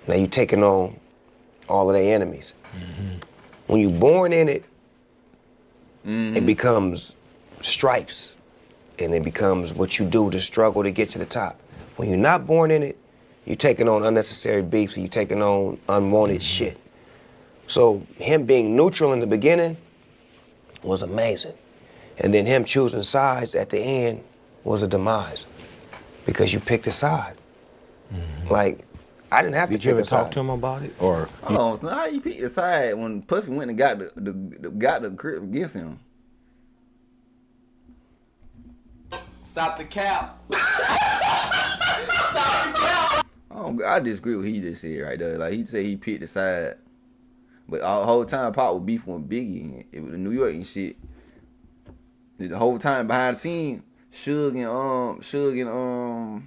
Now you taking on all of their enemies. Mm-hmm. When you born in it, It becomes stripes, and it becomes what you do to struggle to get to the top. When you're not born in it, you're taking on unnecessary beefs, you're taking on unwanted shit. So him being neutral in the beginning was amazing. And then him choosing sides at the end was a demise because you picked a side. Like, I didn't have to pick a side. Did you ever talk to him about it? Or Hold on, so how you picked a side when Puffy went and got the crib against him? Stop the cap. I disagree with what he just said right there. Like, he said he picked a side. But the whole time Pac was beefing with Biggie. It was in New York and shit. The whole time behind the scenes, Suge and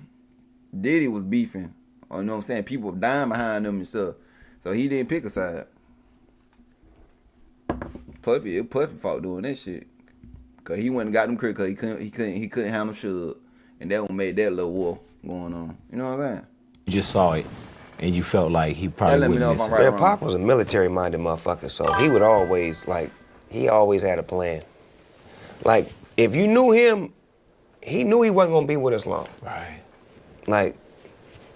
Diddy was beefing. You know what I'm saying? People were dying behind them and stuff. So he didn't pick a side. Puffy fought doing that shit. Cause he went and got them crib cause he couldn't handle Suge. And that one made that little war going on. You know what I'm saying? you just saw it and you felt like he probably wouldn't miss it? Yeah, Pac was a military-minded motherfucker, so he would always, he always had a plan. Like, if you knew him, he knew he wasn't gonna be with us long. Right. Like,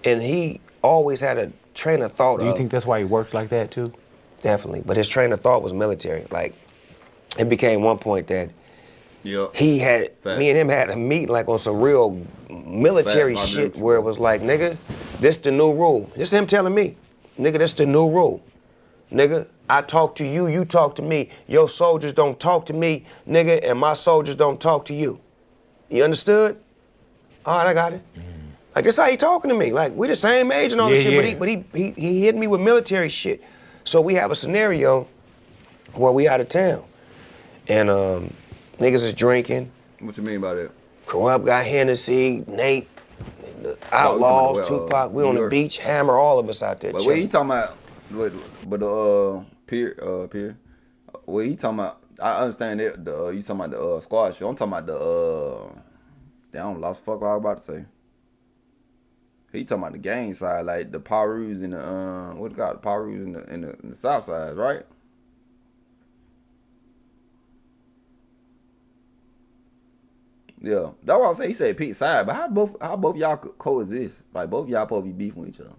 and he always had a train of thought. Do you think that's why he worked like that too? Definitely, but his train of thought was military. Like, it became one point that he had, me and him had a meet like on some real military shit where it was like, nigga, this the new rule. This is him telling me, nigga, this the new rule. Nigga, I talk to you, you talk to me. Your soldiers don't talk to me, nigga, and my soldiers don't talk to you. You understood? All right, I got it. Like, this how he talking to me. Like, we the same age and all this shit, but he hit me with military shit. So we have a scenario where we out of town. And niggas is drinking. What you mean by that? Corrupt got Hennessy, Nate, the Outlaws, Tupac. We on the beach, Hammer, all of us out there. But what he talking about? Peer. What he talking about? I understand that. You talking about the squad show. I'm talking about the damn, lost fuck what I was about to say. He talking about the gang side, like the Parus and the what it called, the Parus in the south side, right? Yeah, that's what I'm saying. He said pick side, but how both y'all coexist? Like, both y'all supposed to be beefing with each other.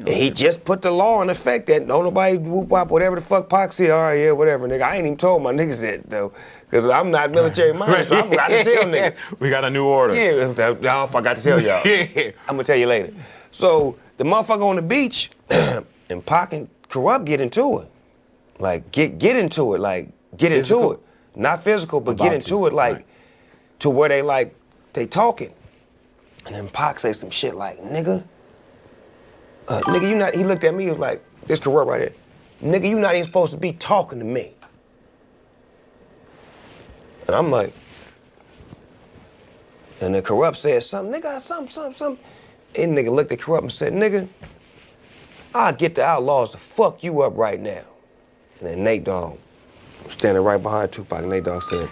He just put the law in effect that don't nobody whoop up whatever the fuck Pac said. All right, yeah, whatever, nigga. I ain't even told my niggas that though, cause I'm not military minded, so I forgot to tell niggas. We got a new order. Yeah, I forgot to tell y'all. I'm gonna tell you later. So the motherfucker on the beach and Pac and Corrupt get into it. Like, get into it, like, get into it. Not physical, but get into it, like, to where they talking. And then Pac say some shit like, nigga, you not, he looked at me, he was like, this Corrupt right here. Nigga, you not even supposed to be talking to me. And I'm like, and the Corrupt said something, nigga, something. And nigga looked at Corrupt and said, nigga, I'll get the Outlaws to fuck you up right now. And then Nate Dogg was standing right behind Tupac, and Nate Dogg said,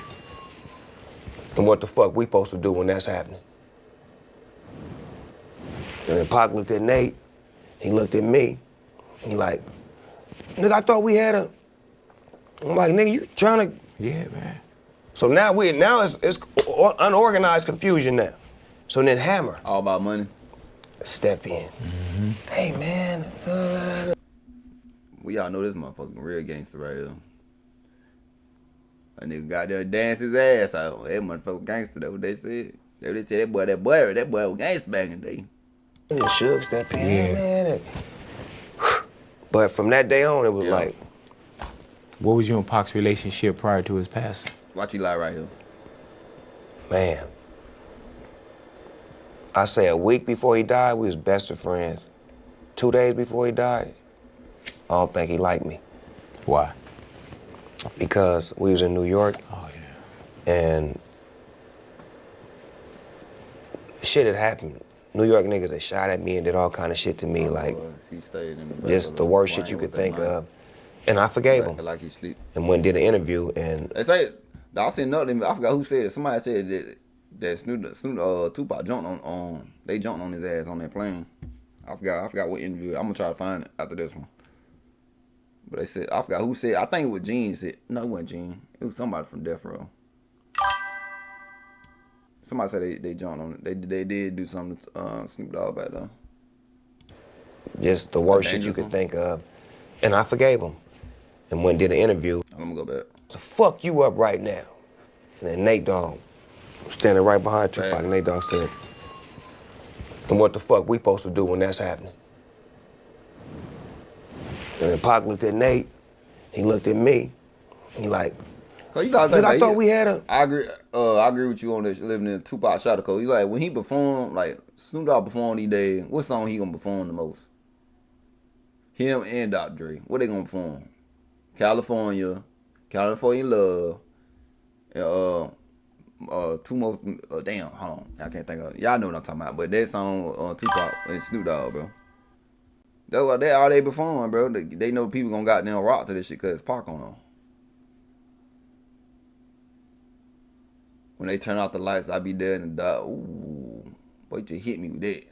and what the fuck we supposed to do when that's happening? And then Pac looked at Nate, he looked at me, he like, nigga, I thought we had a, I'm like, nigga, you trying to? Yeah, man. So now it's unorganized confusion now. So then Hammer. All about money. Step in. Hey, man. We all know this motherfucking real gangster right here. A nigga got there and danced his ass out. That motherfucking gangster, that's what they said. They said that boy was gangster back in the day. And Suge stepped in, man. But from that day on, it was like. What was you and Pac's relationship prior to his passing? Watch you lie right here. Man. I say a week before he died, we was best of friends. 2 days before he died, I don't think he liked me. Why? Because we was in New York. Oh, yeah. And shit had happened. New York niggas that shot at me and did all kind of shit to me, like he stayed in the just the worst shit you could think of. And I forgave him. Like he sleep. And went and did an interview and they say, I seen nothing, I forgot who said it. Somebody said that Snoop Tupac jumped on they jumped on his ass on that plane. I forgot what interview. I'm gonna try to find it after this one. But they said, I forgot who said, I think it was Gene said, no, it wasn't Gene. It was somebody from Death Row. Somebody said they jumped on it. They did do something to Snoop Dogg back then. Just the worst shit you could think of. And I forgave him. And when did an interview. I'm gonna go back. So fuck you up right now. And then Nate Dogg was standing right behind Tupac. And Nate Dogg said, and what the fuck we supposed to do when that's happening? And then Pac looked at Nate, he looked at me, he like, Cause you gotta look, I thought we had a... I agree with you on this, living in Tupac shot code. You like, when he performed, like, Snoop Dogg performed these days, what song he gonna perform the most? Him and Dr. Dre, what they gonna perform? California Love, and two most, damn, hold on, I can't think of it. Y'all know what I'm talking about, but that song, Tupac and Snoop Dogg, bro. That's all they perform, bro. They know people gonna goddamn rock to this shit cause it's Pac on them. When they turn off the lights, I be there in the dark. Ooh, boy, you just hit me with that.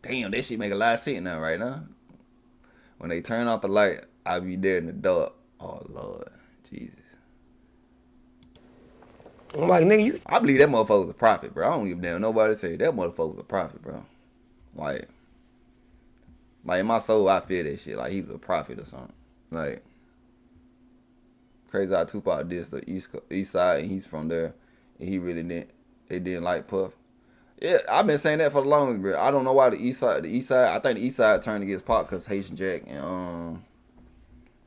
Damn, that shit make a lot of sense now, right now. When they turn off the light, I be there in the dark. Oh, Lord. Jesus. I'm like, nigga, I believe that motherfucker was a prophet, bro. I don't give a damn nobody say that motherfucker was a prophet, bro. Like in my soul, I feel that shit. Like he was a prophet or something. Like, crazy how Tupac did the East Side, and he's from there, and he really didn't. They didn't like Puff. Yeah, I've been saying that for the longest, bro. I don't know why the East Side. I think the East Side turned against Pac because Haitian Jack and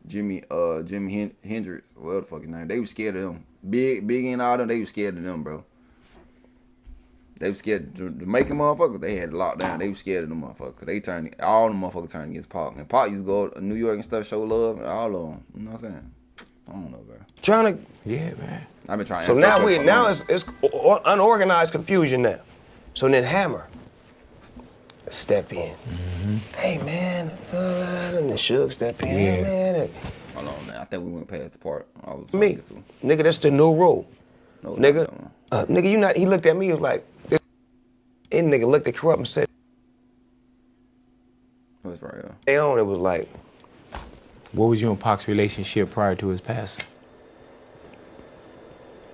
Jimmy Hendrix, whatever the fuck his name. They was scared of them. Big and all them. They was scared of them, bro. They was scared of the Jamaican motherfuckers. They had locked down. They was scared of them motherfuckers. All the motherfuckers turned against Pac. And Pac used to go to New York and stuff, show love, and all of them. You know what I'm saying? I don't know, bro. Trying to, yeah, man. I've been trying. So now it's unorganized confusion now. So then Hammer step in. Mm-hmm. Hey man, and the Suge step in, hey, man. Hold on, man. I think we went past the part I was Me, nigga, that's the new rule. No, nigga, nigga, you not. He looked at me. He was like, this nigga looked at Corrupt and said, "That's right." Yeah. They on. It was like, what was you and Pac's relationship prior to his passing?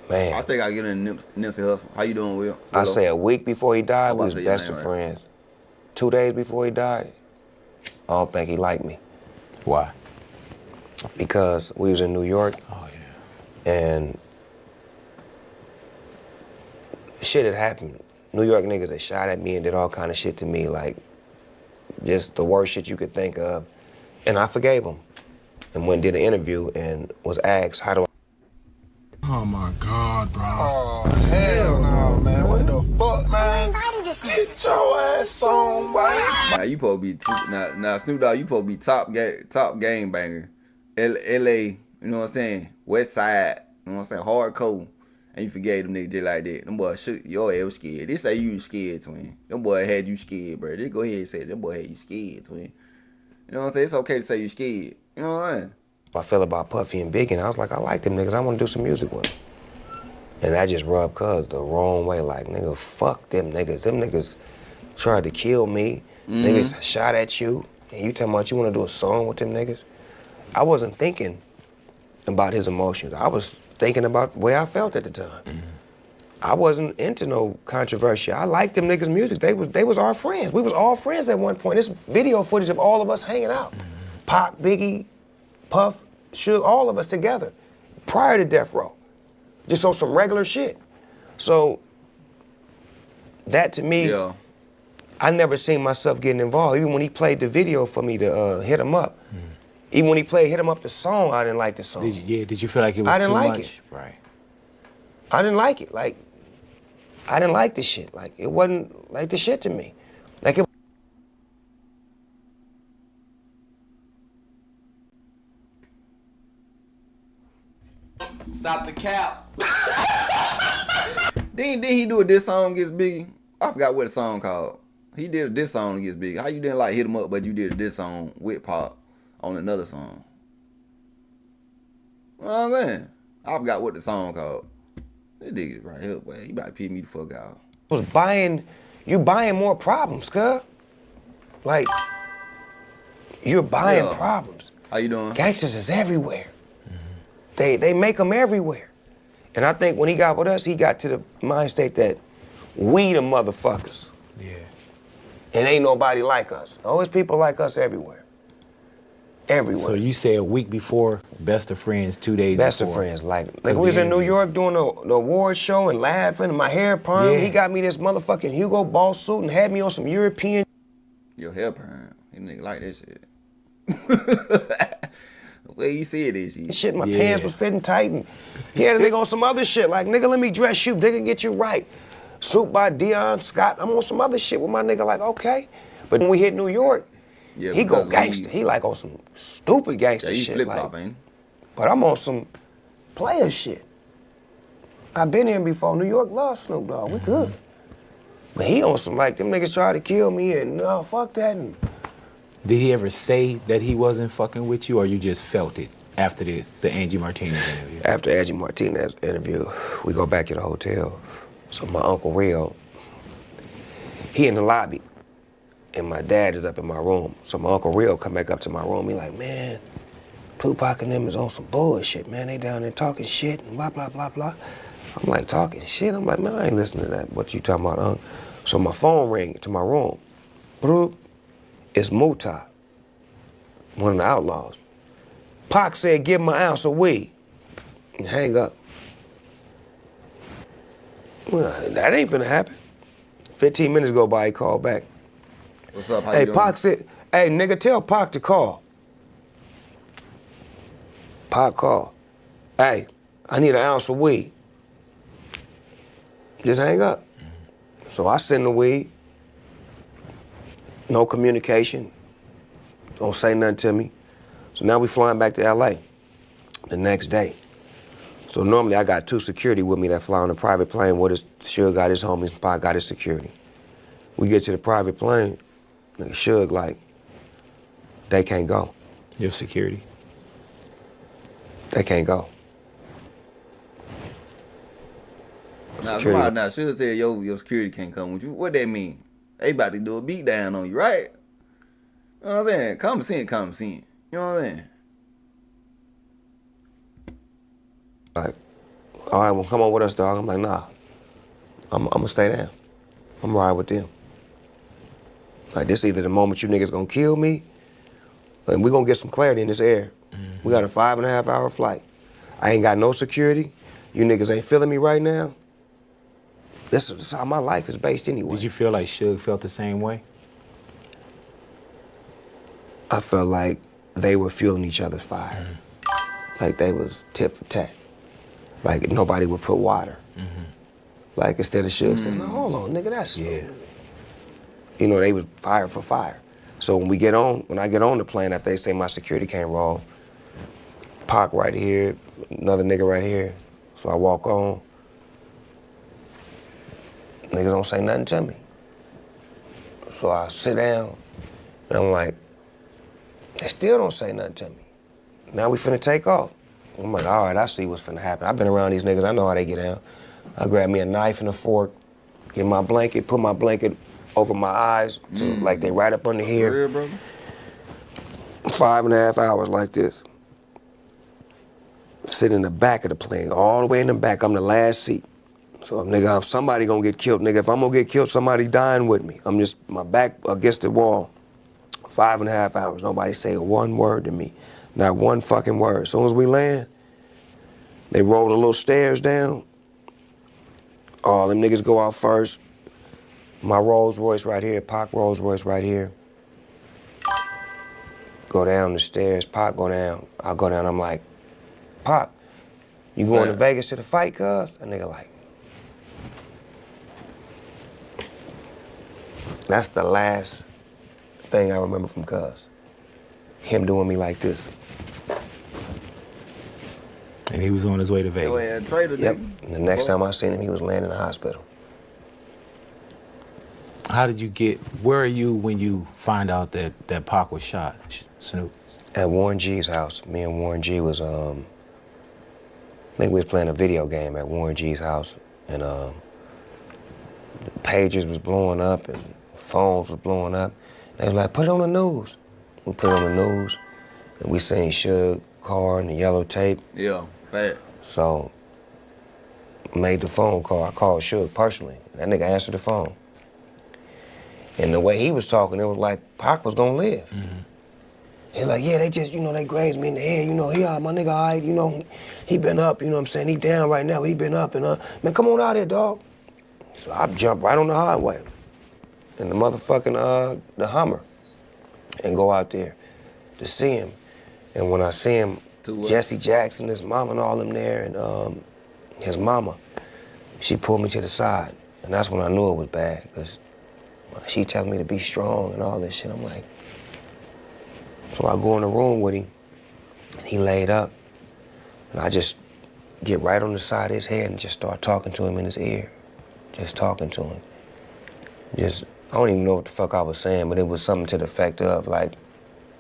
Man, I think I get in Nipsey Hussle. How you doing, Will? I say a week before he died, we was best of friends. 2 days before he died, I don't think he liked me. Why? Because we was in New York. Oh yeah. And shit had happened. New York niggas that shot at me and did all kind of shit to me, like just the worst shit you could think of. And I forgave him. And went and did an interview and was asked, how do I? Oh my God, bro. Oh, hell no, man. What the fuck, man? Get your ass on, boy. Now you supposed to be now Snoop Dogg, you supposed to be top game banger. LA, you know what I'm saying? West Side, you know what I'm saying? Hardcore. And you forgave them niggas just like that. Them boys shook your ass was scared. They say you was scared, twin. Them boy had you scared, bro. They go ahead and say them boy had you scared, twin. You know what I'm saying? It's okay to say you scared. You know what I'm saying? I felt about Puffy and Biggie, and I was like, I like them niggas. I want to do some music with them. And that just rubbed Cuz the wrong way. Like, nigga, fuck them niggas. Them niggas tried to kill me. Mm-hmm. Niggas shot at you. And you talking about you want to do a song with them niggas? I wasn't thinking about his emotions. I was thinking about the way I felt at the time. Mm-hmm. I wasn't into no controversy. I liked them niggas' music. They was our friends. We was all friends at one point. This video footage of all of us hanging out. Mm-hmm. Pac, Biggie, Puff, Suge, all of us together, prior to Death Row. Just on some regular shit. So, that to me, I never seen myself getting involved. Even when he played the video for me to Hit 'Em Up, even when he played Hit 'Em Up the song, I didn't like the song. Did you feel like it was too much? It. Right. I didn't like it. Like, I didn't like the shit. Like, it wasn't like the shit to me. Like, it Stop the cap. Didn't he do a diss song against Biggie? I forgot what the song called. He did a diss song against Biggie. How you didn't like Hit 'Em Up, but you did a diss song with Pac on another song? You know what I'm saying? I forgot what the song called. This nigga right here, boy. You about to pee me the fuck out. You buying more problems, cuz. Like, You're buying Yeah. problems. How you doing? Gangsters is everywhere. They make them everywhere. And I think when he got with us, he got to the mind state that we the motherfuckers. Yeah. And ain't nobody like us. Always people like us everywhere. Everywhere. So you say a week before, best of friends, 2 days Best before. of friends. Like we was in New York doing the award show and laughing, and my hair perm. Yeah. He got me this motherfucking Hugo Boss suit and had me on some European. Your hair perm. You nigga like that shit. The way you see it is Shit, my pants was fitting tight, and he had a nigga on some other shit. Like, nigga, let me dress you, nigga, get you right. Suit by Dion Scott. I'm on some other shit with my nigga, like, okay. But when we hit New York, he go gangster. He like on some stupid gangster shit. flip-flop, like, ain't but I'm on some player shit. I've been here before. New York loves Snoop Dogg. We good. But he on some, like, them niggas tried to kill me, and no, fuck that. And Did he ever say that he wasn't fucking with you, or you just felt it after the Angie Martinez interview? After Angie Martinez interview, we go back to the hotel. So my Uncle Rio, he in the lobby, and my dad is up in my room. So my Uncle Rio come back up to my room. He like, man, Tupac and them is on some bullshit, man. They down there talking shit and blah, blah, blah, blah. I'm like, talking shit? I'm like, man, I ain't listening to that. What you talking about, Unc? So my phone ring to my room. Broop, it's Muta, one of the outlaws. Pac said, give him an ounce of weed. And hang up. Well, that ain't finna happen. 15 minutes go by, he called back. What's up? How Hey, you doing? Pac said, hey, nigga, tell Pac to call. Pac called. Hey, I need an ounce of weed. Just hang up. So I send the weed. No communication. Don't say nothing to me. So now we flying back to LA the next day. So normally I got 2 security with me that fly on a private plane with us. Suge got his homies, Pac got his security. We get to the private plane, nigga Suge like, they can't go. Your security? They can't go. Nah, Security. somebody now should say your security can't come with you. What that mean? They about to do a beat down on you, right? You know what I'm saying? Come see. You know what I'm saying? Like, all right, well, come on with us, dog. I'm like, nah. I'm gonna stay down. I'm ride with them. Like, this either the moment you niggas gonna kill me, and we gonna get some clarity in this air. We got a 5.5 hour flight. I ain't got no security. You niggas ain't feeling me right now. This is how my life is based anyway. Did you feel like Suge felt the same way? I felt like they were fueling each other's fire. Like they was tit for tat. Like nobody would put water. Like instead of Suge saying, no, hold on, nigga, that's Snoop. You know, they was fire for fire. So when I get on the plane, after they say my security can't roll, Pac right here, another nigga right here. So I walk on. Niggas don't say nothing to me. So I sit down, and I'm like, they still don't say nothing to me. Now we finna take off. I'm like, all right, I see what's finna happen. I've been around these niggas, I know how they get down. I grab me a knife and a fork, get my blanket, put my blanket over my eyes, to, like they right up under here. For real, brother? 5.5 hours like this. Sit in the back of the plane, all the way in the back. I'm the last seat. So, nigga, if somebody gonna get killed, nigga, if I'm gonna get killed, somebody dying with me. I'm just, my back against the wall. 5.5 hours, nobody say one word to me. Not one fucking word. As soon as we land, they roll the little stairs down. All them niggas go out first. My Rolls Royce right here, Pac Rolls Royce right here. Go down the stairs, Pac go down. I go down, I'm like, Pac, you going to Vegas to the fight, cuz? That nigga like, that's the last thing I remember from cuz. Him doing me like this. And he was on his way to Vegas. Yep, and the next time I seen him, he was laying in the hospital. How did you where are you when you find out that Pac was shot, Snoop? At Warren G's house. Me and Warren G was, I think we was playing a video game at Warren G's house, and the pages was blowing up and phones was blowing up. They was like, put it on the news. we put it on the news, and we seen Suge car and the yellow tape. Yeah, bad. So, made the phone call. I called Suge personally. That nigga answered the phone. And the way he was talking, it was like Pac was gonna live. He like, yeah, they just, they grazed me in the head, he all my nigga, all right, he been up, you know what I'm saying? He down right now, but he been up and, man, come on out here, dog. So I jumped right on the highway in the motherfucking, the Hummer and go out there to see him. And when I see him, Jesse Jackson, his mama and all them there, and his mama, she pulled me to the side. And that's when I knew it was bad, because she telling me to be strong and all this shit. I'm like, so I go in the room with him, and he laid up. And I just get right on the side of his head and just start talking to him in his ear. Just talking to him. I don't even know what the fuck I was saying, but it was something to the effect of, like,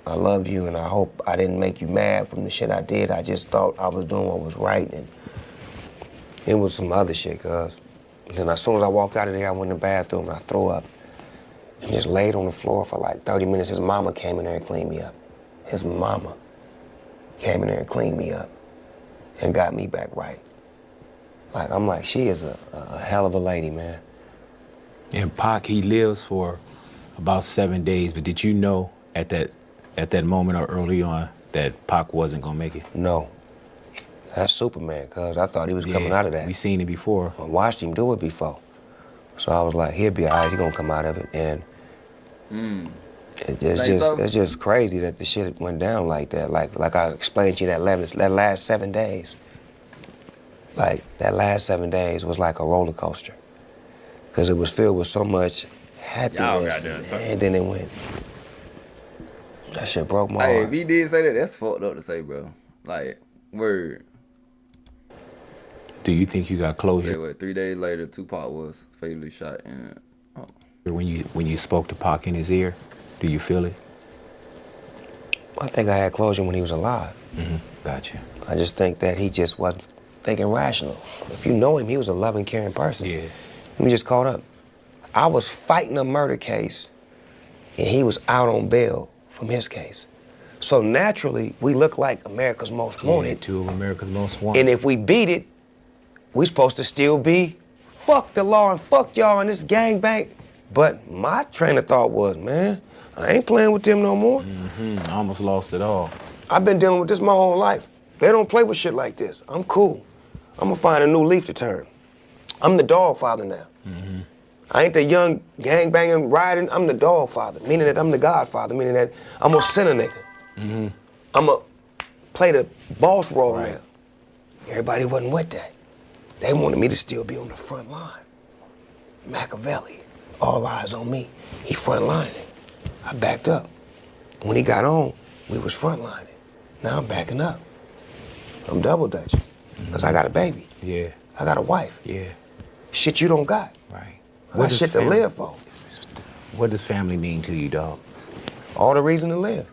I love you, and I hope I didn't make you mad from the shit I did. I just thought I was doing what was right, and it was some other shit, cuz. Then as soon as I walked out of there, I went in the bathroom and I threw up and just laid on the floor for like 30 minutes. His mama came in there and cleaned me up. His mama came in there and cleaned me up and got me back right. Like, I'm like, she is a hell of a lady, man. And Pac, he lives for about 7 days, but did you know at that moment or early on that Pac wasn't gonna make it? No. That's Superman, cuz I thought he was coming out of that. We seen it before. I watched him do it before. So I was like, he'll be all right, he gonna come out of it. And it's just crazy that the shit went down like that. Like I explained to you that last 7 days. Like, that last 7 days was like a roller coaster. Cause it was filled with so much happiness. And then it went. That shit broke my heart. heart. If he did say that, that's fucked up to say, bro. Like, word. Do you think you got closure? Say what, 3 days later, Tupac was fatally shot. And when you spoke to Pac in his ear, do you feel it? I think I had closure when he was alive. Gotcha. I just think that he just wasn't thinking rational. If you know him, he was a loving, caring person. Yeah. He was just caught up. I was fighting a murder case, and he was out on bail from his case. So naturally, we look like America's Most Wanted. Yeah, two of America's Most Wanted. And if we beat it, we supposed to still be, fuck the law and fuck y'all in this gangbang. But my train of thought was, man, I ain't playing with them no more. I almost lost it all. I've been dealing with this my whole life. They don't play with shit like this. I'm cool. I'm gonna find a new leaf to turn. I'm the dog father now. I ain't the young gangbanging riding, I'm the dog father, meaning that I'm the godfather, meaning that I'm gonna send a nigga. I'm gonna play the boss role now. Everybody wasn't with that. They wanted me to still be on the front line. Machiavelli, all eyes on me. He front lining. I backed up. When he got on, we was front lining. Now I'm backing up. I'm double dutching, because I got a baby. Yeah. I got a wife. Yeah. Shit you don't got. Right. I got shit to live for. What does family mean to you, dog? All the reason to live.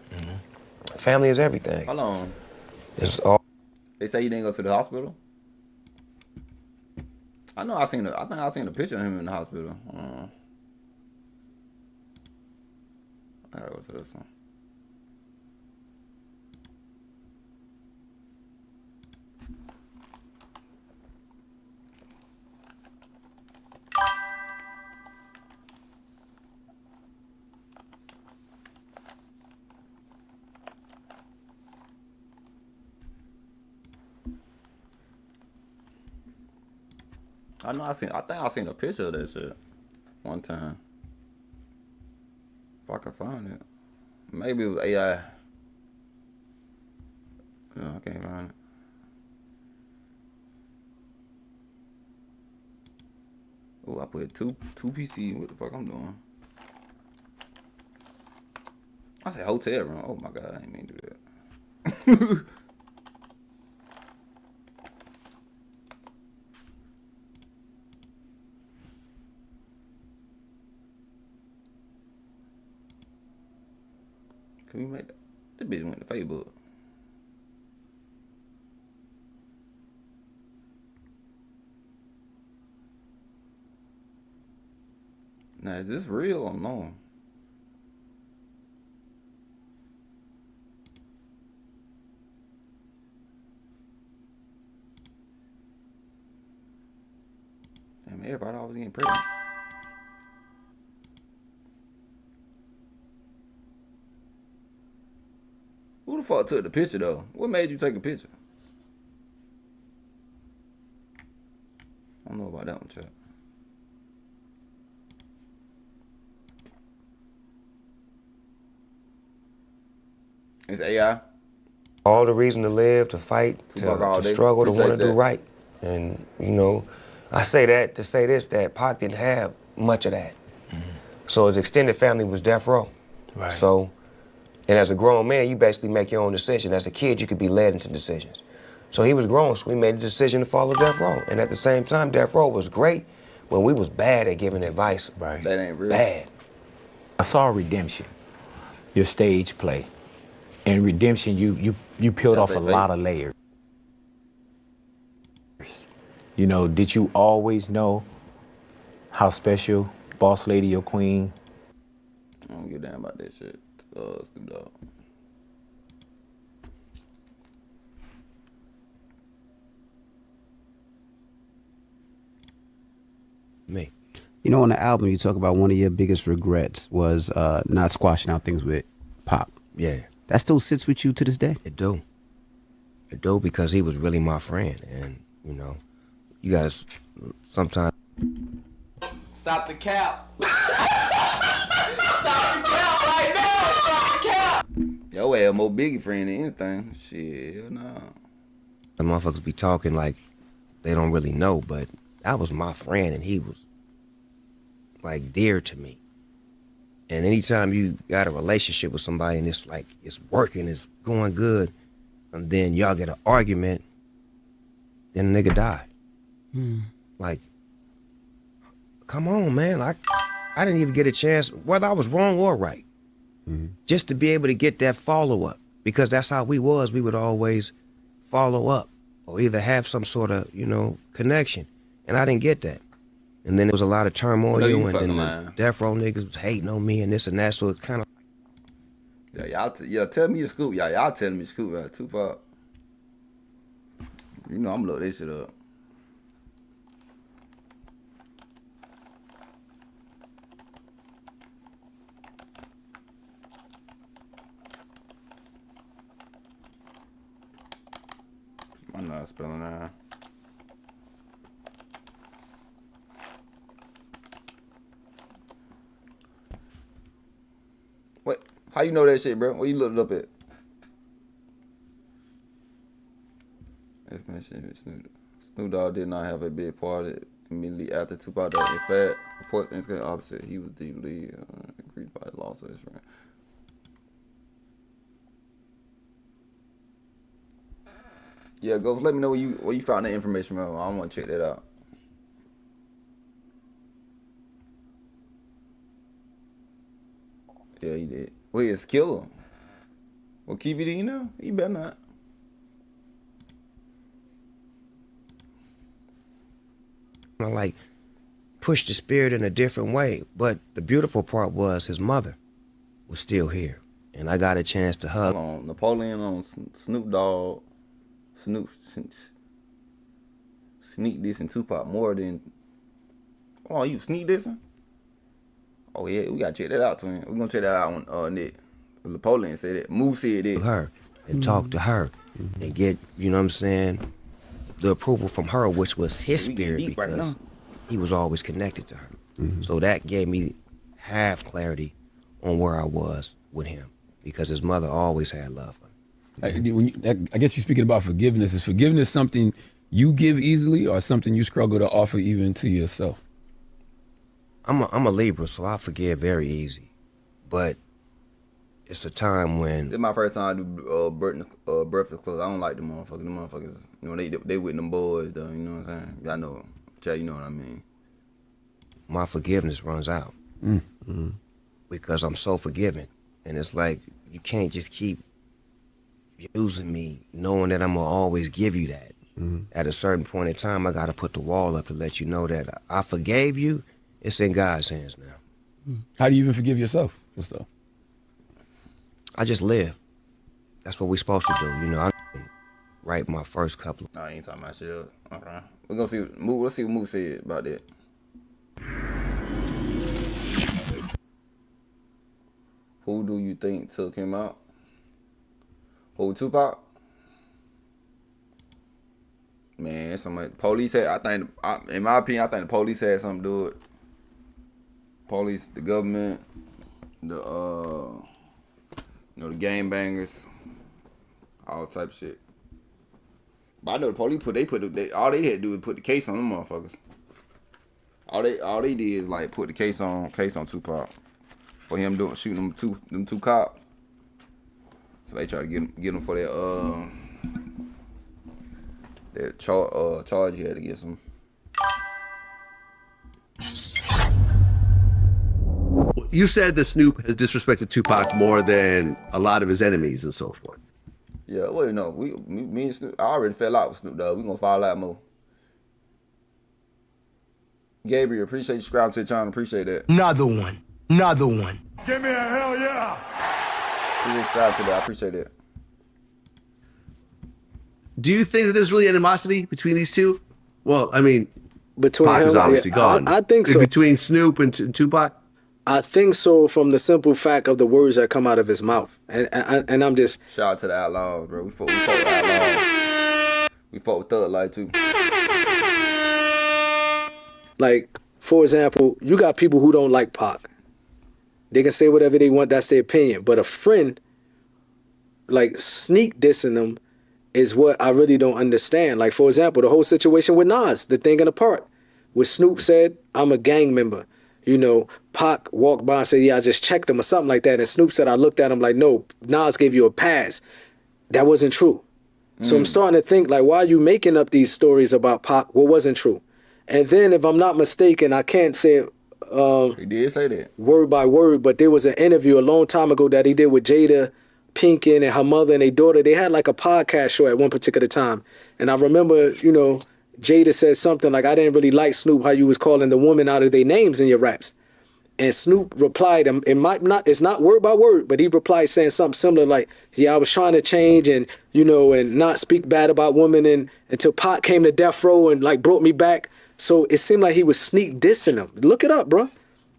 Family is everything. Hold on. It's all. They say you didn't go to the hospital? I know I think I seen a picture of him in the hospital. I gotta go to this one. I think I seen a picture of that shit one time. If I could find it. Maybe it was AI. No, I can't find it. Oh, I put two PC. What the fuck I'm doing? I said hotel room. Oh my god, I didn't mean to do that. Can we make that? This bitch went to Facebook. Now, is this real or no? Damn, everybody always getting pregnant. Who the fuck took the picture though? What made you take a picture? I don't know about that one, chat. It's AI. All the reason to live, to fight, Tupac to struggle, to want to do that. right. And, you know, I say that to say this, that Pac didn't have much of that. So his extended family was death row. Right. So, and as a grown man, you basically make your own decision. As a kid, you could be led into decisions. So he was grown, so we made the decision to follow death row. And at the same time, death row was great when we was bad at giving advice. Right. That ain't real. Bad. I saw Redemption, your stage play. And Redemption, you peeled off a lot of layers. You know, did you always know how special Boss Lady or Queen? I don't give a damn about that shit. Snoop Dogg. Me. You know, on the album, you talk about one of your biggest regrets was not squashing out things with Pop. Yeah. That still sits with you to this day? It do. It do, because he was really my friend. And, you know, you guys sometimes... Stop the cap. Stop the cap right now. Stop the cap. Yo, had more Biggie friend than anything. Shit, hell no. The motherfuckers be talking like they don't really know, but that was my friend, and he was, like, dear to me. And anytime you got a relationship with somebody and it's like, it's working, it's going good, and then y'all get an argument, then the nigga die. Like, come on, man. I didn't even get a chance, whether I was wrong or right, just to be able to get that follow-up. Because that's how we was. We would always follow up or either have some sort of, you know, connection. And I didn't get that. And then there was a lot of turmoil, and then the death row niggas was hating on me and this and that, so it's kind of... Yeah, y'all tell me the scoop. Y'all telling me the scoop, right? Tupac. You know I'm gonna load this shit up. I'm not spelling that. What? How you know that shit, bro? Where you looked it up at? Snoop Dogg did not have a big part immediately after Tupac died. In fact, reports indicate the opposite. He was deeply aggrieved by the loss of his friend. Yeah, Ghost, let me know where you found that information from. I want to check that out. Yeah, he did. Wait, it's Killer. Well, KVD, you know? He better not. like push the spirit in a different way. But the beautiful part was his mother was still here. And I got a chance to hug. Napoleon on Snoop Dogg. Sneak dissing Tupac more than... Oh, you sneak dissing? Oh, yeah, we got to check that out, twin. We're going to check that out on Nick. Napoleon said it. Moose said it. Her and talk to her and get, you know what I'm saying, the approval from her, which was his spirit, because he was always connected to her. So that gave me half clarity on where I was with him, because his mother always had love for him. I guess you're speaking about forgiveness. Is forgiveness something you give easily or something you struggle to offer even to yourself? I'm a Libra, so I forgive very easy. But it's a time when... It's my first time to do Breakfast Club. I don't like them motherfuckers. Them motherfuckers, you know, they with them boys, though, you know what I'm saying? Y'all know, Chad, you know what I mean. My forgiveness runs out. Because I'm so forgiving. And it's like, you can't just keep using me knowing that I'm going to always give you that. At a certain point in time, I got to put the wall up to let you know that I forgave you. It's in God's hands now. How do you even forgive yourself and stuff? I just live. That's what we're supposed to do. You know, I write my first couple. Nah, I ain't talking about shit. Okay. We're going to see. Let's see what Moose said about that. Who do you think took him out? Who, Tupac? Man, somebody. Police had. In my opinion, I think the police had something to do with it. Police, the government, the the gang bangers, all type of shit. But I know the police all they had to do was put the case on them motherfuckers. All they did is like put the case on Tupac for him shooting them two cops. So they try to get him for that charge he had against him. You said that Snoop has disrespected Tupac more than a lot of his enemies and so forth. Yeah, well, no, me and Snoop, I already fell out with Snoop Dogg. We gonna fall out more. Gabriel, appreciate you subscribing to the channel. Appreciate that. Another one. Give me a hell yeah. Please subscribe to that. I appreciate it. Do you think that there's really animosity between these two? Well, I mean, between Pac him, is obviously gone. I think so. Between Snoop and Tupac? I think so, from the simple fact of the words that come out of his mouth. And I'm just... Shout out to the Outlaws, bro. We fought with Outlaws. We fought with Thug Life, too. Like, for example, you got people who don't like Pac. They can say whatever they want, that's their opinion. But a friend, like, sneak dissing them is what I really don't understand. Like, for example, the whole situation with Nas, the thing in the park, where Snoop said, I'm a gang member. You know, Pac walked by and said, yeah, I just checked him or something like that. And Snoop said, I looked at him like, no, Nas gave you a pass. That wasn't true. So I'm starting to think, like, why are you making up these stories about Pac? What wasn't true? And then, if I'm not mistaken, I can't say it he did say that word by word, but there was an interview a long time ago that he did with Jada Pinkett and her mother and their daughter. They had like a podcast show at one particular time. And I remember, you know, Jada said something like, I didn't really like, Snoop, how you was calling the woman out of their names in your raps. And Snoop replied, it's not word by word, but he replied saying something similar like, yeah, I was trying to change and, you know, and not speak bad about women until Pac came to death row and like brought me back. So it seemed like he was sneak dissing him. Look it up, bro.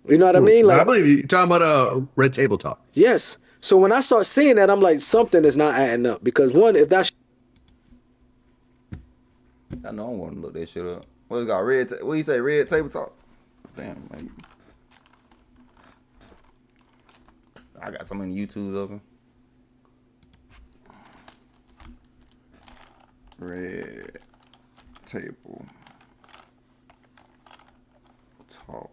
You know what I mean? Like, I believe you're talking about Red Table Talk. Yes. So when I start seeing that, I'm like, something is not adding up. Because one, if that's... I know I want to look that shit up. What it got? What you say? Red Table Talk? Damn, man. I got so many YouTubes open. Red Table Talk.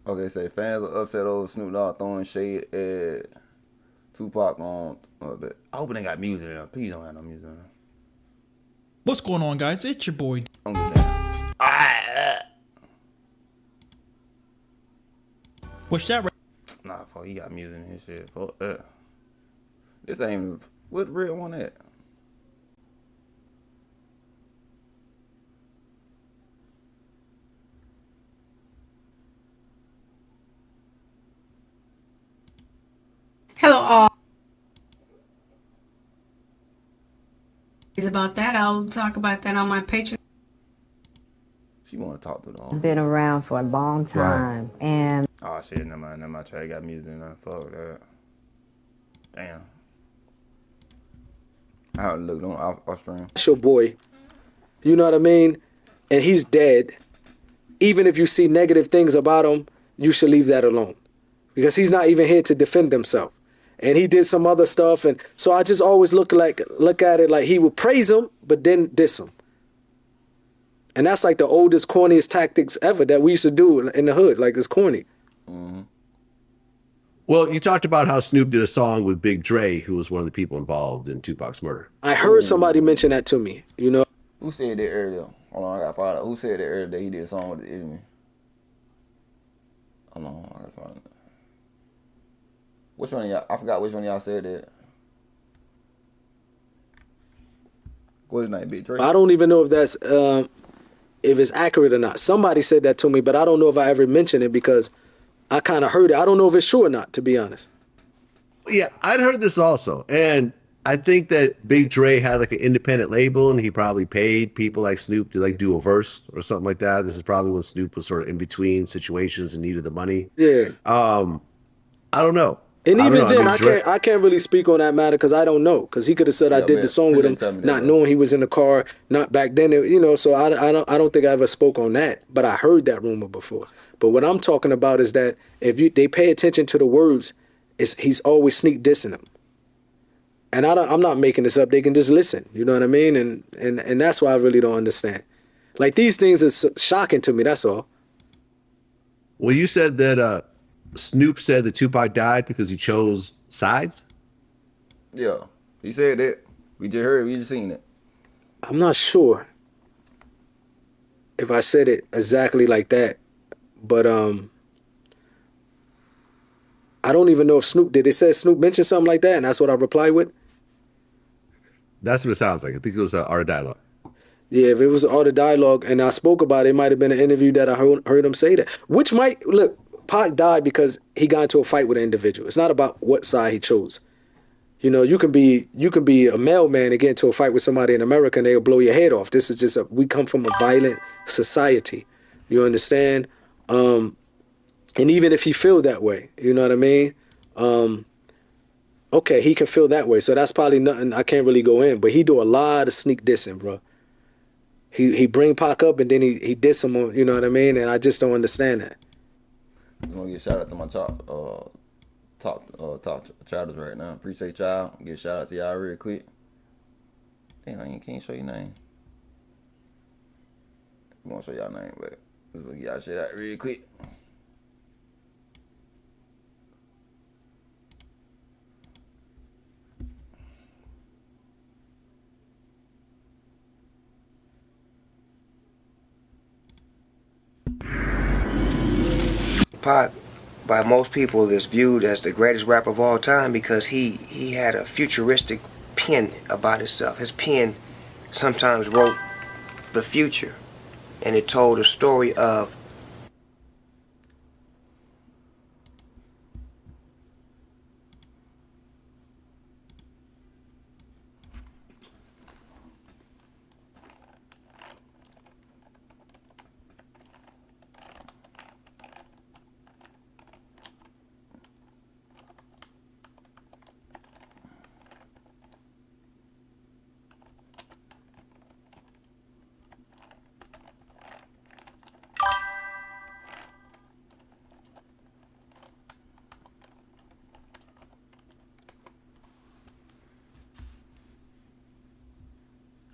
Okay, say fans are upset over Snoop Dogg throwing shade at Tupac on. But I hope they got music in there. Please don't have no music in there. What's going on, guys? It's your boy. Don't get that. What's that? Nah, fuck, he got music in his shit. Fuck that. This ain't what real one at. Hello all. About that, I'll talk about that on my Patreon. She want to talk to them. Been around for a long time, and oh shit, never mind. Trey got music in there. Fuck that. Damn. I haven't looked on off stream. That's your boy. You know what I mean? And he's dead. Even if you see negative things about him, you should leave that alone. Because he's not even here to defend himself. And he did some other stuff, and so I just always look at it like he would praise him, but then diss him. And that's like the oldest, corniest tactics ever that we used to do in the hood. Like, it's corny. Mm-hmm. Well, you talked about how Snoop did a song with Big Dre, who was one of the people involved in Tupac's murder. I heard somebody mention that to me, you know. Who said that earlier? Hold on, I gotta find out. Who said that earlier that he did a song with the enemy? Hold on, I gotta find it. Which one of y'all? I forgot which one of y'all said that. What is his name? Big Drake? I don't even know if that's if it's accurate or not. Somebody said that to me, but I don't know if I ever mentioned it because I kind of heard it. I don't know if it's true or not, to be honest. Yeah, I'd heard this also. And I think that Big Dre had like an independent label and he probably paid people like Snoop to like do a verse or something like that. This is probably when Snoop was sort of in between situations and needed the money. Yeah. I don't know. And even I then, mean, I can't really speak on that matter because I don't know. Because he could have said I did the song with him, not knowing he was in the car, not back then. You know, so I don't think I ever spoke on that. But I heard that rumor before. But what I'm talking about is that if they pay attention to the words, he's always sneak dissing them. And I'm not making this up. They can just listen. You know what I mean? And that's why I really don't understand. Like these things are shocking to me. That's all. Well, you said that Snoop said that Tupac died because he chose sides? Yeah, he said that. We just heard, we just seen it. I'm not sure if I said it exactly like that, but I don't even know if Snoop did. It said Snoop mentioned something like that, and that's what I replied with. That's what it sounds like. I think it was Art of Dialogue. Yeah, if it was Art of Dialogue, and I spoke about it, it might have been an interview that I heard him say that. Which might look. Pac died because he got into a fight with an individual. It's not about what side he chose. You know, you can be a mailman and get into a fight with somebody in America and they'll blow your head off. This is just we come from a violent society. You understand? And even if he feel that way, you know what I mean? Okay, he can feel that way. So that's probably nothing I can't really go in. But he do a lot of sneak dissing, bro. He bring Pac up and then he diss him, you know what I mean? And I just don't understand that. I'm gonna give a shout out to my top chatters right now. Appreciate y'all. Give a shout out to y'all real quick. Damn, I can't show your name. I won't show y'all name, but we're gonna give y'all shit out real quick. Pac, by most people, is viewed as the greatest rapper of all time because he had a futuristic pen about himself. His pen sometimes wrote the future, and it told a story of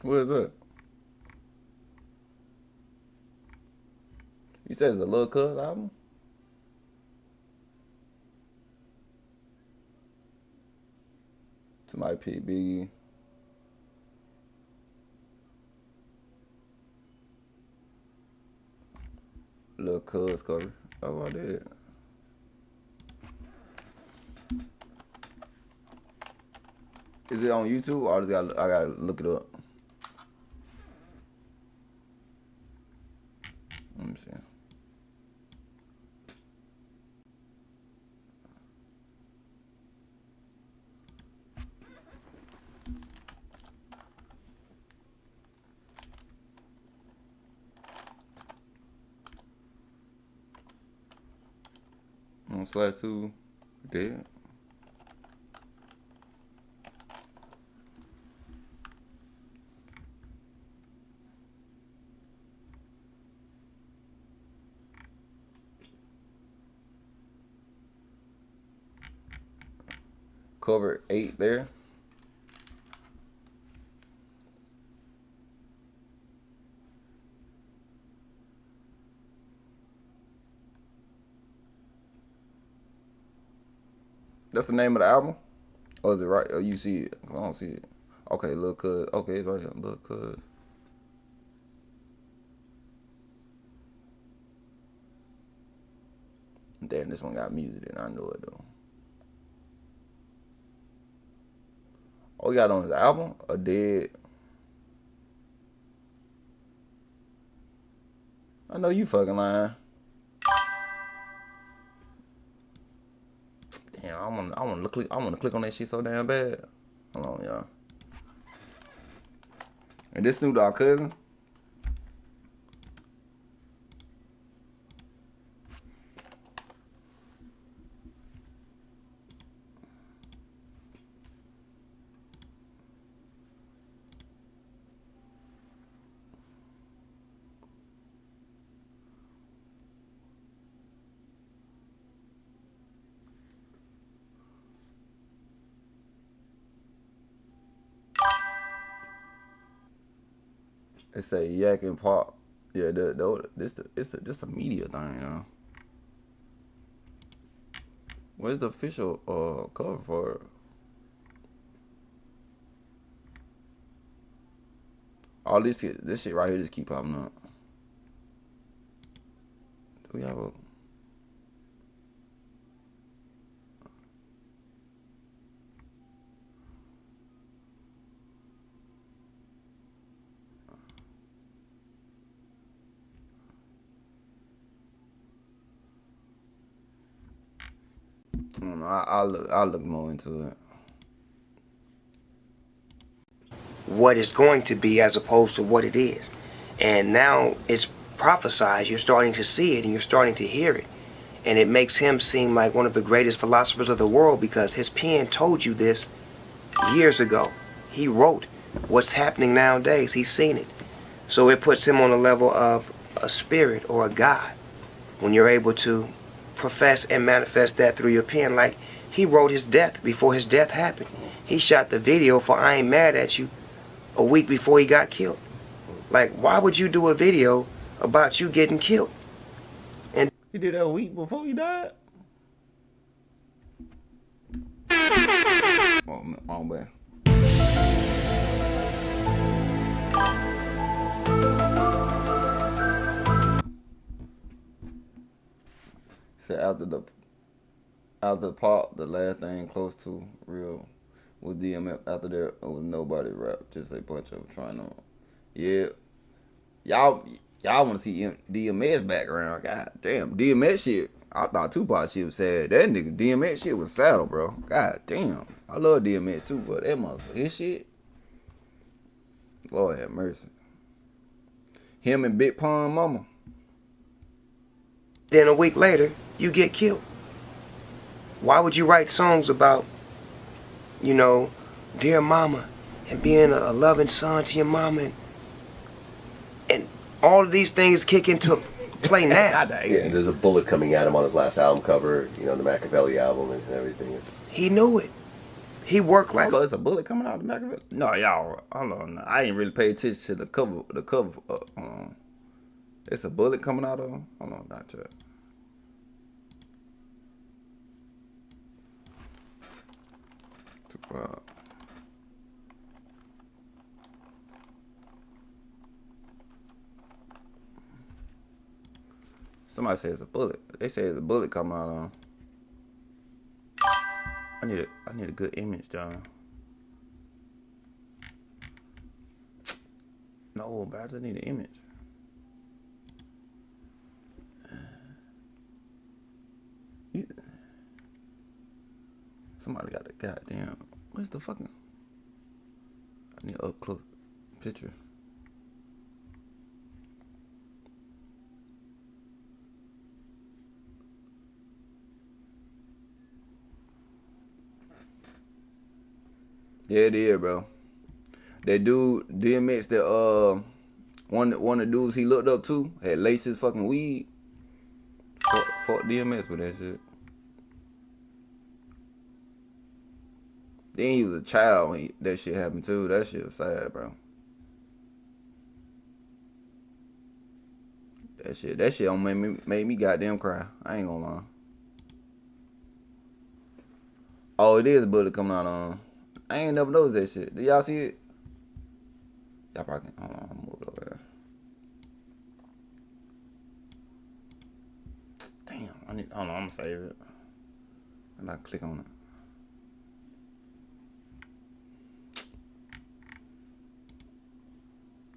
What is that? You said it's a Lil Cuz album? Somebody pick Biggie. Lil Cuz cover. Oh, I did. Is it on YouTube or I gotta look it up? Let me see. On /2 dead. Cover 8 there. That's the name of the album? Or is it right? Or you see it? I don't see it. Okay, Lil Cuz. Okay, it's right here. Lil Cuz. Damn, this one got music in. I know it though. Oh, he got on his album? A Dead. I know you fucking lying. I wanna click on that shit so damn bad. Hold on, y'all. And this Snoop Dogg cousin. It say Yak and Pop. Yeah, this a media thing, you know. Where's the official cover for it? All this shit right here just keep popping up. Do we have a I don't know. I'll look more into it. What it's going to be as opposed to what it is. And now it's prophesied. You're starting to see it and you're starting to hear it. And it makes him seem like one of the greatest philosophers of the world because his pen told you this years ago. He wrote what's happening nowadays. He's seen it. So it puts him on a level of a spirit or a god when you're able to profess and manifest that through your pen. Like he wrote his death before his death happened. He shot the video for I Ain't Mad At You a week before he got killed. Like, why would you do a video about you getting killed? And he did that a week before he died? Oh man. So after the pop, the last thing close to real was DMF. After that, it was nobody rap, just a bunch of trying to. Yeah, y'all want to see DMX background? God damn, DMX shit. I thought Tupac shit was sad. That nigga DMX shit was saddle, bro. God damn, I love DMX too, but that motherfucker, his shit. Lord have mercy. Him and Big Pun Mama. then a week later, you get killed. Why would you write songs about, you know, dear mama, and being a loving son to your mama, and all of these things kick into play now? Yeah, there's a bullet coming at him on his last album cover, you know, the Machiavelli album and everything. He knew it. He worked like. Oh, it's a bullet coming out of the Machiavelli. No, y'all, hold on. I ain't really pay attention to the cover. Hold on. It's a bullet coming out of him. Hold on, not yet. Somebody says a bullet. They say it's a bullet coming out on. I need a good image, John. No, but I just need an image. Somebody got a goddamn. Where's the fucking? I need an up close picture. Yeah, it is, bro. That dude, DMX, that one of the dudes he looked up to had laced his fucking weed. Fuck DMX with that shit. Then he was a child when that shit happened too. That shit was sad, bro. That shit made me goddamn cry. I ain't gonna lie. Oh, it is a bullet coming out on. I ain't never noticed that shit. Did y'all see it? Y'all probably can. Hold on, I'll move it over there. Damn, hold on, I'm gonna save it. I'm about to click on it.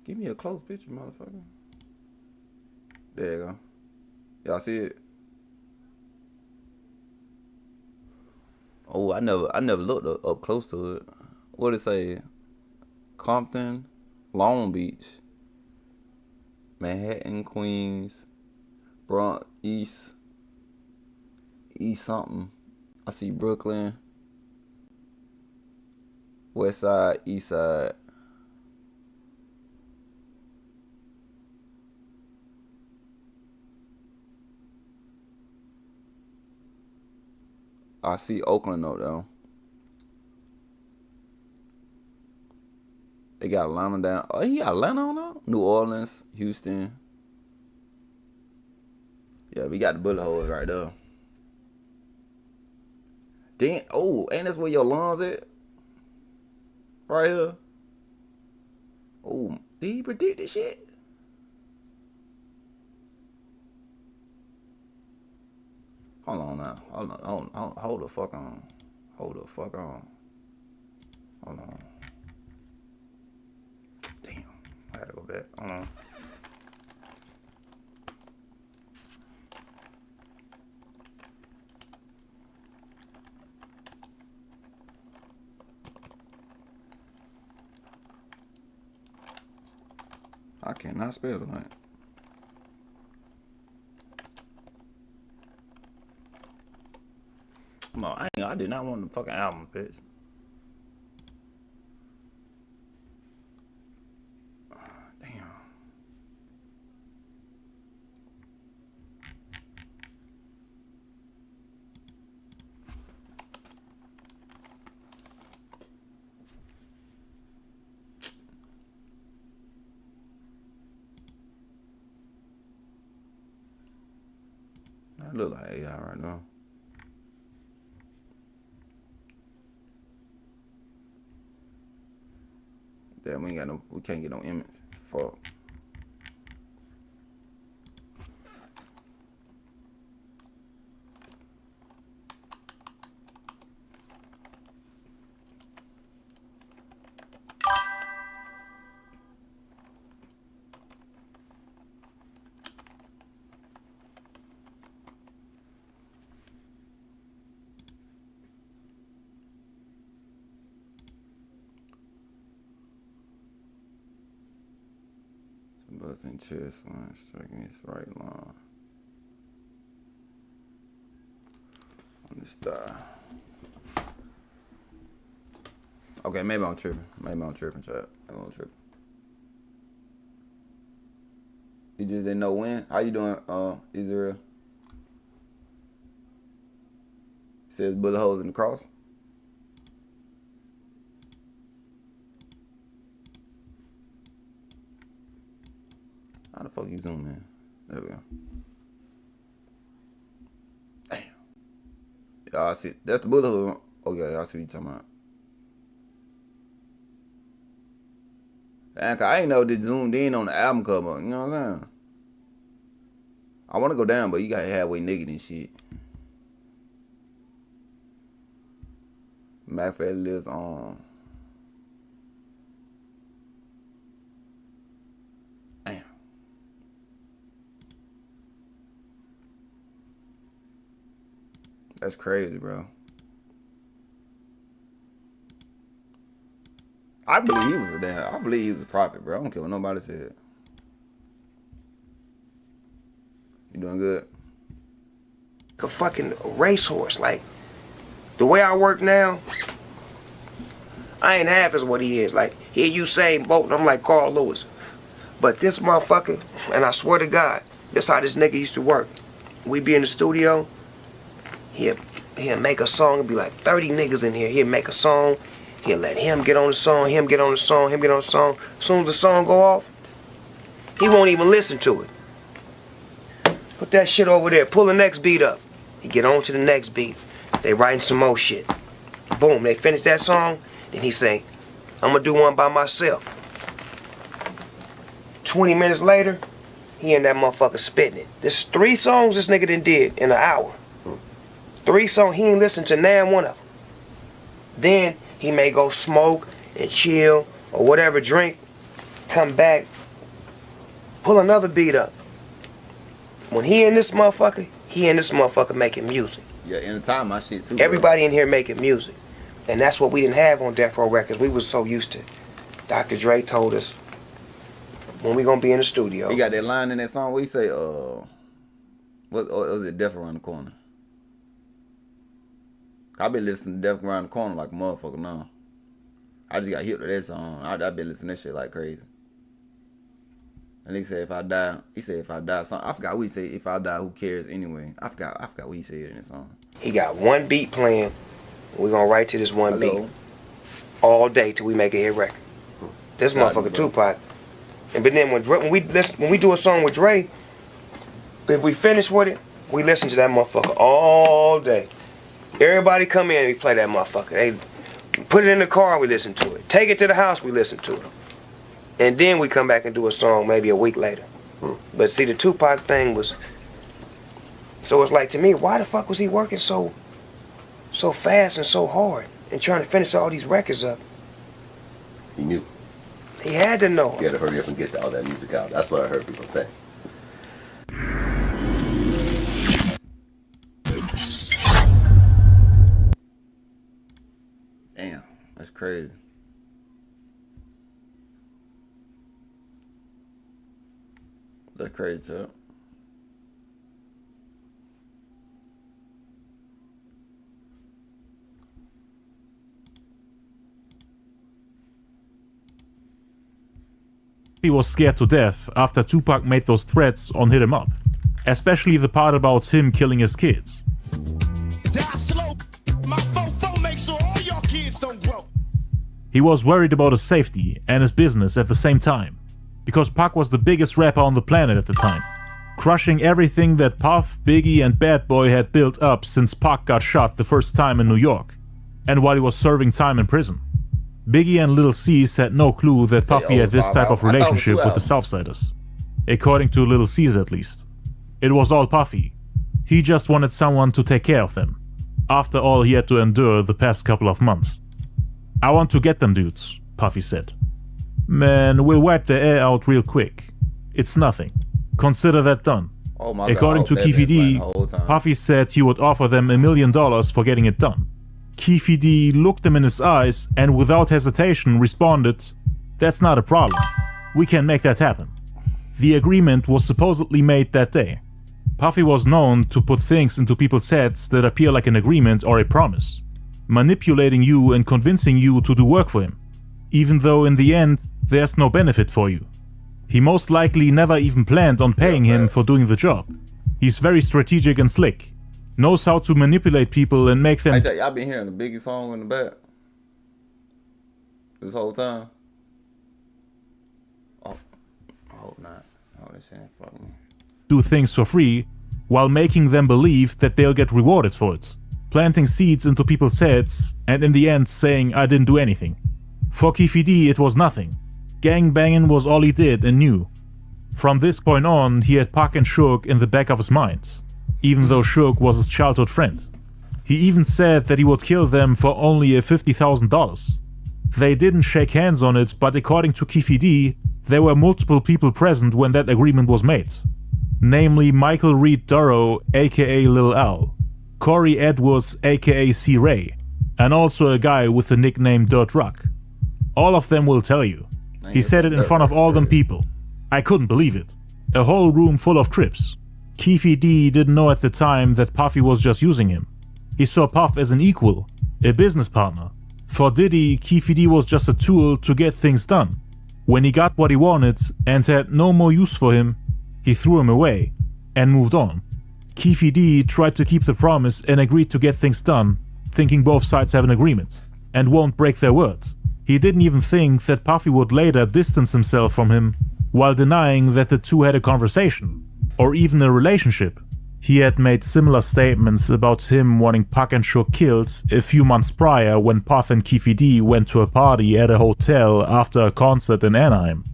Give me a close picture, motherfucker. There you go. Y'all see it? Oh, I never looked up close to it. What did it say? Compton, Long Beach, Manhattan, Queens, Bronx, East something. I see Brooklyn, West Side, East Side. I see Oakland though. They got Atlanta down. Oh, he got Atlanta on there? New Orleans, Houston. Yeah, we got the bullet holes right there. Damn. Oh, ain't this where your lungs at? Right here. Oh, did he predict this shit? Hold on now. Hold the fuck on. Hold the fuck on. Hold on. Damn. I gotta go back. Hold on. I cannot spell tonight. No, I did not want the fucking album, bitch. Damn. I look like AI right now. Damn, we can't get no image. Fuck. Buzzing chest line, striking his right line on this thigh. Okay, maybe I'm tripping. Chat. Maybe I'm tripping. You just didn't know when? How you doing, Israel? Says bullet holes in the cross. How the fuck you zoom in? There we go. Damn. Yeah, I see. That's the bullet hole. Okay, I see what you're talking about. Damn, I ain't know this zoomed in on the album cover. You know what I'm saying? I want to go down, but you got halfway naked and shit. F.I.A lives on. That's crazy, bro. I believe he was a prophet, bro. I don't care what nobody said. You doing good? A fucking racehorse. Like, the way I work now, I ain't half as what he is. Like, here Usain Bolt, I'm like Carl Lewis. But this motherfucker, and I swear to God, this how this nigga used to work. We be in the studio, he'll make a song, it'll be like 30 niggas in here. He'll make a song, he'll let him get on the song, him get on the song, him get on the song. As soon as the song go off, he won't even listen to it. Put that shit over there, pull the next beat up. He get on to the next beat. They writing some more shit. Boom, they finish that song, then he say, I'm gonna do one by myself. 20 minutes later, he and that motherfucker spitting it. There's 3 songs this nigga done did in an hour. 3 songs, he ain't listened to none one of them. Then he may go smoke and chill or whatever, drink, come back, pull another beat up. When he in this motherfucker making music. Yeah, anytime my shit too. Everybody in here making music. And that's what we didn't have on Death Row Records. We was so used to. Dr. Dre told us when we gonna be in the studio. He got that line in that song where he say, what was it, Death Around the Corner? I been listening to Death Around the Corner like a motherfucker now. I just got hit with that song. I been listening to that shit like crazy. And he said, if I die, something. I forgot what he said, if I die, who cares anyway? I forgot what he said in the song. He got one beat playing. We're gonna write to this one beat all day till we make a hit record. This motherfucker Tupac. And but then when we do a song with Dre, if we finish with it, we listen to that motherfucker all day. Everybody come in and we play that motherfucker. They put it in the car, we listen to it. Take it to the house, we listen to it. And then we come back and do a song maybe a week later. But see, the Tupac thing was, so it's like to me, why the fuck was he working so fast and so hard and trying to finish all these records up? He knew. He had to know. He had to hurry up and get all that music out. That's what I heard people say. Damn, that's crazy. That's crazy, too. He was scared to death after Tupac made those threats on Hit 'Em Up, especially the part about him killing his kids. He was worried about his safety and his business at the same time, because Pac was the biggest rapper on the planet at the time, crushing everything that Puff, Biggie and Bad Boy had built up since Pac got shot the first time in New York, and while he was serving time in prison. Biggie and Lil Cease had no clue that Puffy had this type of relationship with the Southsiders. According to Lil Cease at least. It was all Puffy. He just wanted someone to take care of them, after all he had to endure the past couple of months. "I want to get them dudes," Puffy said. "Man, we'll wipe the air out real quick. It's nothing. Consider that done." According to Keefy D, Puffy said he would offer them $1 million for getting it done. Keefy D looked him in his eyes and without hesitation responded, "That's not a problem. We can make that happen." The agreement was supposedly made that day. Puffy was known to put things into people's heads that appear like an agreement or a promise, manipulating you and convincing you to do work for him, even though in the end there's no benefit for you. He most likely never even planned on paying him for doing the job. He's very strategic and slick, knows how to manipulate people and make them... I tell you, I've been hearing the Biggie song in the back this whole time. Oh, I hope not. Oh, this ain't fucking... do things for free, while making them believe that they'll get rewarded for it, planting seeds into people's heads, and in the end saying, "I didn't do anything." For Keefy D, it was nothing. Gang banging was all he did and knew. From this point on, he had Pac and Suge in the back of his mind, even though Suge was his childhood friend. He even said that he would kill them for only $50,000. They didn't shake hands on it, but according to Keefy D, there were multiple people present when that agreement was made. Namely Michael Reed Durrow, aka Lil Al, Corey Edwards, aka C. Ray, and also a guy with the nickname Dirt Rock. All of them will tell you. He said it in front of all them people. I couldn't believe it. A whole room full of Crips. Keefy D didn't know at the time that Puffy was just using him. He saw Puff as an equal, a business partner. For Diddy, Keefy D was just a tool to get things done. When he got what he wanted and had no more use for him, he threw him away and moved on. Keefy D tried to keep the promise and agreed to get things done, thinking both sides have an agreement and won't break their word. He didn't even think that Puffy would later distance himself from him while denying that the two had a conversation or even a relationship. He had made similar statements about him wanting Pac and Suge killed a few months prior when Puff and Keefy D went to a party at a hotel after a concert in Anaheim.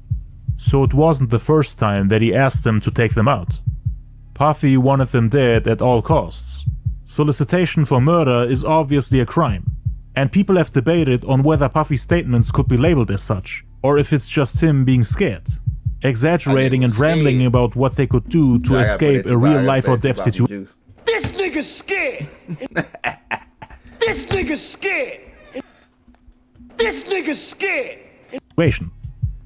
So it wasn't the first time that he asked them to take them out. Puffy wanted them dead at all costs. Solicitation for murder is obviously a crime, and people have debated on whether Puffy's statements could be labeled as such, or if it's just him being scared, exaggerating and rambling about what they could do to escape a real life or death situation. This nigga's scared. This nigga's scared. This nigga's scared. Situation.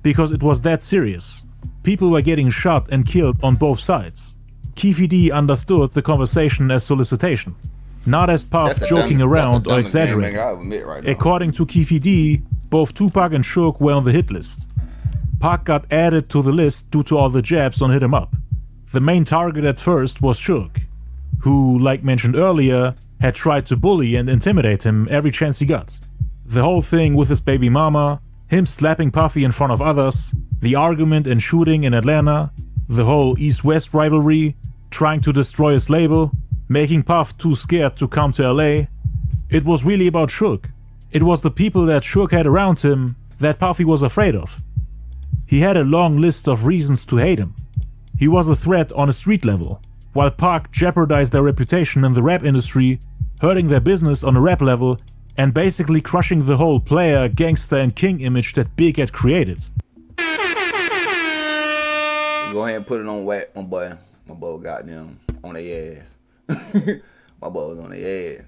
Because it was that serious. People were getting shot and killed on both sides. Keefe D understood the conversation as solicitation, not as Puff joking around or exaggerating. According to Keefe D, both Tupac and Suge were on the hit list. Pac got added to the list due to all the jabs on Hit 'Em Up. The main target at first was Suge, who, like mentioned earlier, had tried to bully and intimidate him every chance he got. The whole thing with his baby mama, him slapping Puffy in front of others, the argument and shooting in Atlanta, the whole East-West rivalry, trying to destroy his label, making Puff too scared to come to LA. It was really about Suge. It was the people that Suge had around him that Puffy was afraid of. He had a long list of reasons to hate him. He was a threat on a street level, while Pac jeopardized their reputation in the rap industry, hurting their business on a rap level, and basically crushing the whole player, gangster and king image that Big had created. Go ahead and put it on whack, my boy. My boy got them on their ass. My boy was on their ass.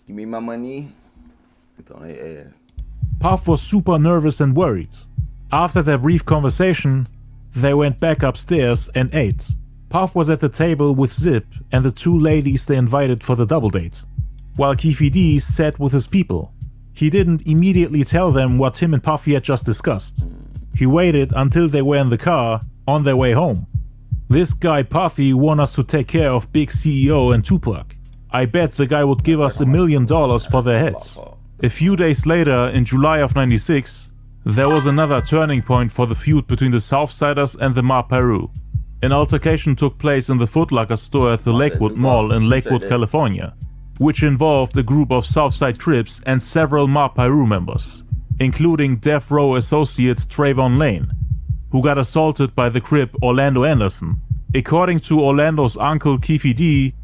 Give me my money. It's on their ass. Puff was super nervous and worried. After their brief conversation, they went back upstairs and ate. Puff was at the table with Zip and the two ladies they invited for the double date, while Keefe D sat with his people. He didn't immediately tell them what him and Puffy had just discussed. He waited until they were in the car on their way home. This guy Puffy wanted us to take care of Big CEO and Tupac. I bet the guy would give us $1 million for their heads. A few days later, in July of '96, there was another turning point for the feud between the Southsiders and the Ma-Peru. An altercation took place in the Foot Locker store at the Lakewood Mall in Lakewood, California, which involved a group of Southside Crips and several Ma-Peru members, including Death Row associate Trayvon Lane, who got assaulted by the Crip Orlando Anderson. According to Orlando's uncle Keefe D,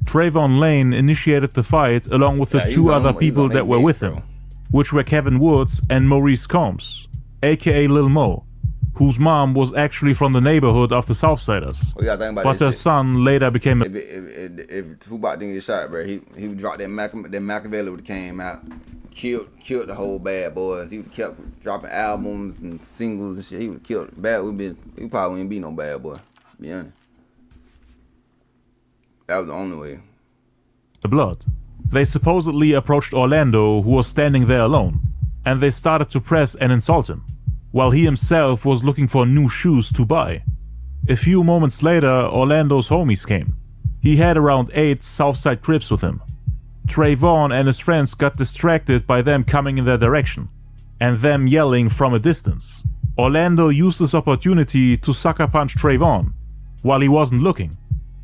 Trayvon Lane initiated the fight along with the two other people that were with him, which were Kevin Woods and Maurice Combs, aka Lil Mo, whose mom was actually from the neighborhood of the Southsiders, but her son later became If Tupac didn't get shot, bro, he would drop that Machiavelli would have came out, killed the whole Bad Boys. He would have kept dropping albums and singles and shit. He would have killed Bad. He probably wouldn't be no Bad Boy, to be honest. That was the only way. The blood. They supposedly approached Orlando, who was standing there alone, and they started to press and insult him, while he himself was looking for new shoes to buy. A few moments later, Orlando's homies came. He had around 8 Southside Crips with him. Trayvon and his friends got distracted by them coming in their direction, and them yelling from a distance. Orlando used this opportunity to sucker punch Trayvon, while he wasn't looking.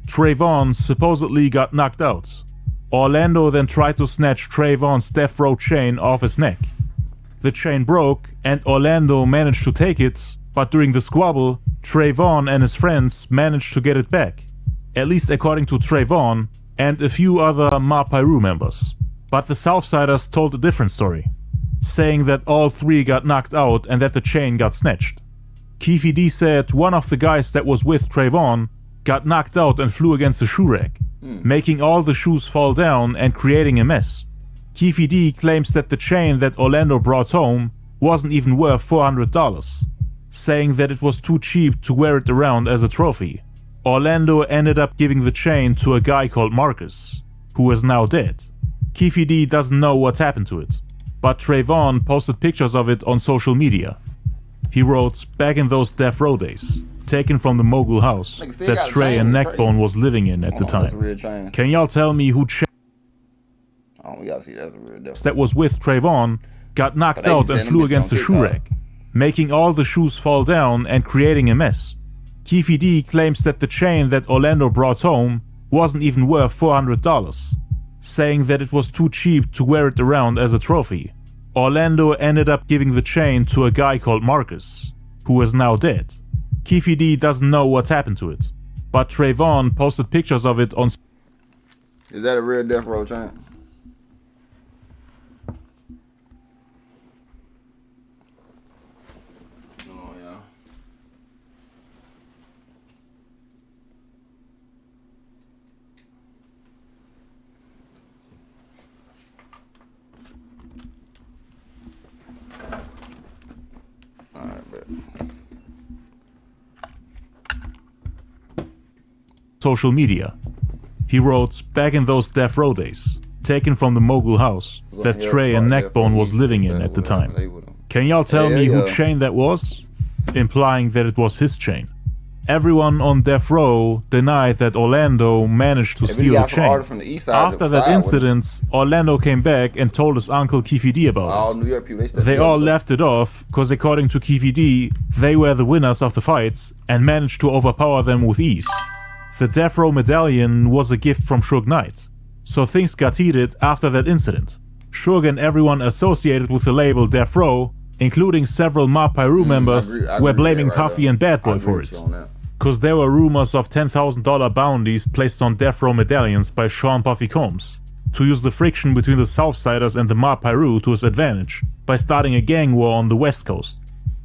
Trayvon supposedly got knocked out. Orlando then tried to snatch Trayvon's death row chain off his neck. The chain broke and Orlando managed to take it, but during the squabble, Trayvon and his friends managed to get it back, at least according to Trayvon and a few other Ma-Peru members. But the Southsiders told a different story, saying that all 3 got knocked out and that the chain got snatched. Keefe D said one of the guys that was with Trayvon got knocked out and flew against the shoe rack, making all the shoes fall down and creating a mess. Keefe D claims that the chain that Orlando brought home wasn't even worth $400, saying that it was too cheap to wear it around as a trophy. Orlando ended up giving the chain to a guy called Marcus, who is now dead. Keefe D doesn't know what happened to it, but Trayvon posted pictures of it on social media. He wrote, "Back in those death row days, taken from the mogul house that Trey and Neckbone was living in at the time. Can y'all tell me who that was with Trayvon got knocked out and flew against the shoe rack, making all the shoes fall down and creating a mess?" Keefe D claims that the chain that Orlando brought home wasn't even worth $400, saying that it was too cheap to wear it around as a trophy. Orlando ended up giving the chain to a guy called Marcus, who is now dead. Keefe D doesn't know what happened to it, but Trayvon posted pictures of it on. Is that a real death row chain? social media. He wrote, back in those Death Row days, taken from the mogul house that Trey and Neckbone was living in at the time. Can y'all tell me who chain that was? Implying that it was his chain. Everyone on Death Row denied that Orlando managed to steal the chain. After that incident, Orlando came back and told his uncle Keefy D about it. They all laughed it off, cause according to Keefy D, they were the winners of the fights and managed to overpower them with ease. The Death Row medallion was a gift from Suge Knight, so things got heated after that incident. Suge and everyone associated with the label Death Row, including several Ma-Piru members, were blaming Puffy and Bad Boy for it. Cause there were rumors of $10,000 bounties placed on Death Row medallions by Sean Puffy Combs to use the friction between the Southsiders and the Ma-Piru to his advantage by starting a gang war on the West Coast.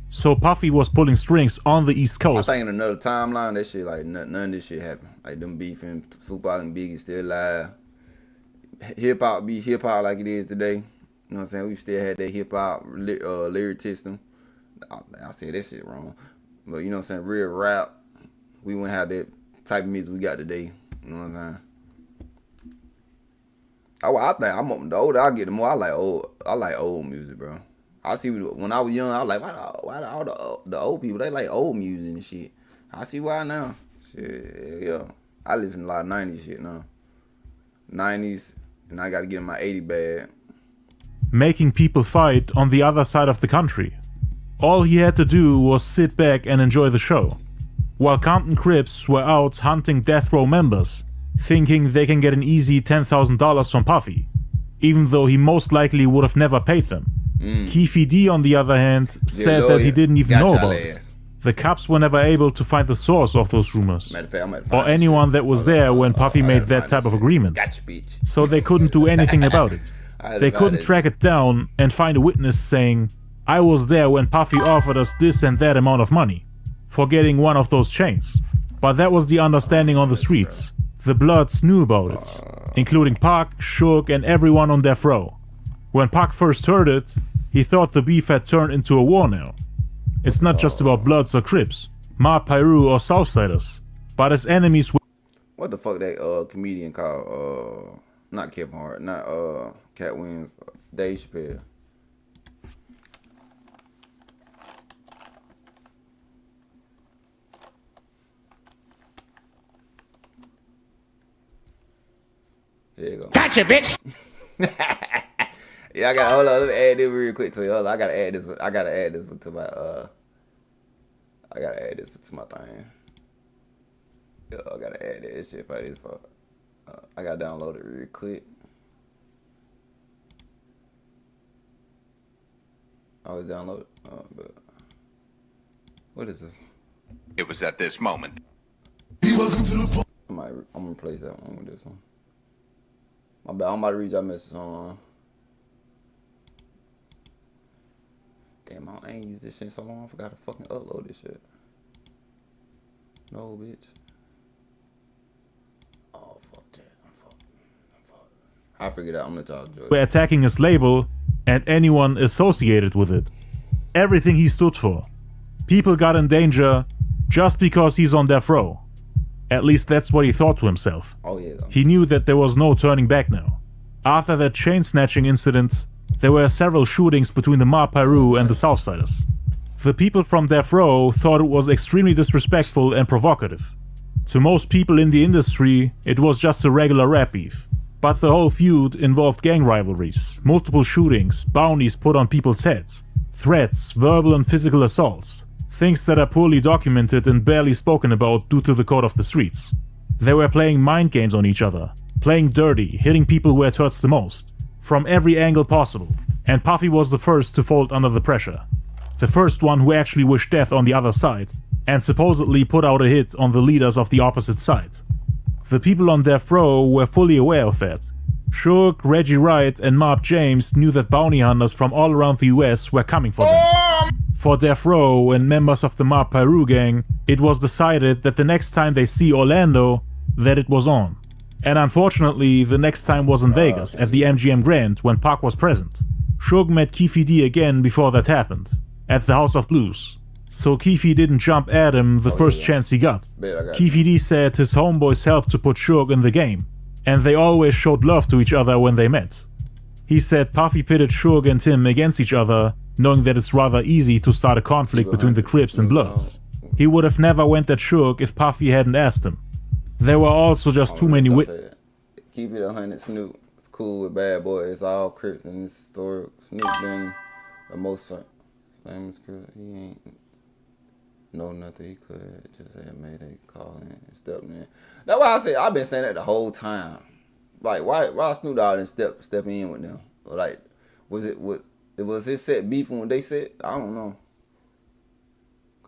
So Puffy was pulling strings on the East Coast. I think in another timeline, that shit, like, none of this shit happened. Like, them beefing, Tupac and Biggie still alive. Hip-hop be hip-hop like it is today. You know what I'm saying? We still had that hip-hop lyricism. I said that shit wrong. But, you know what I'm saying? Real rap. We wouldn't have that type of music we got today. You know what I'm saying? I think I'm the older I get, the more I like old music, bro. I see when I was young, I was like, why all the old people, they like old music and shit. I see why now. Shit, yeah. I listen to a lot of 90s shit now. 90s, and I gotta get in my 80 bag. Making people fight on the other side of the country. All he had to do was sit back and enjoy the show. While Compton Crips were out hunting Death Row members, thinking they can get an easy $10,000 from Puffy, even though he most likely would have never paid them. Keefy D, on the other hand, said that he didn't even know about it. The cops were never able to find the source of those rumors, or anyone that was there when Puffy made that type of agreement, so they couldn't do anything about it. They couldn't track it down and find a witness saying, I was there when Puffy offered us this and that amount of money for getting one of those chains. But that was the understanding on the streets. The Bloods knew about it, including Pac, Suge, and everyone on Death Row. When Pac first heard it, he thought the beef had turned into a war now. It's not just about Bloods or Crips, Ma-Piru or Southsiders, but as enemies. What the fuck that comedian called? Not Kevin Hart, not Cat Williams, Dave Chappelle. There you go. Gotcha, bitch. Yeah, I gotta hold on. Let me add this real quick to you. Hold on, I gotta add this. I gotta add this to my. I gotta add this to my thing. Yeah, I gotta add this shit by this. I gotta download it real quick. I was download it. But what is this? It was at this moment. I'm gonna replace that one with this one. My bad. I'm about to read your message on. Damn, I ain't used this shit so long. I forgot to fucking upload this shit. No, bitch. Oh, fuck that. I'm fucked. I figured out. I'm gonna let y'all enjoy it. Were attacking his label and anyone associated with it. Everything he stood for. People got in danger just because he's on Death Row. At least that's what he thought to himself. Oh, yeah. He knew that there was no turning back now. After that chain snatching incident, there were several shootings between the Ma-Piru and the Southsiders. The people from Death Row thought it was extremely disrespectful and provocative. To most people in the industry, it was just a regular rap beef. But the whole feud involved gang rivalries, multiple shootings, bounties put on people's heads, threats, verbal and physical assaults, things that are poorly documented and barely spoken about due to the code of the streets. They were playing mind games on each other, playing dirty, hitting people where it hurts the most, from every angle possible, and Puffy was the first to fold under the pressure. The first one who actually wished death on the other side, and supposedly put out a hit on the leaders of the opposite side. The people on Death Row were fully aware of that. Suge, Reggie Wright, and Mark James knew that bounty hunters from all around the US were coming for them. For Death Row and members of the Ma-Piru gang, it was decided that the next time they see Orlando, that it was on. And unfortunately, the next time was in Vegas at the MGM Grand when Pac was present. Suge met Keefy D again before that happened, at the House of Blues. so Keefe didn't jump at him the first chance he got. Keefe D said his homeboys helped to put Suge in the game, and they always showed love to each other when they met. He said Puffy pitted Suge and him against each other, knowing that it's rather easy to start a conflict between the Crips and Bloods. He would have never went at Suge if Puffy hadn't asked him. There were also just too many Keep it 100, Snoop. It's cool with Bad Boy. It's all Crips in this story. Snoop been the most famous Crip. He ain't know nothing. He could just had made a call in and stepped in. That's why I say I've been saying that the whole time. Like why Snoop Dogg didn't step in with them? Like was his set beefing when they said? I don't know.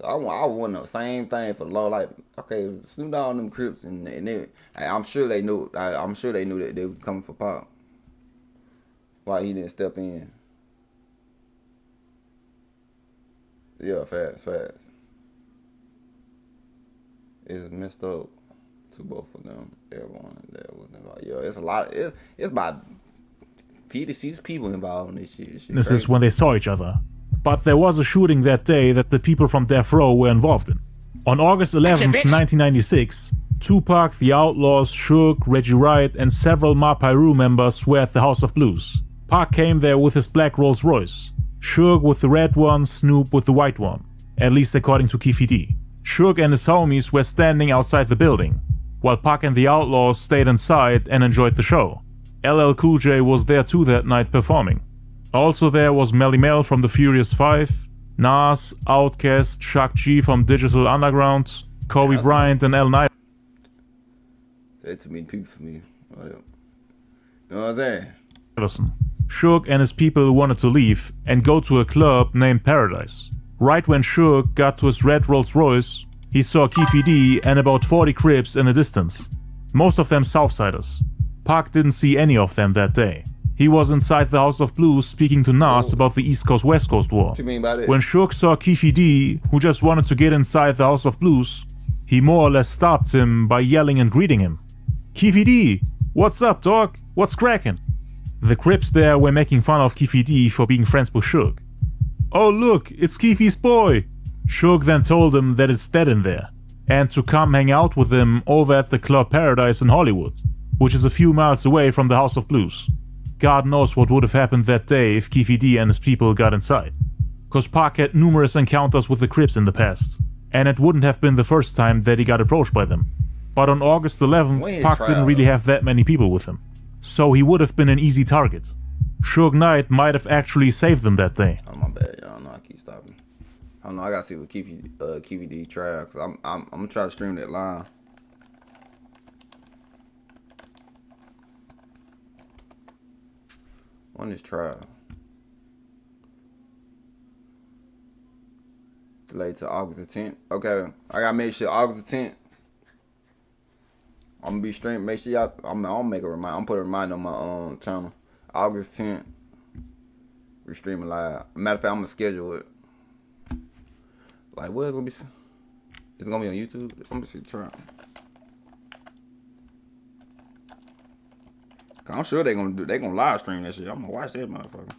I want the same thing for the law. Like, okay, Snoop Dogg and them Crips, and they, I'm sure they knew. I'm sure they knew that they was coming for Pac. Why he didn't step in? Yeah, fast. It's messed up to both of them. Everyone that was involved. Yeah, it's a lot. It's about 56 people involved in this shit. This is when they saw each other. But there was a shooting that day that the people from Death Row were involved in. On August 11th, 1996, Tupac, the Outlaws, Suge, Reggie Wright, and several Ma-Piru members were at the House of Blues. Pac came there with his black Rolls Royce. Suge with the red one, Snoop with the white one. At least according to Keefe D. Suge and his homies were standing outside the building, while Pac and the Outlaws stayed inside and enjoyed the show. LL Cool J was there too that night performing. Also there was Melly Mel from the Furious 5, Nas, Outkast, Chuck G from Digital Underground, Kobe Bryant and L. Knight. That's too many people for me. You know what I'm saying? Suge and his people wanted to leave and go to a club named Paradise. Right when Suge got to his red Rolls Royce, he saw Keefe D and about 40 Crips in the distance. Most of them Southsiders. Pac didn't see any of them that day. He was inside the House of Blues speaking to Nas about the East Coast-West Coast war. What you mean by that? When Suge saw Keefe D, who just wanted to get inside the House of Blues, he more or less stopped him by yelling and greeting him. Keefe D, what's up, dog? What's crackin'? The Crips there were making fun of Keefe D for being friends with Suge. Oh look, it's Keefe's boy! Suge then told him that it's dead in there, and to come hang out with him over at the Club Paradise in Hollywood, which is a few miles away from the House of Blues. God knows what would have happened that day if Keefe D and his people got inside. Cause Pac had numerous encounters with the Crips in the past, and it wouldn't have been the first time that he got approached by them. But on August 11th, Pac didn't really have that many people with him, so he would have been an easy target. Suge Knight might have actually saved them that day. Oh my bad, y'all know I keep stopping. I don't know, I gotta see what Keefe D tried, cause I'm gonna try to stream that live. On this trial. Delayed to August the 10th. Okay, I gotta make sure August the 10th. I'm gonna be streaming. Make sure y'all. I'm gonna make a reminder. I'm put a reminder on my channel. August 10th. We're streaming live. Matter of fact, I'm gonna schedule it. Like, what is it gonna be? Is it gonna be on YouTube? I'm gonna see the trial. I'm sure they gonna live stream that shit. I'm gonna watch that motherfucker.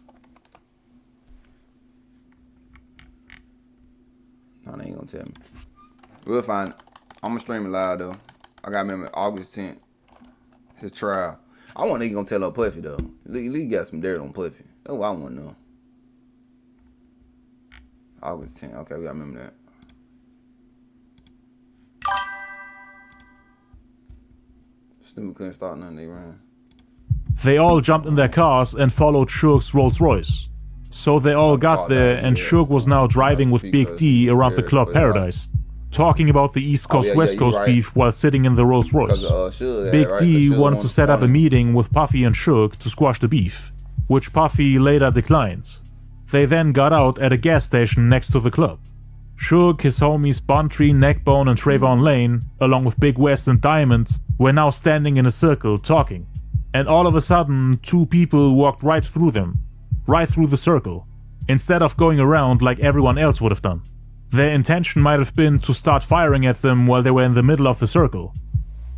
No, they ain't gonna tell me. We'll find it. I'm gonna stream it live though. I gotta remember August 10th. His trial. I want nigga gonna tell her Puffy though. At least got some dirt on Puffy. That's what I wanna know. August 10th. Okay, we gotta remember that. Snoop couldn't start nothing, they ran. They all jumped in their cars and followed Suge's Rolls Royce. So they all got there, and Suge was now driving with Big D around the Club Paradise, talking about the East Coast-West Coast beef while sitting in the Rolls Royce. Big D wanted to set up a meeting with Puffy and Suge to squash the beef, which Puffy later declined. They then got out at a gas station next to the club. Suge, his homies Buntree, Neckbone, and Trayvon Lane, along with Big West and Diamond, were now standing in a circle talking. And all of a sudden, two people walked right through them, right through the circle, instead of going around like everyone else would have done. Their intention might have been to start firing at them while they were in the middle of the circle.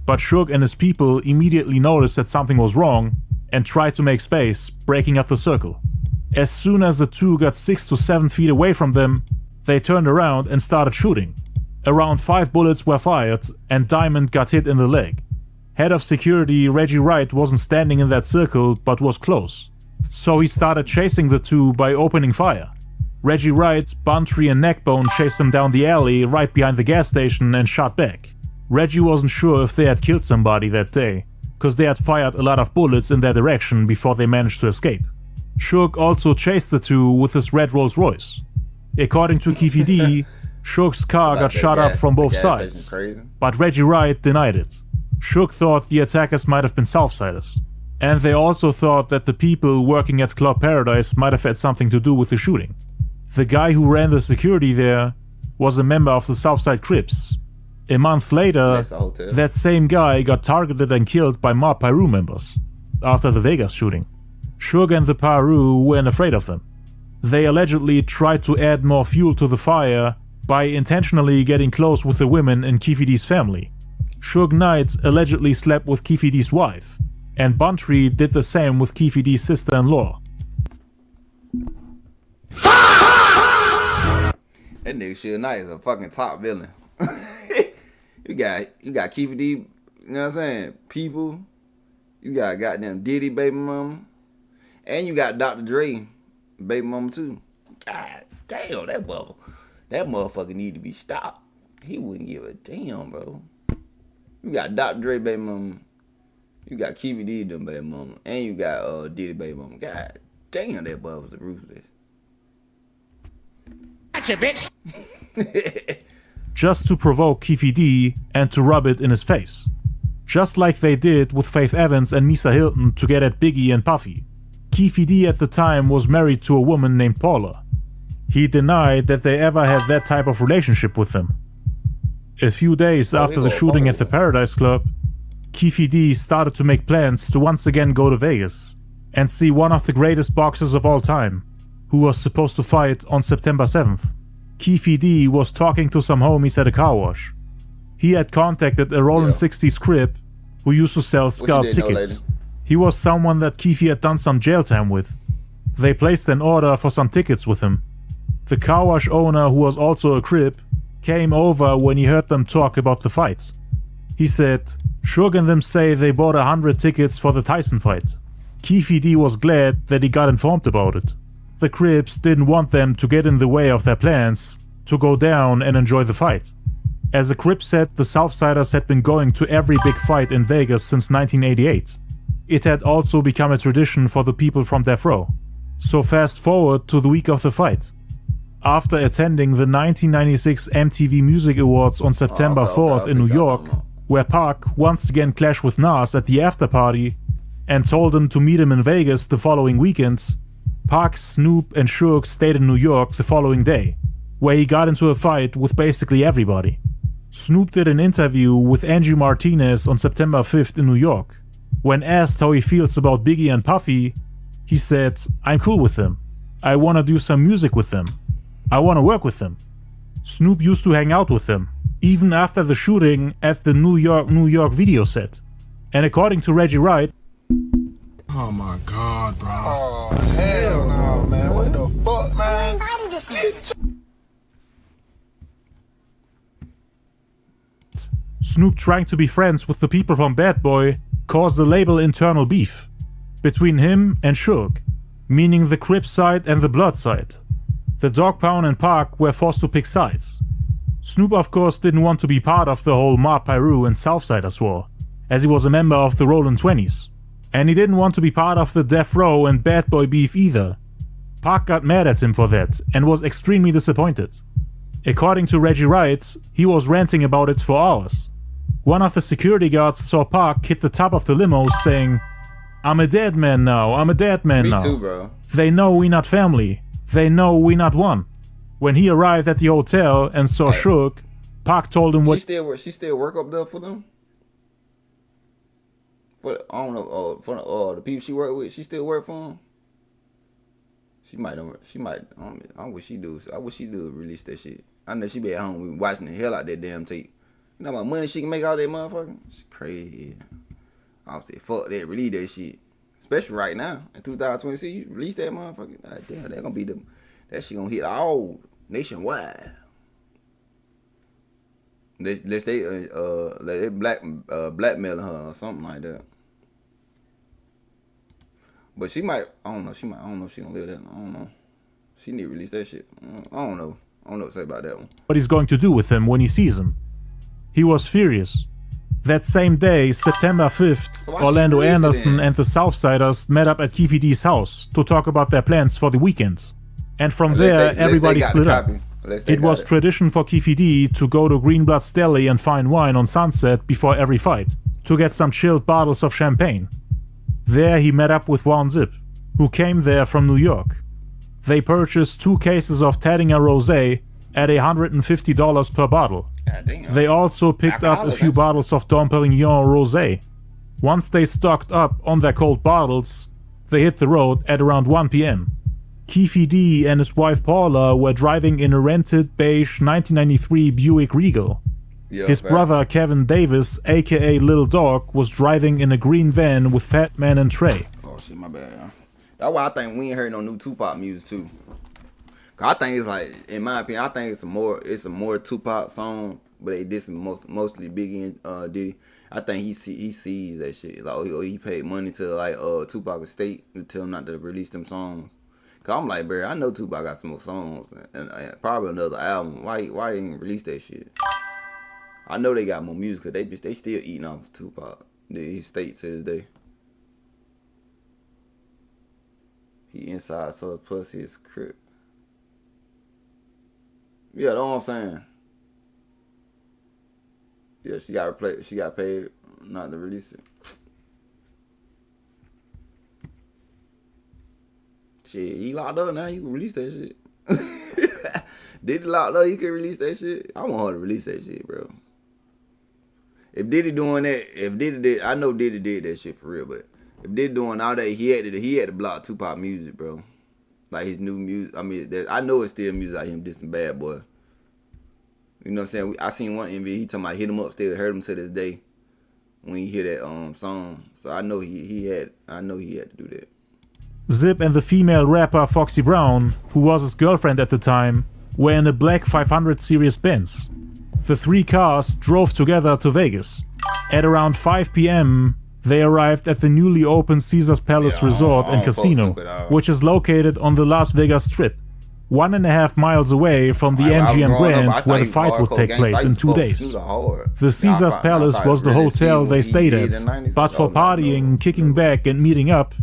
But Suge and his people immediately noticed that something was wrong and tried to make space, breaking up the circle. As soon as the two got 6 to 7 feet away from them, They turned around and started shooting. Around 5 bullets were fired and Diamond got hit in the leg. Head of security Reggie Wright wasn't standing in that circle but was close. So he started chasing the two by opening fire. Reggie Wright, Buntry and Neckbone chased them down the alley right behind the gas station and shot back. Reggie wasn't sure if they had killed somebody that day, cause they had fired a lot of bullets in their direction before they managed to escape. Suge also chased the two with his red Rolls Royce. According to Keefe D, Suge's car got shot up from both sides, but Reggie Wright denied it. Suge thought the attackers might have been Southsiders, and they also thought that the people working at Club Paradise might have had something to do with the shooting. The guy who ran the security there was a member of the Southside Crips. A month later, that same guy got targeted and killed by mob Piru members after the Vegas shooting. Suge and the Piru weren't afraid of them. They allegedly tried to add more fuel to the fire by intentionally getting close with the women in Keefe D's family. Suge Knight allegedly slept with Keefe D's wife, and Buntry did the same with Keefe D's sister-in-law. That nigga Suge Knight is a fucking top villain. You got Keefe D, you know what I'm saying? People. You got goddamn Diddy baby mama. And you got Dr. Dre baby mama too. God damn, that motherfucker need to be stopped. He wouldn't give a damn, bro. You got Dr. Dre baby mama. You got Keefe D them baby mama. And you got Diddy baby mama. God damn, that boy was ruthless. Gotcha, bitch. Just to provoke Keefe D and to rub it in his face. Just like they did with Faith Evans and Misa Hilton to get at Biggie and Puffy. Keefe D at the time was married to a woman named Paula. He denied that they ever had that type of relationship with him. A few days after the shooting at the Paradise Club, Keefe D started to make plans to once again go to Vegas and see one of the greatest boxers of all time, who was supposed to fight on September 7th. Keefe D was talking to some homies at a car wash. He had contacted a Rollin' 60s Crip who used to sell scalp tickets. He was someone that Keefe had done some jail time with. They placed an order for some tickets with him. The car wash owner, who was also a Crip, came over when he heard them talk about the fight. He said, Suge and them say they bought 100 tickets for the Tyson fight. Keefe D was glad that he got informed about it. The Crips didn't want them to get in the way of their plans to go down and enjoy the fight. As a Crip said, the Southsiders had been going to every big fight in Vegas since 1988. It had also become a tradition for the people from Death Row. So fast forward to the week of the fight. After attending the 1996 MTV Music Awards on September 4th in New York, where Pac once again clashed with Nas at the after party and told him to meet him in Vegas the following weekend, Pac, Snoop and Suge stayed in New York the following day, where he got into a fight with basically everybody. Snoop did an interview with Angie Martinez on September 5th in New York. When asked how he feels about Biggie and Puffy, he said, I'm cool with them. I wanna do some music with them. I wanna work with them. Snoop used to hang out with them, even after the shooting at the New York video set. And according to Reggie Wright, oh my God, bro. Oh, hell no, man. What the fuck, man? Snoop trying to be friends with the people from Bad Boy caused a label internal beef between him and Suge, meaning the Crip side and the Blood side. The Dog Pound and Pac were forced to pick sides. Snoop of course didn't want to be part of the whole Mob Piru and Southsiders war, as he was a member of the Rollin' 20s. And he didn't want to be part of the Death Row and Bad Boy beef either. Pac got mad at him for that and was extremely disappointed. According to Reggie Wright, he was ranting about it for hours. One of the security guards saw Pac hit the top of the limo saying, I'm a dead man now, I'm a dead man now. Me too, bro. They know we not family. They know we not one. When he arrived at the hotel and saw Suge, Pac told him what... She still work up there for them? For, I don't know, for the people she work with, she still work for them? She might, I wish she do release that shit. I know she be at home watching the hell out that damn tape. You know how much money she can make out that motherfucker? It's crazy. I say, fuck that, release that shit. Especially right now, in 2026, you release that motherfucker. God damn, that shit gonna hit all nationwide. Let's they blackmailing her or something like that. But she might, I don't know if she gonna live that. I don't know. She need to release that shit. I don't know. I don't know what to say about that one. What he's going to do with him when he sees him. He was furious. That same day, September 5th, Orlando Anderson and the Southsiders met up at Keefe D's house to talk about their plans for the weekend. And from there, everybody split up. It was tradition for Keefe D to go to Greenblatt's Deli and Fine Wine on Sunset before every fight to get some chilled bottles of champagne. There he met up with Juan Zip, who came there from New York. They purchased 2 cases of Taddinger Rosé at $150 per bottle. They also picked up a few bottles of Dom Perignon Rosé. Once they stocked up on their cold bottles, they hit the road at around 1 p.m. Keefe D and his wife Paula were driving in a rented beige 1993 Buick Regal. His brother Kevin Davis, aka Lil Dog, was driving in a green van with Fat Man and Trey. Oh shit, my bad, y'all. That's why I think we ain't heard no new Tupac music too. Cause I think it's like, in my opinion, I think it's a more Tupac song, but they did some mostly Biggie and Diddy. I think he sees that shit. Like, he paid money to like Tupac estate to tell him not to release them songs. Cause I'm like, bro, I know Tupac got some more songs and probably another album. Why he ain't release that shit? I know they got more music, cause they still eating off of Tupac. His estate to this day. He inside, so plus his crib. Yeah, that's what I'm saying. Yeah, she got paid not to release it. Shit, he locked up now, you can release that shit. Diddy locked up, you can release that shit. I want her to release that shit, bro. If Diddy doing that, I know Diddy did that shit for real, but if Diddy doing all that, he had to block Tupac music, bro. Like his new music. I mean, I know it's still music like him dissing Bad Boy. You know what I'm saying? I seen one interview, he talking about hit him up, still heard him to this day when you hear that song. So I know he had to do that. Zip and the female rapper Foxy Brown, who was his girlfriend at the time, were in a black 500 Series Benz. The 3 cars drove together to Vegas. At around 5 p.m., they arrived at the newly opened Caesars Palace Resort and Casino, which is located on the Las Vegas Strip, 1.5 miles away from the MGM Grand where the fight would take place in 2 days. The Caesars Palace was the hotel they stayed at, but for partying, kicking back and meeting up,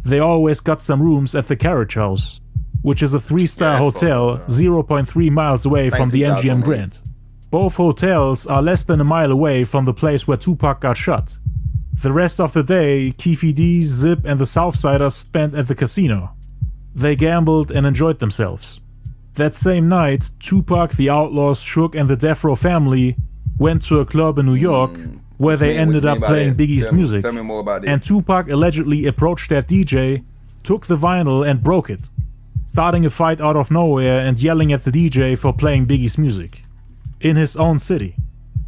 they always got some rooms at the Carriage House, which is a 3-star hotel 0.3 miles away from the MGM Grand. Both hotels are less than a mile away from the place where Tupac got shot. The rest of the day, Keefe D, Zip and the Southsiders spent at the casino. They gambled and enjoyed themselves. That same night, Tupac, the Outlaws, Suge and the Death Row family went to a club in New York where they ended up playing Biggie's music. Tell me more about that. And Tupac allegedly approached that DJ, took the vinyl and broke it, starting a fight out of nowhere and yelling at the DJ for playing Biggie's music. In his own city,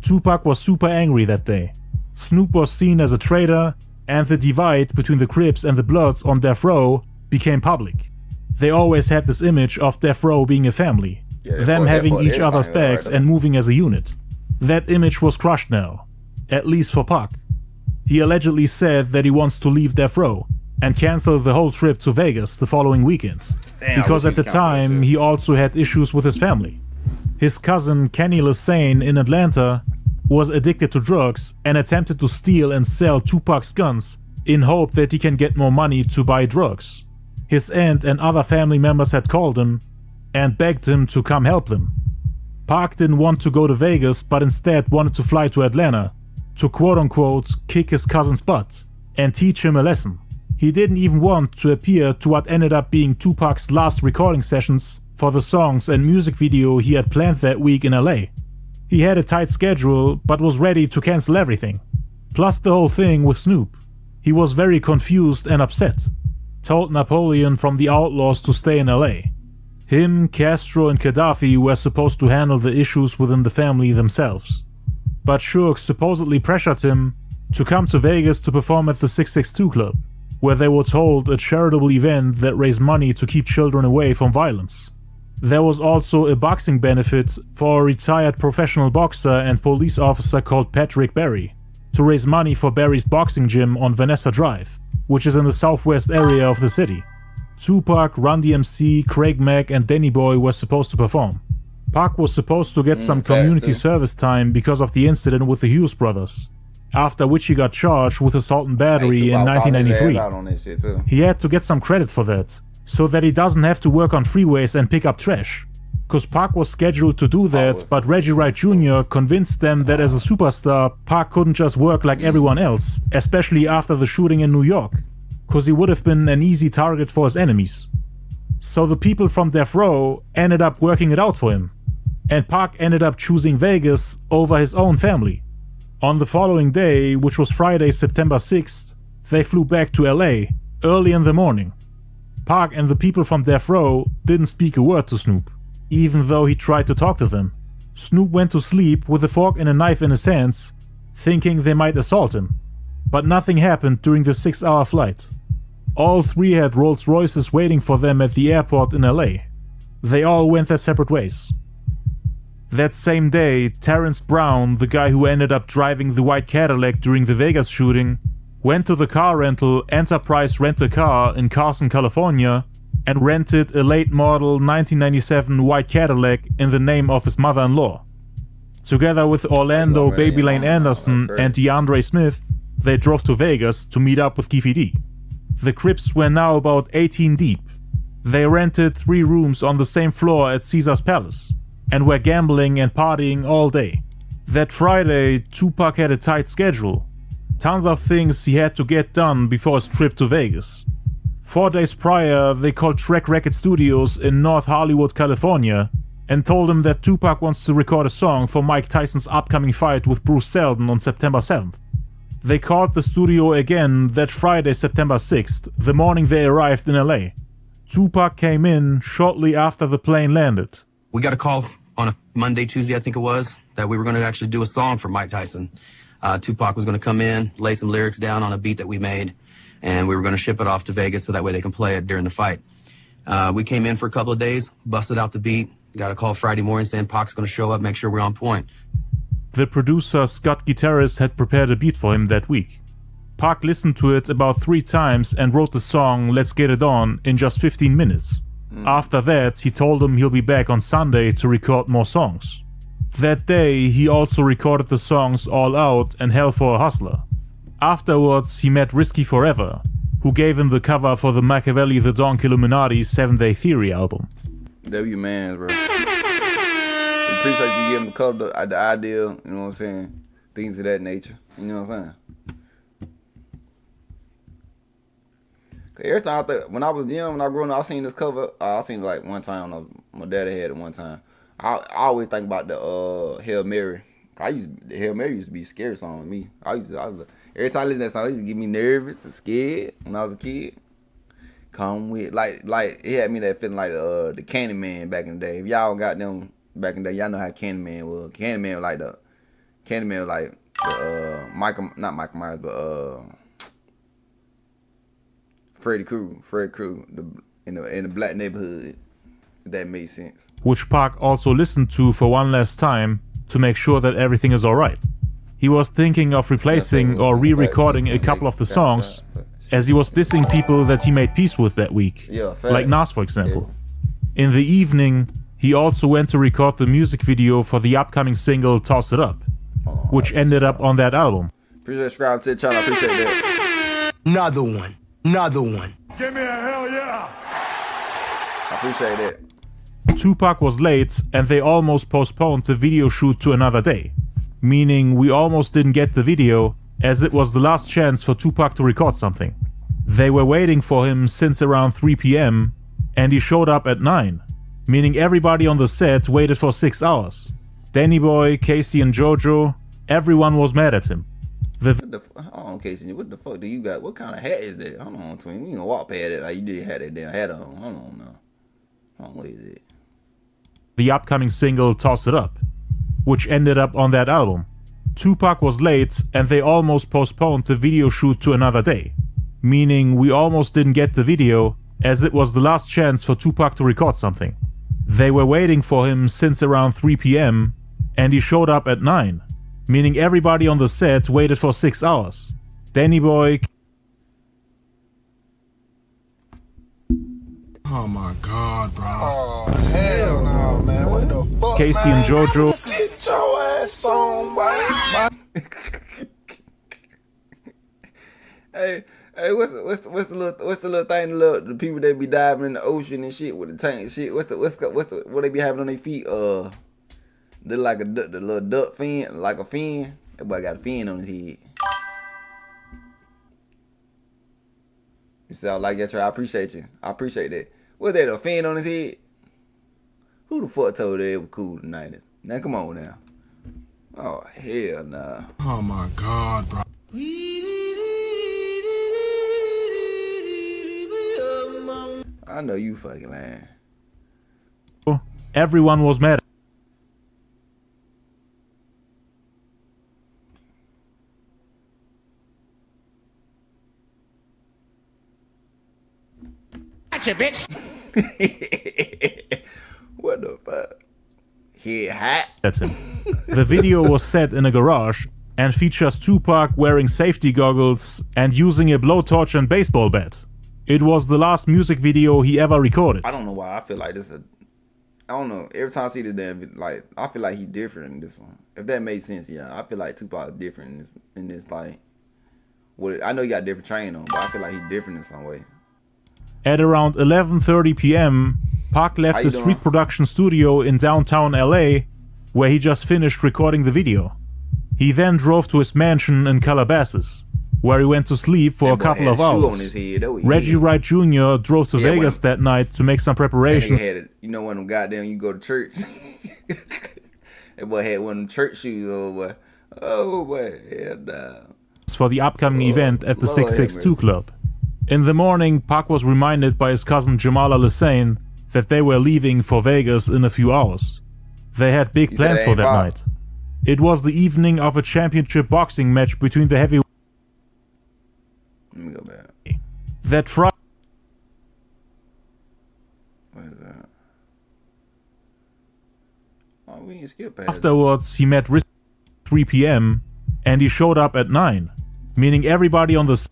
Tupac was super angry that day. Snoop was seen as a traitor, and the divide between the Crips and the Bloods on Death Row became public. They always had this image of Death Row being a family, them having each other's backs and moving as a unit. That image was crushed now, at least for Pac. He allegedly said that he wants to leave Death Row and cancel the whole trip to Vegas the following weekend, because at the time he also had issues with his family. His cousin Kenny Lassane in Atlanta was addicted to drugs and attempted to steal and sell Tupac's guns in hope that he can get more money to buy drugs. His aunt and other family members had called him and begged him to come help them. Pac didn't want to go to Vegas, but instead wanted to fly to Atlanta to quote-unquote kick his cousin's butt and teach him a lesson. He didn't even want to appear to what ended up being Tupac's last recording sessions for the songs and music video he had planned that week in LA. He had a tight schedule, but was ready to cancel everything. Plus the whole thing with Snoop. He was very confused and upset. Told Napoleon from the Outlaws to stay in LA. Him, Castro and Gaddafi were supposed to handle the issues within the family themselves. But Suge supposedly pressured him to come to Vegas to perform at the 662 Club, where they would hold a charitable event that raised money to keep children away from violence. There was also a boxing benefit for a retired professional boxer and police officer called Patrick Berry to raise money for Berry's boxing gym on Vanessa Drive, which is in the southwest area of the city. Tupac, Run DMC, Craig Mack, and Danny Boy were supposed to perform. Pac was supposed to get some community service time because of the incident with the Hughes brothers, after which he got charged with assault and battery in 1993. He had to get some credit for that, so that he doesn't have to work on freeways and pick up trash. Cause Pac was scheduled to do that, but Reggie Wright Jr. convinced them that as a superstar, Pac couldn't just work like everyone else, especially after the shooting in New York, cause he would have been an easy target for his enemies. So the people from Death Row ended up working it out for him, and Pac ended up choosing Vegas over his own family. On the following day, which was Friday, September 6th, they flew back to LA early in the morning. Pac and the people from Death Row didn't speak a word to Snoop, even though he tried to talk to them. Snoop went to sleep with a fork and a knife in his hands, thinking they might assault him. But nothing happened during the 6-hour flight. All three had Rolls Royces waiting for them at the airport in LA. They all went their separate ways. That same day, Terrence Brown, the guy who ended up driving the white Cadillac during the Vegas shooting, went to the car rental Enterprise Rent-A-Car in Carson, California, and rented a late model 1997 white Cadillac in the name of his mother-in-law. Together with Orlando Baby Lane Anderson and DeAndre Smith, they drove to Vegas to meet up with Keefe D. The Crips were now about 18 deep. They rented 3 rooms on the same floor at Caesar's Palace, and were gambling and partying all day. That Friday, Tupac had a tight schedule. Tons of things he had to get done before his trip to Vegas. 4 days prior, they called Trek Record Studios in North Hollywood, California, and told him that Tupac wants to record a song for Mike Tyson's upcoming fight with Bruce Seldon on September 7th. They called the studio again that Friday, September 6th, the morning they arrived in LA. Tupac came in shortly after the plane landed. We got a call on a Monday, Tuesday, I think it was, that we were going to actually do a song for Mike Tyson. Tupac was going to come in, lay some lyrics down on a beat that we made, and we were going to ship it off to Vegas so that way they can play it during the fight. We came in for a couple of days, busted out the beat, got a call Friday morning saying Pac's going to show up, make sure we're on point. The producer Scott Gutierrez had prepared a beat for him that week. Pac listened to it about 3 times and wrote the song Let's Get It On in just 15 minutes. After that, he told him he'll be back on Sunday to record more songs. That day, he also recorded the songs All Out and Hell for a Hustler. Afterwards, he met Risky Forever, who gave him the cover for the Machiavelli the Donk Illuminati 7-Day Theory album. W man, bro. We appreciate you giving the color, the idea, you know what I'm saying? Things of that nature, you know what I'm saying? Every time when I was young, when I grew up, I seen this cover. I seen it like one time. My daddy had it one time. I always think about the Hail Mary. The Hail Mary used to be a scary song with me. Every time I listen to that song, it used to get me nervous and scared when I was a kid. Come with like it had me that feeling like the Candyman back in the day. If y'all got them back in the day, y'all know how Candyman was. Candyman was like not Michael Myers, but Freddy Krueger, in the black neighborhood, if that made sense. Which Pac also listened to for one last time to make sure that everything is alright. He was thinking of replacing or re-recording a couple of the songs, as he was dissing people that he made peace with that week, like Nas for example. In the evening, he also went to record the music video for the upcoming single Toss It Up, which ended up on that album. Appreciate subscribe to the channel, I appreciate that. Another one. Give me a hell yeah. I appreciate it. Tupac was late and they almost postponed the video shoot to another day, meaning we almost didn't get the video as it was the last chance for Tupac to record something. They were waiting for him since around 3 p.m. and he showed up at 9, meaning everybody on the set waited for 6 hours. Danny Boy, Casey and Jojo, everyone was mad at him. Hold on, Casey, what the fuck do you got? What kind of hat is that? Hold on, twin. You gonna walk past it like you did have that damn hat on. Hold on now. Hold on, what is it? The upcoming single Toss It Up, which ended up on that album. Tupac was late and they almost postponed the video shoot to another day, meaning we almost didn't get the video as it was the last chance for Tupac to record something. They were waiting for him since around 3 p.m. and he showed up at 9, meaning everybody on the set waited for 6 hours. Danny Boy, Oh my God, bro. Oh, hell no, man. What the fuck, Casey man? and JoJo. Get your ass on, boy. Hey, what's the little thing? The people that be diving in the ocean and shit with the tank and shit. What they be having on their feet? They're like the little duck fin, like a fin. That boy got a fin on his head. You sound like that, I appreciate you. I appreciate that. What's that, a fin on his head? Who the fuck told that it was cool tonight? Now come on now. Oh hell nah. Oh my God, bro. I know you fucking lying. Everyone was mad. Gotcha, bitch. What the fuck? He hot. That's him. The video was set in a garage and features Tupac wearing safety goggles and using a blowtorch and baseball bat. It was the last music video he ever recorded. I don't know why I feel like this. I don't know. Every time I see this damn, like I feel like he's different in this one. If that made sense, yeah, I feel like Tupac is different in this. Like, what I know he got a different train on, but I feel like he's different in some way. At around 11:30 p.m., Pac left the street production studio in downtown LA, where he just finished recording the video. He then drove to his mansion in Calabasas, where he went to sleep for a couple of hours. Reggie Wright Jr. drove to Vegas that night to make some preparations. You know when them goddamn you go to church. That boy had one of them church shoes on, boy. Oh boy, hell nah. For the upcoming event at the 662 Club. In the morning, Pac was reminded by his cousin Jamal Al-Hussein that they were leaving for Vegas in a few hours. They had big plans for that night. It was the evening of a championship boxing match between the heavyweights. Let me go back. That Friday. What is that? Oh, we can skip past Afterwards, he met Riz 3 p.m. and he showed up at 9, meaning everybody on the.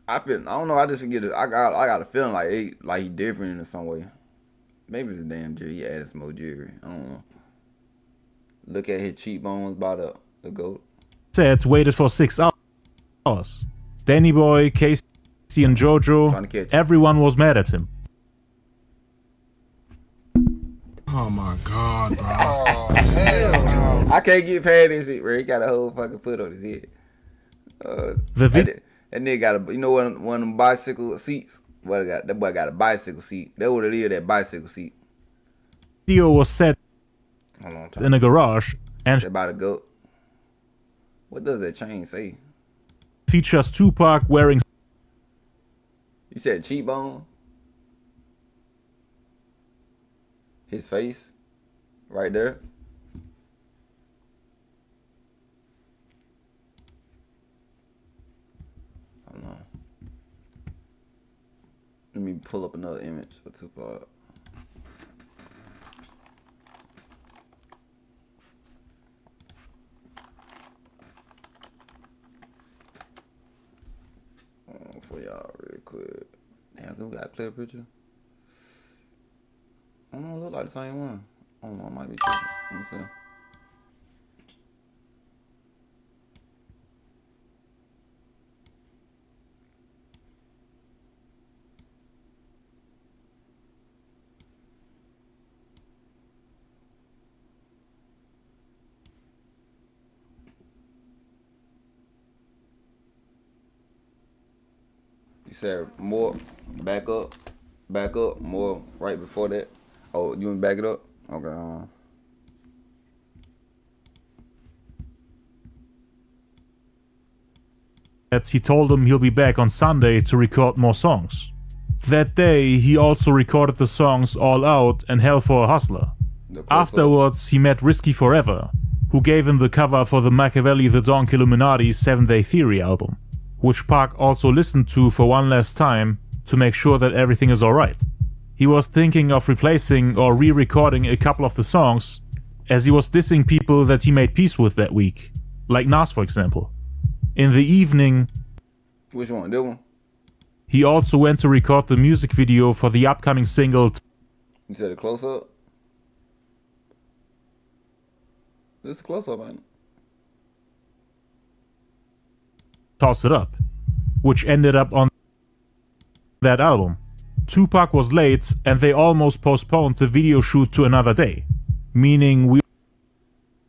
I don't know. I just forget it. I got a feeling like he different in some way. Maybe it's a damn jewelry. He added some more jewelry. I don't know. Look at his cheekbones by the goat. Set waited for 6 hours. Danny Boy, Casey, and JoJo, everyone was mad at him. Oh my God, bro. Oh hell no. I can't get past this shit, bro. He got a whole fucking foot on his head. That nigga got one of them bicycle seats. That boy got a bicycle seat. That what it is, that bicycle seat. Video was set in a garage and about to go. What does that chain say? Features Tupac wearing. You said cheekbone? His face? Right there? I don't know. Let me pull up another image of Tupac. For y'all real quick. Damn, we got a clear picture. I don't know, it look like the same one. I don't know, it might be tripping. Let me see. You said more, back up, more right before that. Oh, you want to back it up? Okay. He told him he'll be back on Sunday to record more songs. That day, he also recorded the songs All Out and Hell for a Hustler. Afterwards, he met Risky Forever, who gave him the cover for the Machiavelli the Donk Illuminati 7 Day Theory album, which Pac also listened to for one last time to make sure that everything is alright. He was thinking of replacing or re-recording a couple of the songs, as he was dissing people that he made peace with that week, like Nas for example. In the evening, which one? That one? He also went to record the music video for the upcoming single. You said a close up? This is a close up, ain't it? Toss It Up, which ended up on that album. Tupac was late and they almost postponed the video shoot to another day, meaning we.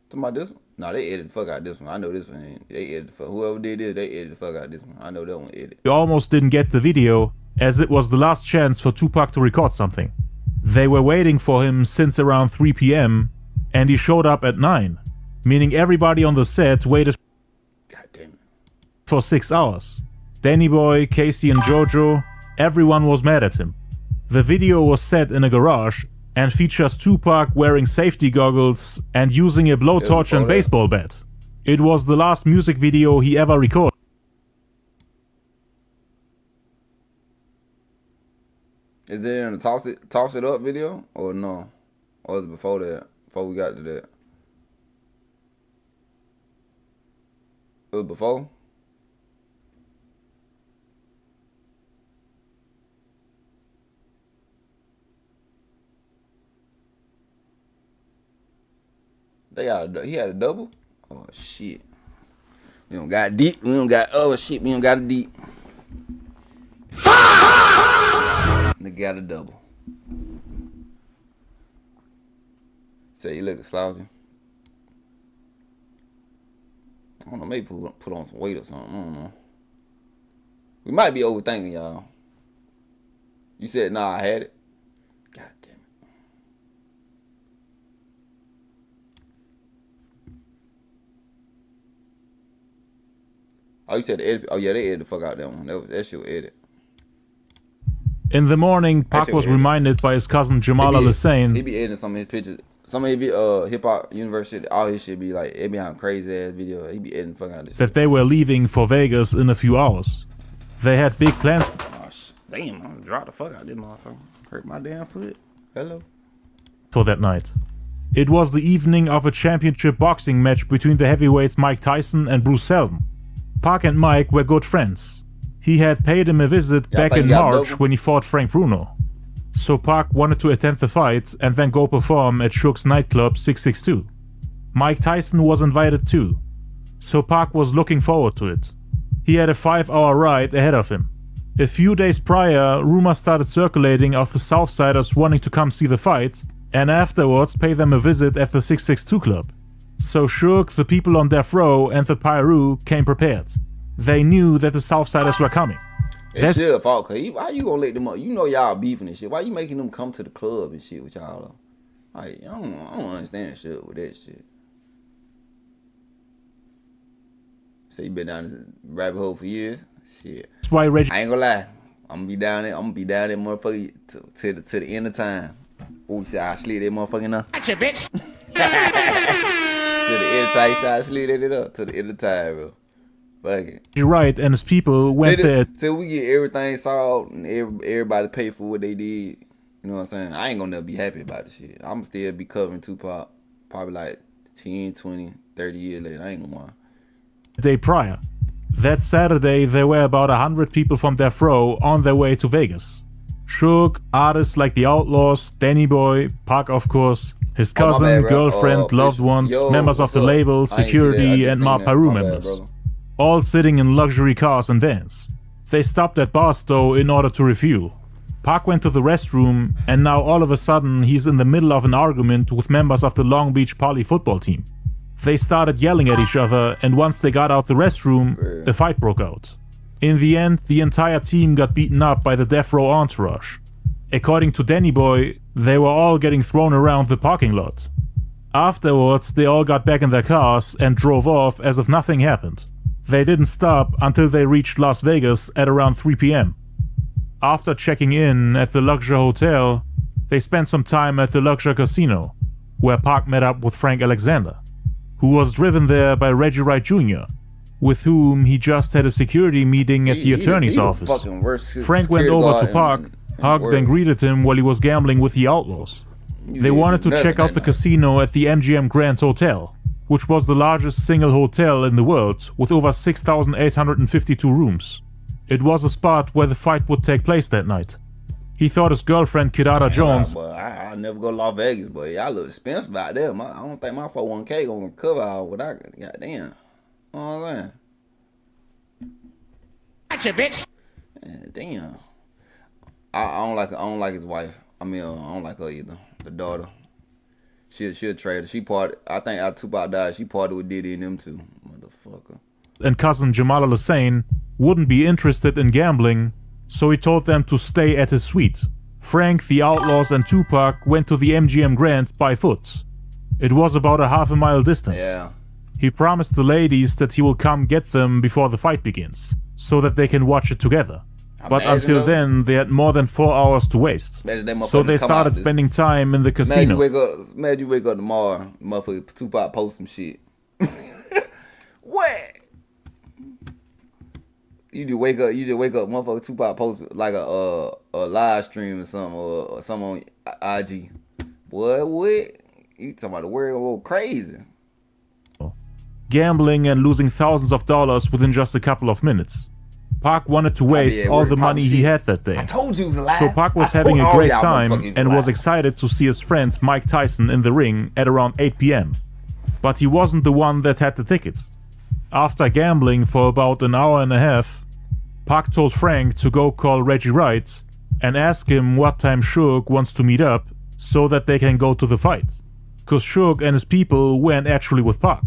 Talking about this one? No, they edited the fuck out this one. I know this one ain't. They edited the fuck. Whoever did this, they edited the fuck out this one. I know that one edited. We almost didn't get the video, as it was the last chance for Tupac to record something. They were waiting for him since around 3 p.m. and he showed up at 9, meaning everybody on the set waited for 6 hours. Danny Boy, Casey and Jojo, everyone was mad at him. The video was set in a garage and features Tupac wearing safety goggles and using a blowtorch and baseball bat. It was the last music video he ever recorded. Is it in the Toss It Up video or no? Or is it before that? Before we got to that? It was before? He had a double? Oh shit. We don't got deep. We don't got shit. We don't got a deep. Nigga got a double. Say you look slouching. I don't know, maybe put on some weight or something. I don't know. We might be overthinking, y'all. You said nah, I had it. God damn it. Oh, you said the edit. Oh yeah, they edited the fuck out that one. That shit was edit. In the morning, Pac was reminded by his cousin Jamal Al-Hussein. He be editing some of his pictures. Some of his hip hop university, all his shit be like, it be on crazy ass video. He be editing the fuck out of this. That they were leaving for Vegas in a few hours. They had big plans. Oh, damn, I'm gonna drop the fuck out of this motherfucker. Hurt my damn foot. Hello. For that night. It was the evening of a championship boxing match between the heavyweights Mike Tyson and Bruce Seldon. Pac and Mike were good friends. He had paid him a visit back in March when he fought Frank Bruno. So Pac wanted to attend the fight and then go perform at Suge's nightclub 662. Mike Tyson was invited too. So Pac was looking forward to it. He had a 5-hour ride ahead of him. A few days prior, rumors started circulating of the Southsiders wanting to come see the fight and afterwards pay them a visit at the 662 club. So Suge, the people on death row, and the Pyru came prepared. They knew that the Southsiders were coming. It's your fault, cause why you gonna let them up? You know y'all beefing and shit. Why you making them come to the club and shit with y'all? Like, I don't understand shit with that shit. So you been down this rabbit hole for years? Shit. That's why Reggie. I ain't gonna lie. I'm gonna be down there. Motherfucker, to the end of time. Oh, shit, I slid that motherfucker now. Gotcha, bitch. To the end of time, I slid it up. To the end of time, bro. Fuck it. Wright and his people went there. Till we get everything solved and everybody pay for what they did. You know what I'm saying? I ain't gonna never be happy about this shit. I'm still be covering Tupac probably like 10, 20, 30 years later. I ain't gonna lie. The day prior. That Saturday, there were about 100 people from Death Row on their way to Vegas. Suge, artists like the Outlaws, Danny Boy, Pac of course, his cousin, girlfriend, loved ones, members of the label, security, and Pyru members. All sitting in luxury cars and vans. They stopped at Barstow in order to refuel. Pac went to the restroom, and now all of a sudden he's in the middle of an argument with members of the Long Beach Poly football team. They started yelling at each other, and once they got out the restroom, a fight broke out. In the end, the entire team got beaten up by the Death Row entourage. According to Danny Boy, they were all getting thrown around the parking lot. Afterwards, they all got back in their cars and drove off as if nothing happened. They didn't stop until they reached Las Vegas at around 3 p.m. After checking in at the Luxor Hotel, they spent some time at the Luxor Casino, where Pac met up with Frank Alexander, who was driven there by Reggie Wright Jr., with whom he just had a security meeting at the attorney's office. Frank went over to Pac Hug then greeted him while he was gambling with the Outlaws. They wanted to check out the casino at the MGM Grand Hotel, which was the largest single hotel in the world with over 6,852 rooms. It was a spot where the fight would take place that night. He thought his girlfriend Kidada Jones. I never go to Las Vegas, but y'all look expensive out there. I don't think my 401k gonna cover all what I got. Goddamn. You know what I'm saying? Gotcha, bitch. Damn. I don't like his wife. I don't like her either. The daughter. She a traitor. She parted. I think after Tupac died, she parted with Diddy and them too. Motherfucker. And cousin Jamal Hussein wouldn't be interested in gambling, so he told them to stay at his suite. Frank, the Outlaws, and Tupac went to the MGM Grand by foot. It was about a half a mile distance. Yeah. He promised the ladies that he will come get them before the fight begins, so that they can watch it together. But until then, they had more than 4 hours to waste. So they started spending time in the casino. Imagine you wake up tomorrow, motherfucker Tupac post some shit. What? You just wake up, motherfucker Tupac post like a live stream or something on IG. Boy, what? You talking about the world a little crazy. Gambling and losing thousands of dollars within just a couple of minutes. Pac wanted to waste all the money he had that day. I told you it was a lie. So Pac was having a great time and was excited to see his friend Mike Tyson in the ring at around 8 p.m. But he wasn't the one that had the tickets. After gambling for about an hour and a half, Pac told Frank to go call Reggie Wright and ask him what time Suge wants to meet up so that they can go to the fight. Cause Suge and his people weren't actually with Pac.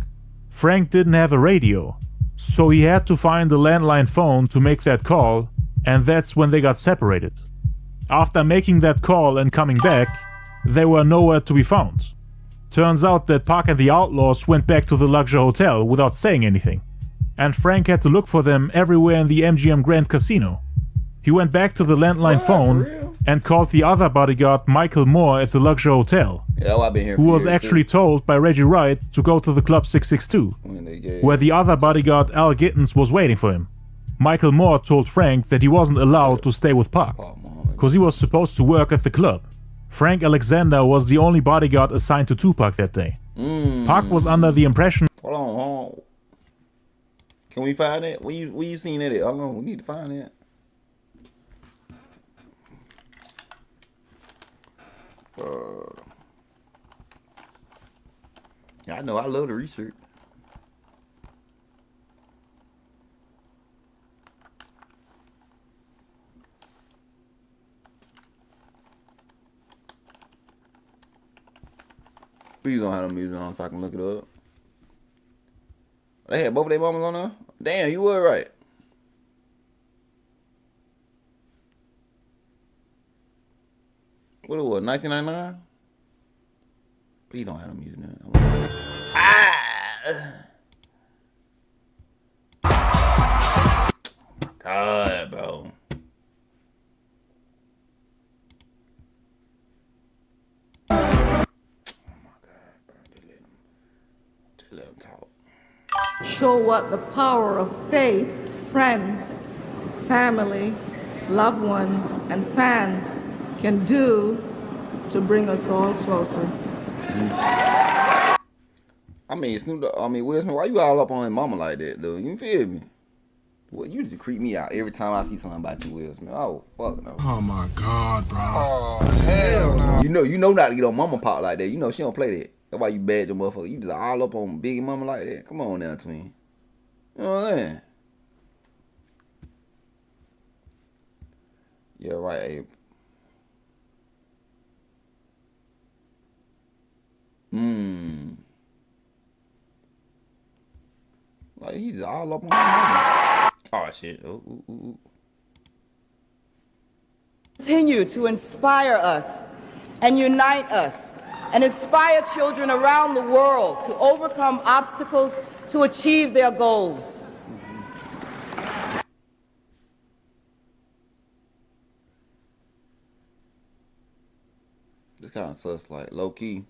Frank didn't have a radio, so he had to find a landline phone to make that call, and that's when they got separated. After making that call and coming back, they were nowhere to be found. Turns out that Pac and the Outlaws went back to the luxury hotel without saying anything, and Frank had to look for them everywhere in the MGM Grand Casino. He went back to the landline phone and called the other bodyguard Michael Moore at the luxury hotel, who was actually told by Reggie Wright to go to the Club 662, where the other bodyguard Al Gittins was waiting for him. Michael Moore told Frank that he wasn't allowed to stay with Pac, because he was supposed to work at the club. Frank Alexander was the only bodyguard assigned to Tupac that day. Pac was under the impression... Hold on. Can we find it? Where you seen it at? Hold on, we need to find it. Yeah, I know. I love the research. Please don't have no music on so I can look it up. They had both of their mamas on there? Damn, you were right. What it was, 1999? Please don't have no music now. God, bro. Show what the power of faith, friends, family, loved ones, and fans can do to bring us all closer. I mean, Will Smith, why you all up on his mama like that, though? You feel me? Well, you just creep me out every time I see something about you, Will Smith. Oh, fuck no. Oh my God, bro. Oh, hell no. You know not to get on mama pop like that. You know she don't play that. That's why you bad the motherfucker. You just all up on Biggie mama like that. Come on now, twin. You know what I'm saying? Yeah, right, Abe. Like he's all up on mama. Oh shit. Ooh. Continue to inspire us and unite us and inspire children around the world to overcome obstacles to achieve their goals. This kind of sus, like low key.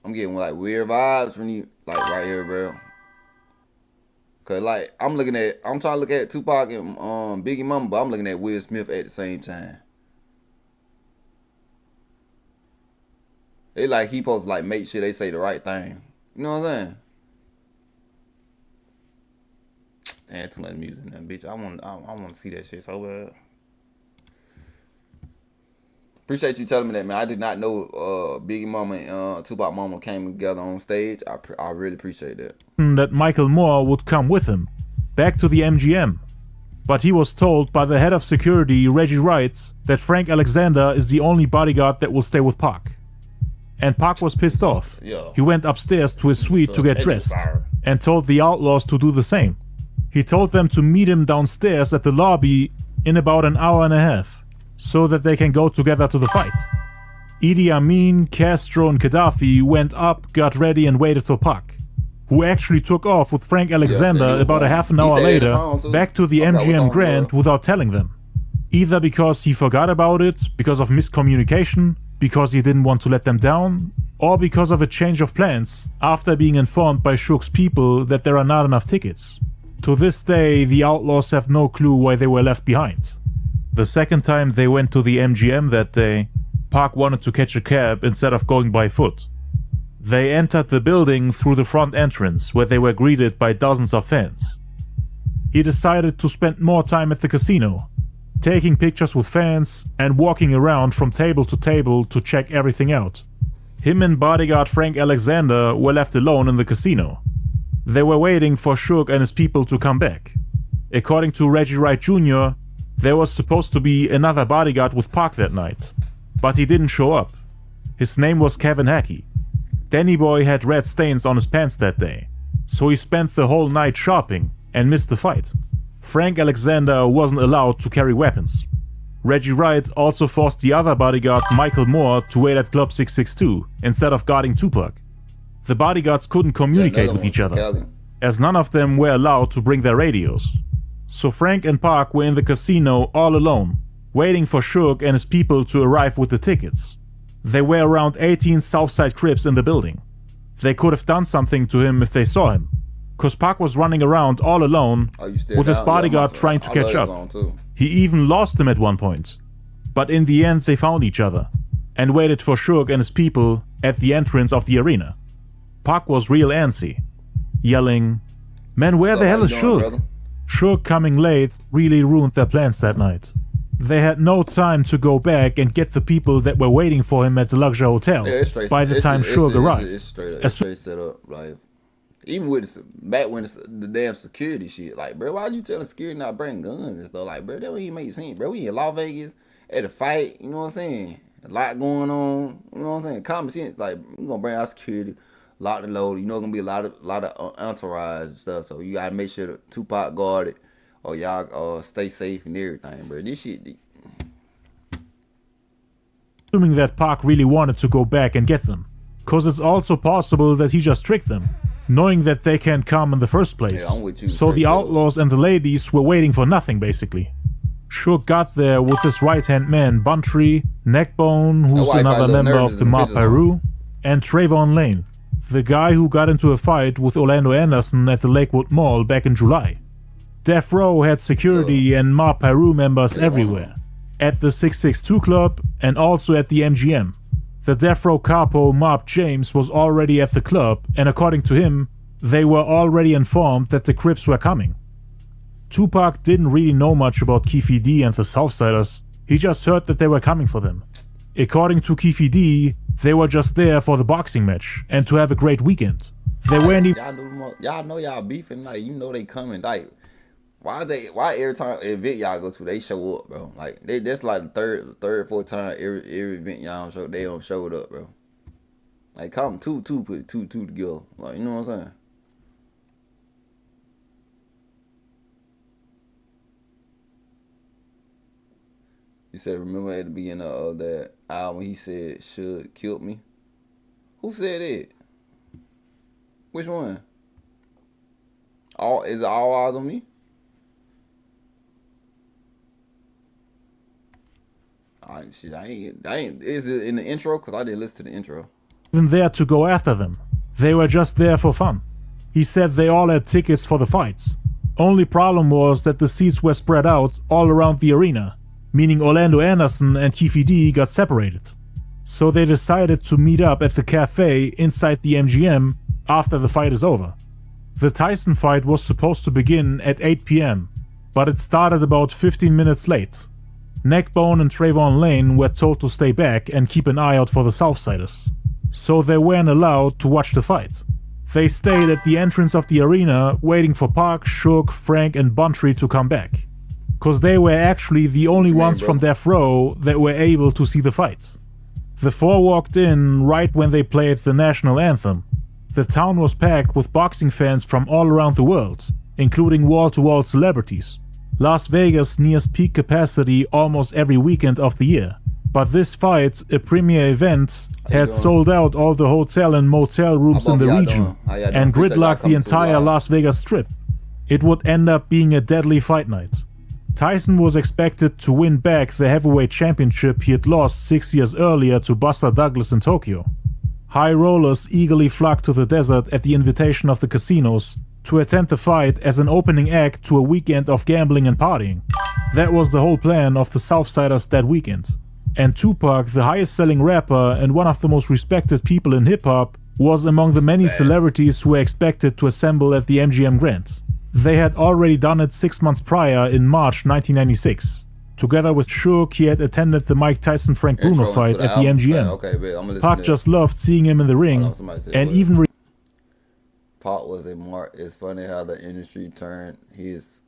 I'm getting like weird vibes from you, like right here, bro. Cause like I'm trying to look at Tupac and Biggie Mama, but I'm looking at Will Smith at the same time. They like he supposed to like make sure they say the right thing. You know what I'm saying? Damn, too much music in that bitch. I want to see that shit so bad. Appreciate you telling me that, man. I did not know Biggie Mama and Tupac Mama came together on stage. I really appreciate that. That Michael Moore would come with him, back to the MGM. But he was told by the head of security, Reggie Wright, that Frank Alexander is the only bodyguard that will stay with Pac. And Pac was pissed off. He went upstairs to his suite to get dressed and told the Outlaws to do the same. He told them to meet him downstairs at the lobby in about an hour and a half, so that they can go together to the fight. Idi Amin, Castro and Gaddafi went up, got ready and waited for Pac, who actually took off with Frank Alexander about a half an hour later back to the MGM Grand without telling them. Either because he forgot about it, because of miscommunication, because he didn't want to let them down, or because of a change of plans after being informed by Suge's people that there are not enough tickets. To this day, the Outlaws have no clue why they were left behind. The second time they went to the MGM that day, Pac wanted to catch a cab instead of going by foot. They entered the building through the front entrance, where they were greeted by dozens of fans. He decided to spend more time at the casino, taking pictures with fans and walking around from table to table to check everything out. Him and bodyguard Frank Alexander were left alone in the casino. They were waiting for Suge and his people to come back. According to Reggie Wright Jr., there was supposed to be another bodyguard with Pac that night, but he didn't show up. His name was Kevin Hackey. Danny Boy had red stains on his pants that day, so he spent the whole night shopping and missed the fight. Frank Alexander wasn't allowed to carry weapons. Reggie Wright also forced the other bodyguard Michael Moore to wait at Club 662 instead of guarding Tupac. The bodyguards couldn't communicate with each other, as none of them were allowed to bring their radios. So Frank and Pac were in the casino all alone, waiting for Suge and his people to arrive with the tickets. There were around 18 Southside Crips in the building. They could have done something to him if they saw him, cause Pac was running around all alone with his bodyguard trying to catch up. He even lost him at one point. But in the end they found each other, and waited for Suge and his people at the entrance of the arena. Pac was real antsy, yelling, "Man, where the hell is Suge?" Suge coming late really ruined their plans that night. They had no time to go back and get the people that were waiting for him at the luxury hotel by the time Suge arrived. It's straight set up. Like, even with back when the damn security shit, like, bro, why you telling security not bring guns and stuff? Like, bro, that don't even make sense, bro. We in Las Vegas at a fight, you know what I'm saying? A lot going on, you know what I'm saying? Common sense, like, we're gonna bring our security, lock and load. You know, gonna be a lot of entourage and stuff. So you gotta make sure that Tupac guarded, or y'all stay safe and everything, bro. This shit. Assuming that Pac really wanted to go back and get them, cause it's also possible that he just tricked them, knowing that they can't come in the first place. Yeah, I'm with you. So the Outlaws and the ladies were waiting for nothing, basically. Suge got there with his right-hand man, Buntree, Neckbone, who's another member of the Ma-Peru, and Trayvon Lane, the guy who got into a fight with Orlando Anderson at the Lakewood Mall back in July. Death Row had security and Ma-Peru members everywhere, at the 662 Club and also at the MGM. The Death Row capo Mob James was already at the club, and according to him, they were already informed that the Crips were coming. Tupac didn't really know much about Keefe D and the Southsiders, he just heard that they were coming for them. According to Keefe D, they were just there for the boxing match and to have a great weekend. They weren't even... Y'all know y'all beefing, like, you know they coming, like, why every time event y'all go to, they show up, bro? Like, that's like the third, fourth time every event y'all show, they don't show it up, bro. Like, come put two together, like, you know what I'm saying? You said, remember at the beginning of that album, he said, Suge killed me. Who said it? Which one? Is it All Eyes on Me? Is it in the intro? Because I didn't listen to the intro. Even there to go after them. They were just there for fun. He said they all had tickets for the fights. Only problem was that the seats were spread out all around the arena, meaning Orlando Anderson and Keefe D got separated. So they decided to meet up at the cafe inside the MGM after the fight is over. The Tyson fight was supposed to begin at 8 p.m, but it started about 15 minutes late. Neckbone and Trayvon Lane were told to stay back and keep an eye out for the Southsiders, so they weren't allowed to watch the fight. They stayed at the entrance of the arena waiting for Pac, Suge, Frank and Buntry to come back, cause they were actually the only ones from Death Row that were able to see the fight. The four walked in right when they played the national anthem. The town was packed with boxing fans from all around the world, including wall-to-wall celebrities. Las Vegas nears peak capacity almost every weekend of the year. But this fight, a premier event, had sold out all the hotel and motel rooms in the region and gridlocked the entire Las Vegas Strip. It would end up being a deadly fight night. Tyson was expected to win back the heavyweight championship he had lost 6 years earlier to Buster Douglas in Tokyo. High rollers eagerly flocked to the desert at the invitation of the casinos to attend the fight as an opening act to a weekend of gambling and partying. That was the whole plan of the Southsiders that weekend. And Tupac, the highest selling rapper and one of the most respected people in hip-hop, was among the many celebrities who were expected to assemble at the MGM Grand. They had already done it 6 months prior in March 1996. Together with Suge, he had attended the Mike Tyson-Frank Bruno fight at the MGM. Pac just loved seeing him in the ring, and even Pac was a mark. It's funny how the industry turned his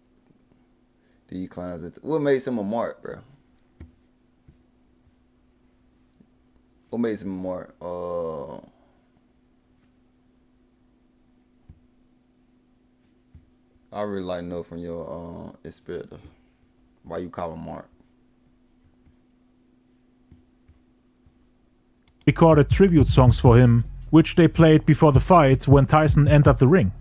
declines. What makes him a mark, bro? What makes him a mark? I really like to know from your perspective why you call him Mark. Recorded tribute songs for him, which they played before the fight when Tyson entered the ring.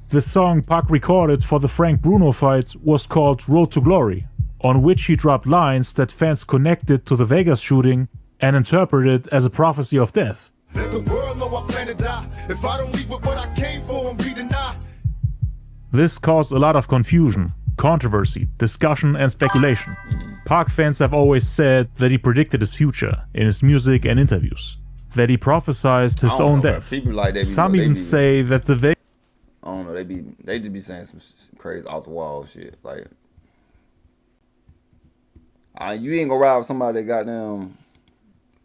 The song Pac recorded for the Frank Bruno fight was called Road to Glory, on which he dropped lines that fans connected to the Vegas shooting and interpreted as a prophecy of death. Let the world know I plan to die. If I don't leave with what I came for and be denied. This caused a lot of confusion, controversy, discussion and speculation. Pac fans have always said that he predicted his future in his music and interviews, that he prophesied his own death. Some even say that the Vegas... I don't know, they just be saying some crazy off the wall shit. Like, you ain't gonna ride with somebody that got them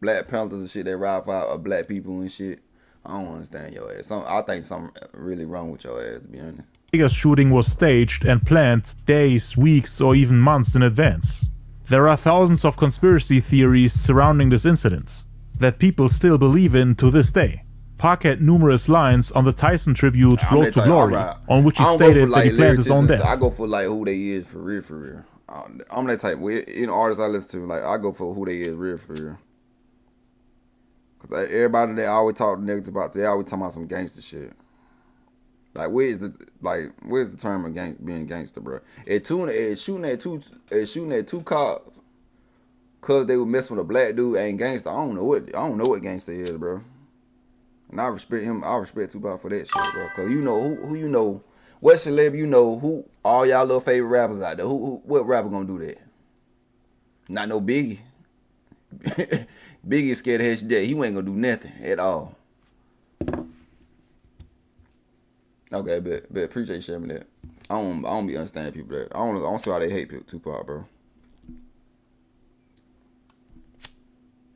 Black Panthers and shit, they ride for black people and shit. I don't understand your ass. I think something really wrong with your ass, to be honest. Vegas shooting was staged and planned days, weeks, or even months in advance. There are thousands of conspiracy theories surrounding this incident that people still believe in to this day. Pac had numerous lines on the Tyson tribute Road to Glory, on which he stated that he planned his own death. I go for like who they is for real. I'm that type. In artists I listen to, like I go for who they is real for real. Cause everybody they always talk negative about, they always talking about some gangster shit. Like where's the term of being gangster, bro? Shooting at two cops, cause they were messing with a black dude ain't gangster. I don't know what gangster is, bro. And I respect him. I respect Tupac for that shit, bro. Cause you know who you know, what celebrity you know, who all y'all little favorite rappers out there. What rapper gonna do that? Not no Biggie. Biggie scared of his death. He ain't gonna do nothing at all. Okay, but appreciate you sharing that. I don't be understanding people that. I don't see why they hate Tupac, bro.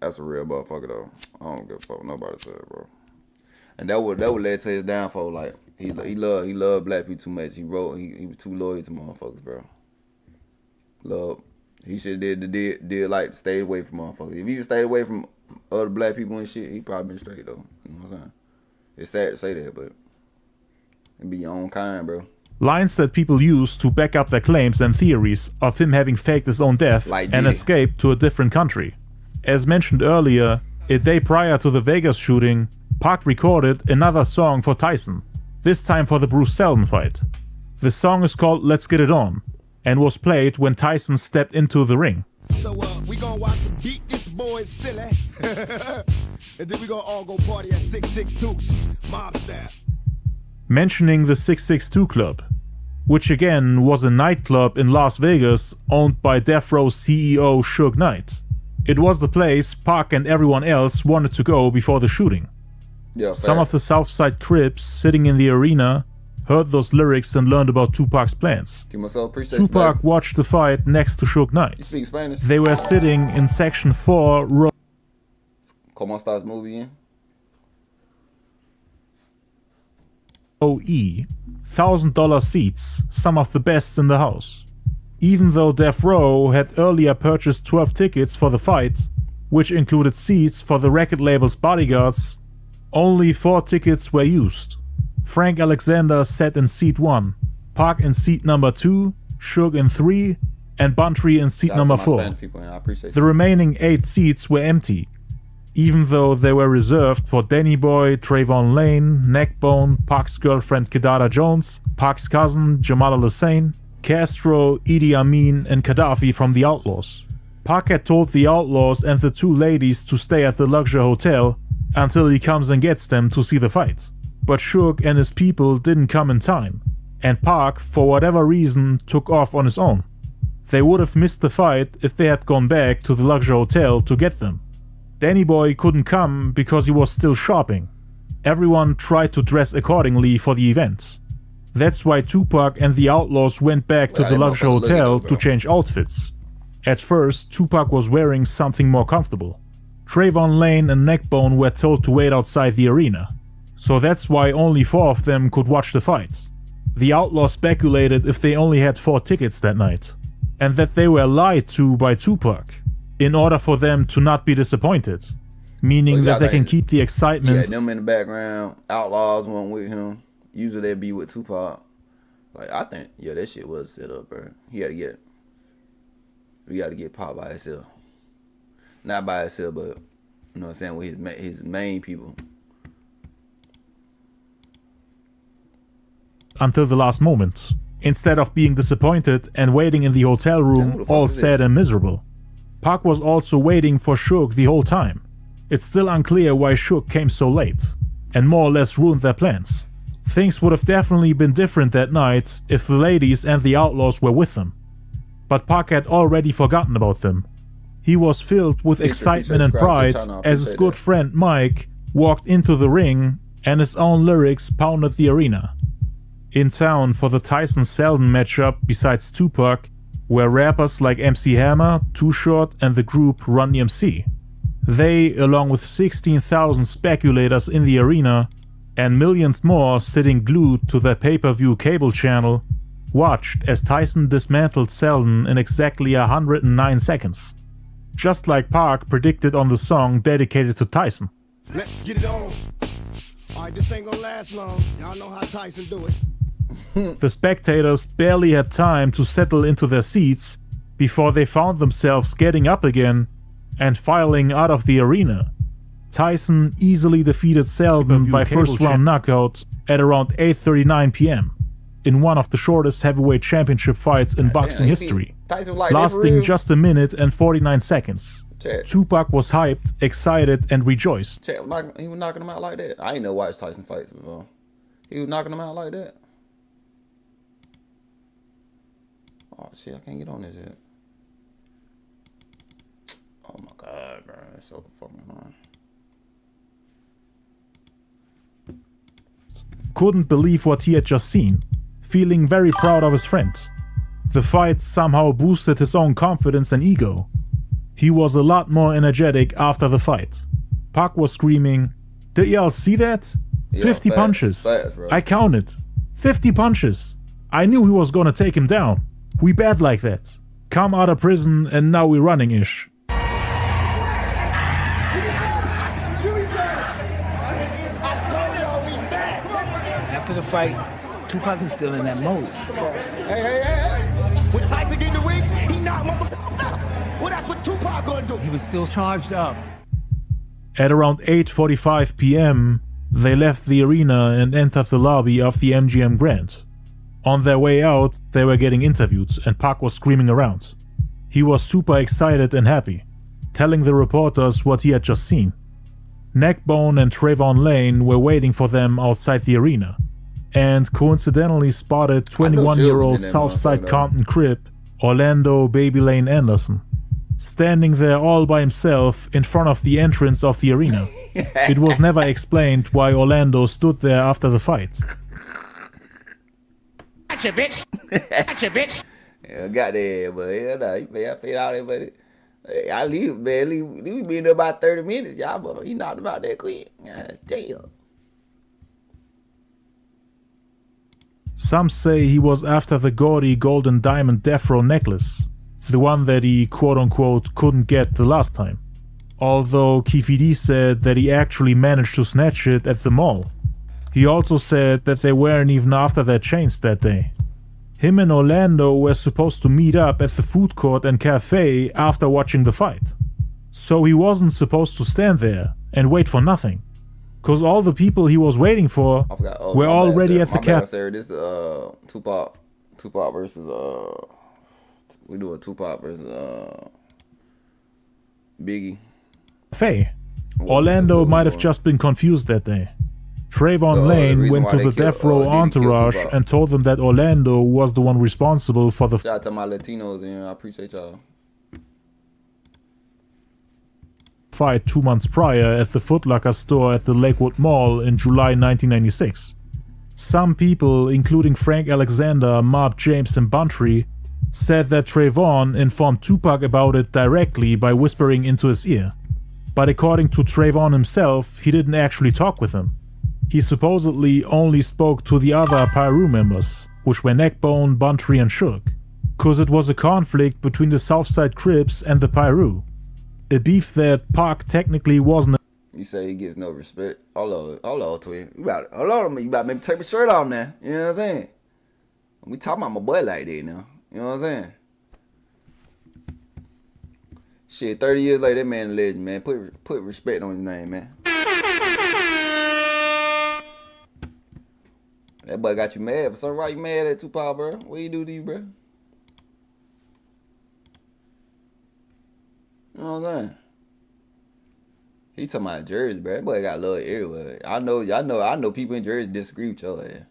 That's a real motherfucker though. I don't give a fuck what nobody said, bro. And that would lead to his downfall. Like he loved black people too much. He was too loyal to motherfuckers, bro. He should did like stay away from motherfuckers. If he stayed away from other black people and shit, he probably been straight though. You know what I'm saying? It's sad to say that, but it be your own kind, bro. Lines that people use to back up their claims and theories of him having faked his own death and escaped to a different country. As mentioned earlier, a day prior to the Vegas shooting, Pac recorded another song for Tyson, this time for the Bruce Seldon fight. The song is called Let's Get It On, and was played when Tyson stepped into the ring. So we gonna watch him beat this boy silly. And then we gonna all go party at 6 Dukes, mob style. mentioning the 662 Club, which again was a nightclub in Las Vegas owned by Death Row's CEO Suge Knight. It was the place Pac and everyone else wanted to go before the shooting. Yeah, some of the Southside Crips sitting in the arena heard those lyrics and learned about Tupac's plans. Tupac watched the fight next to Suge Knight. You speak Spanish? They were sitting in section 4, row ¿Cómo estás muy bien? E, $1,000 seats, some of the best in the house. Even though Death Row had earlier purchased 12 tickets for the fight, which included seats for the record label's bodyguards, only 4 tickets were used. Frank Alexander sat in seat 1, Pac in seat number 2, Suge in 3, and Buntry in seat number 4. The remaining 8 seats were empty, even though they were reserved for Danny Boy, Trayvon Lane, Neckbone, Pac's girlfriend Kidada Jones, Pac's cousin Jamal Hussein, Castro, Idi Amin, and Gaddafi from the Outlaws. Pac had told the Outlaws and the 2 ladies to stay at the luxury hotel until he comes and gets them to see the fight. But Suge and his people didn't come in time, and Pac, for whatever reason, took off on his own. They would have missed the fight if they had gone back to the luxury hotel to get them. Danny Boy couldn't come because he was still shopping. Everyone tried to dress accordingly for the event. That's why Tupac and the Outlaws went back to the luxury hotel to change outfits. At first, Tupac was wearing something more comfortable. Trayvon Lane and Neckbone were told to wait outside the arena. So that's why only 4 of them could watch the fights. The Outlaws speculated if they only had 4 tickets that night, and that they were lied to by Tupac, in order for them to not be disappointed, meaning that they can keep the excitement. Yeah, them in the background, Outlaws went with him. Usually they'd be with Tupac. Like, I think, yeah, that shit was set up, bro. We got to get Pac by himself. Not by himself, but, you know what I'm saying, with his main people. Until the last moment, instead of being disappointed and waiting in the hotel room all sad and miserable. Pac was also waiting for Suge the whole time. It's still unclear why Suge came so late, and more or less ruined their plans. Things would have definitely been different that night if the ladies and the Outlaws were with them. But Pac had already forgotten about them. He was filled with excitement and pride as his good friend Mike walked into the ring and his own lyrics pounded the arena. In town for the Tyson-Seldon matchup besides Tupac were rappers like MC Hammer, Too Short, and the group Run DMC. They, along with 16,000 speculators in the arena and millions more sitting glued to their pay-per-view cable channel, watched as Tyson dismantled Seldon in exactly 109 seconds. Just like Pac predicted on the song dedicated to Tyson. Let's get it on. Alright, this ain't gonna last long. Y'all know how Tyson do it. The spectators barely had time to settle into their seats before they found themselves getting up again and filing out of the arena. Tyson easily defeated Seldon by first-round knockout at around 8:39 p.m. in one of the shortest heavyweight championship fights in boxing history, lasting just a minute and 49 seconds. Tupac was hyped, excited, and rejoiced. He was knocking him out like that. I ain't never watched Tyson fights before. He was knocking him out like that. Oh shit, I can't get on this yet. Oh my god, bro, that's so fucking annoying. Couldn't believe what he had just seen, feeling very proud of his friend. The fight somehow boosted his own confidence and ego. He was a lot more energetic after the fight. Pac was screaming, "Did y'all see that? 50 punches. I counted. 50 punches. I knew he was gonna take him down. We bad like that. Come out of prison and now we running-ish." After the fight, Tupac was still in that mode. Hey. When Tyson get in the ring, he knocked motherfuckers out. Well, that's what Tupac gonna do. He was still charged up. At around 8:45 p.m., they left the arena and entered the lobby of the MGM Grand. On their way out, they were getting interviewed and Pac was screaming around. He was super excited and happy, telling the reporters what he had just seen. Neckbone and Trayvon Lane were waiting for them outside the arena. and coincidentally spotted 21-year-old Southside Compton Crip Orlando Baby Lane Anderson standing there all by himself in front of the entrance of the arena. It was never explained why Orlando stood there after the fight. Gotcha, bitch. Gotcha, bitch. Yeah, got that, but hell nah, he paid all that money. I leave, man. Leave me in there about 30 minutes, y'all, but he knocked him out that quick. God damn. Some say he was after the gaudy golden diamond death row necklace, the one that he quote-unquote couldn't get the last time. Although Keefe D said that he actually managed to snatch it at the mall. He also said that they weren't even after their chains that day. Him and Orlando were supposed to meet up at the food court and cafe after watching the fight. So he wasn't supposed to stand there and wait for nothing. Cause all the people he was waiting for were already at the cafe. This is Tupac versus we do a Tupac versus Biggie. Orlando might have just been confused that day. Trayvon Lane went to the death row entourage and told them that Orlando was the one responsible for the Shout out to my Latinos, and I appreciate y'all. Fight 2 months prior at the Foot Locker store at the Lakewood Mall in July 1996. Some people, including Frank Alexander, Mark James, and Buntry, said that Trayvon informed Tupac about it directly by whispering into his ear. But according to Trayvon himself, he didn't actually talk with him. He supposedly only spoke to the other Pyru members, which were Neckbone, Buntry, and Suge, cause it was a conflict between the Southside Crips and the Pyru. A beef that Pac technically wasn't. You say he gets no respect. Hold on, twin. You about to make me take my shirt off now. You know what I'm saying? We talking about my boy like that now. You know what I'm saying? Shit, 30 years later, that man a legend, man. Put respect on his name, man. That boy got you mad for something. Why you mad at Tupac, bro? What you do to you, bro? You know what I'm saying? He talking about Jersey, bro. That boy got love everywhere. I know people in Jersey disagree with your ass.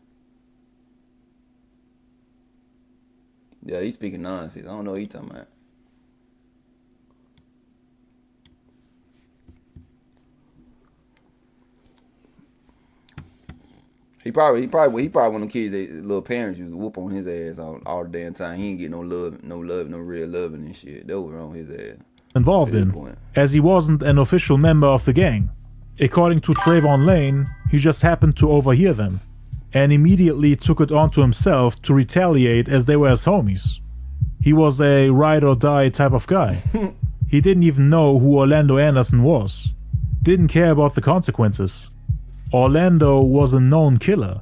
Yeah, he speaking nonsense. I don't know what he talking about. He probably one of them kids that little parents used to whoop on his ass all the damn time. He ain't get no love, no real loving and shit. That was wrong with his ass. Involved in, as he wasn't an official member of the gang. According to Trayvon Lane, he just happened to overhear them, and immediately took it onto himself to retaliate as they were his homies. He was a ride or die type of guy. He didn't even know who Orlando Anderson was. Didn't care about the consequences. Orlando was a known killer,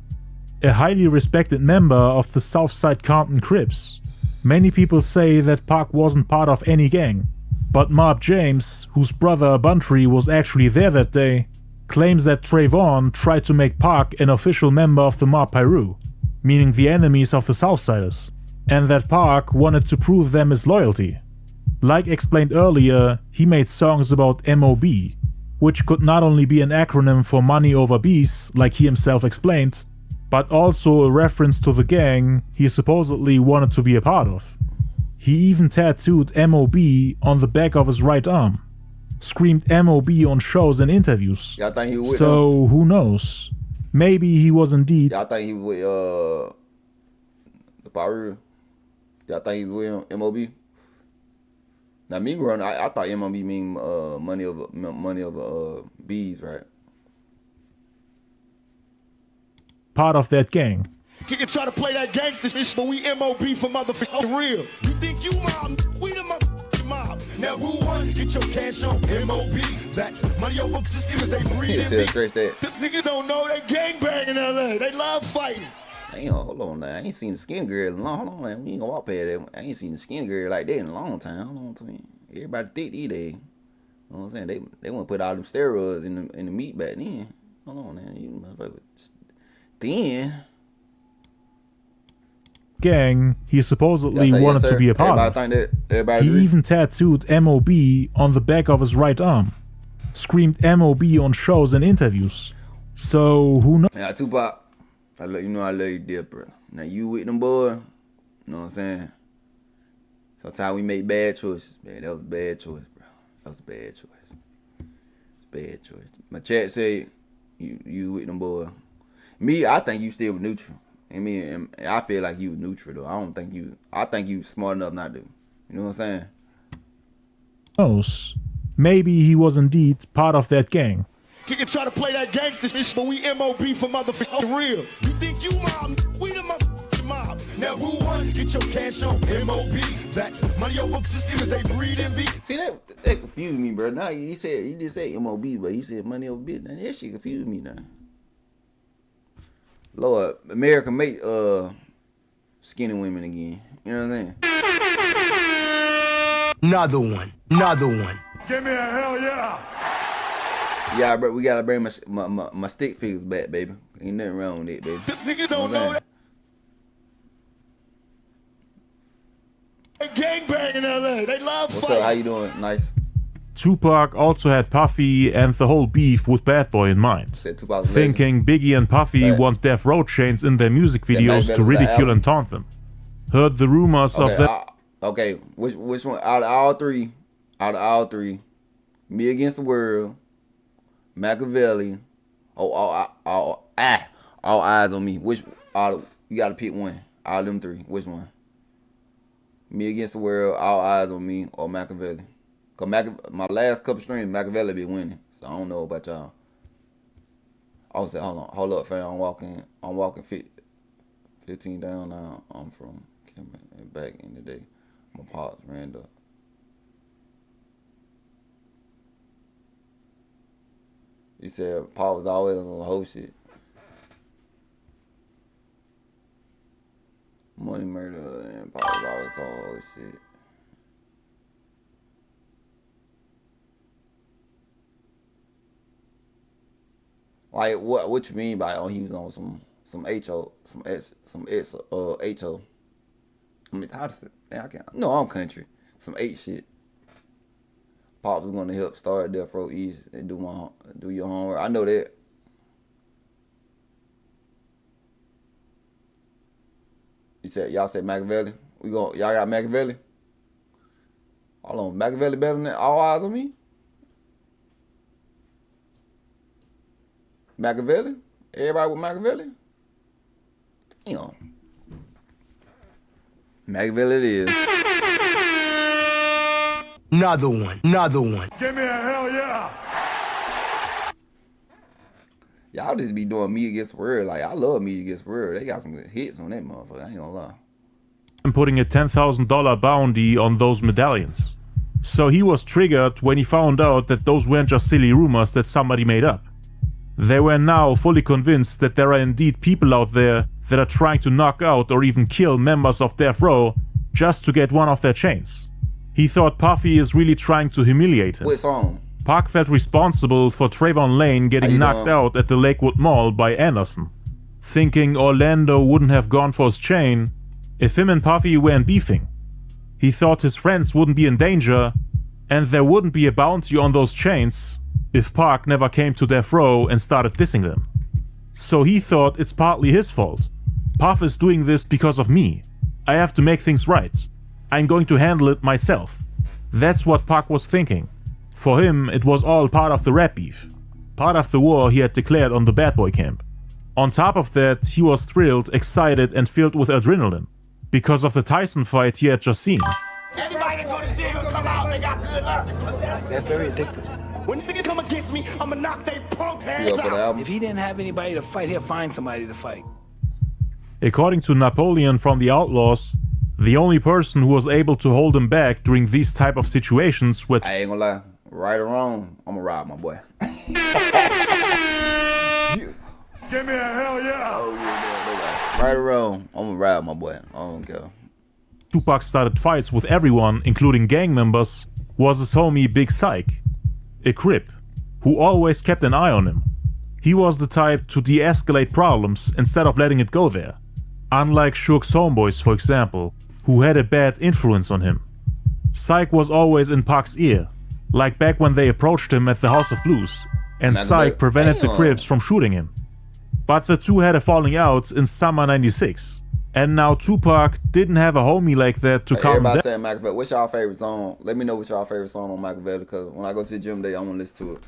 a highly respected member of the Southside Compton Crips. Many people say that Pac wasn't part of any gang, but Mark James, whose brother Buntry was actually there that day, claims that Trayvon tried to make Pac an official member of the Mob Pyru, meaning the enemies of the Southsiders, and that Pac wanted to prove them his loyalty. Like explained earlier, he made songs about MOB, which could not only be an acronym for money over bees, like he himself explained, but also a reference to the gang he supposedly wanted to be a part of. He even tattooed MOB on the back of his right arm, screamed MOB on shows and interviews. Y'all think he was with so who knows? Maybe he was indeed. Y'all think he was with the Pyru? Y'all think he was with MOB? Now me growing up, I thought MOB mean money over bees, right? Part of that gang. You can try to play that gangster shit, but we MOB for motherfucking real. You think you mob? We the motherfucking mob. Now who won? Get your cash on MOB. That's money over just because they breathe in. That. Niggas don't know they gangbang in LA. They love fighting. Damn, hold on now. I ain't seen the skinny girl in a long. Hold on now. We ain't gonna walk past that. I ain't seen the skinny girl like that in a long time. Hold on, twin. Everybody thick these days. You know what I'm saying? They want to put all them steroids in the meat back then. Hold on now. You motherfucker. Then. Gang he supposedly wanted to be a part of. He even tattooed MOB on the back of his right arm, screamed MOB on shows and interviews. So who knows? Yeah, Tupac. I love you deep, brother. Now you with them boy, you know what I'm saying? Sometimes we make bad choices, man. That was a bad choice, bro. That was a bad choice. Bad choice. My chat said you with them boy. Me, I think you still neutral. I mean, I feel like you neutral though. I think you smart enough not to. You know what I'm saying? Knows. Maybe he was indeed part of that gang. You can try to play that gangster shit, but we MOB for motherfucking real. You think you mob, we the motherfucking mob. Now who won? Get your cash on MOB. That's money over just because they breed envy. See, that confused me, bro. Now you just said MOB, but you said money over bitch. Now that shit confused me now. Lord, America make skinny women again. You know what I'm saying? Another one. Give me a hell yeah. Yeah, bro, we gotta bring my stick figures back, baby. Ain't nothing wrong with it, baby. You don't know that. They gangbang in LA. They love What's fighting. up? How you doing? Nice. Tupac also had Puffy and the whole beef with Bad Boy in mind, thinking Biggie and Puffy want Death Row chains in their music videos to ridicule and taunt them. Heard the rumors of that. Okay, which one? Out of all three, Me Against the World, Machiavelli, all eyes on me. Which you gotta pick one. All them three. Which one? Me Against the World, All Eyes on Me, or Machiavelli? Cause my last couple streams, Machiavelli be winning. So I don't know about y'all. I was saying, hold up, fam. I'm walking 15 down now. I'm from back in the day. My pops ran up. He said Paul was always on the whole shit. Money, murder, and Paul was always on the whole shit. Like what you mean by he was on some HO, some HO? I mean, how does it? I can't. No, I'm country. Some H shit. Pop was gonna help start Death Row East and do your homework. I know that. Y'all said Machiavelli. Y'all got Machiavelli. Hold on, Machiavelli better than All Eyes on Me. Machiavelli? Everybody with Machiavelli? Damn. Machiavelli it is. Another one. Give me a hell yeah. Y'all just be doing Me Against the World. Like, I love Me Against the World. They got some good hits on that motherfucker. I ain't gonna lie. And putting a $10,000 bounty on those medallions. So he was triggered when he found out that those weren't just silly rumors that somebody made up. They were now fully convinced that there are indeed people out there that are trying to knock out or even kill members of Death Row just to get one of their chains. He thought Puffy is really trying to humiliate him. What song? Pac felt responsible for Trayvon Lane getting knocked out at the Lakewood Mall by Anderson, thinking Orlando wouldn't have gone for his chain if him and Puffy weren't beefing. He thought his friends wouldn't be in danger and there wouldn't be a bounty on those chains if Pac never came to Death Row and started dissing them. So he thought it's partly his fault. Puff is doing this because of me. I have to make things right. I'm going to handle it myself. That's what Pac was thinking. For him, it was all part of the rap beef. Part of the war he had declared on the Bad Boy camp. On top of that, he was thrilled, excited, and filled with adrenaline because of the Tyson fight he had just seen. Anybody that go to jail come out, they got good luck. That's very addictive. When niggas come against me, I'ma knock they punks ass out. If he didn't have anybody to fight, he'll find somebody to fight. According to Napoleon from the Outlaws, the only person who was able to hold him back during these type of situations were... I ain't gonna lie, right or wrong, I'ma ride my boy. Give me a hell yeah. Oh yeah, right or wrong, I'ma ride my boy. I don't care. Tupac started fights with everyone, including gang members, was his homie Big Syke, a Crip, who always kept an eye on him. He was the type to de-escalate problems instead of letting it go there. Unlike Suge's homeboys, for example, who had a bad influence on him. Syke was always in Pac's ear, like back when they approached him at the House of Blues, and Syke prevented the Crips from shooting him. But the two had a falling out in summer '96. And now Tupac didn't have a homie like that to calm him down. Everybody saying Machiavelli. What's y'all favorite song? Let me know what y'all favorite song on Machiavelli, because when I go to the gym today, I want to listen to it.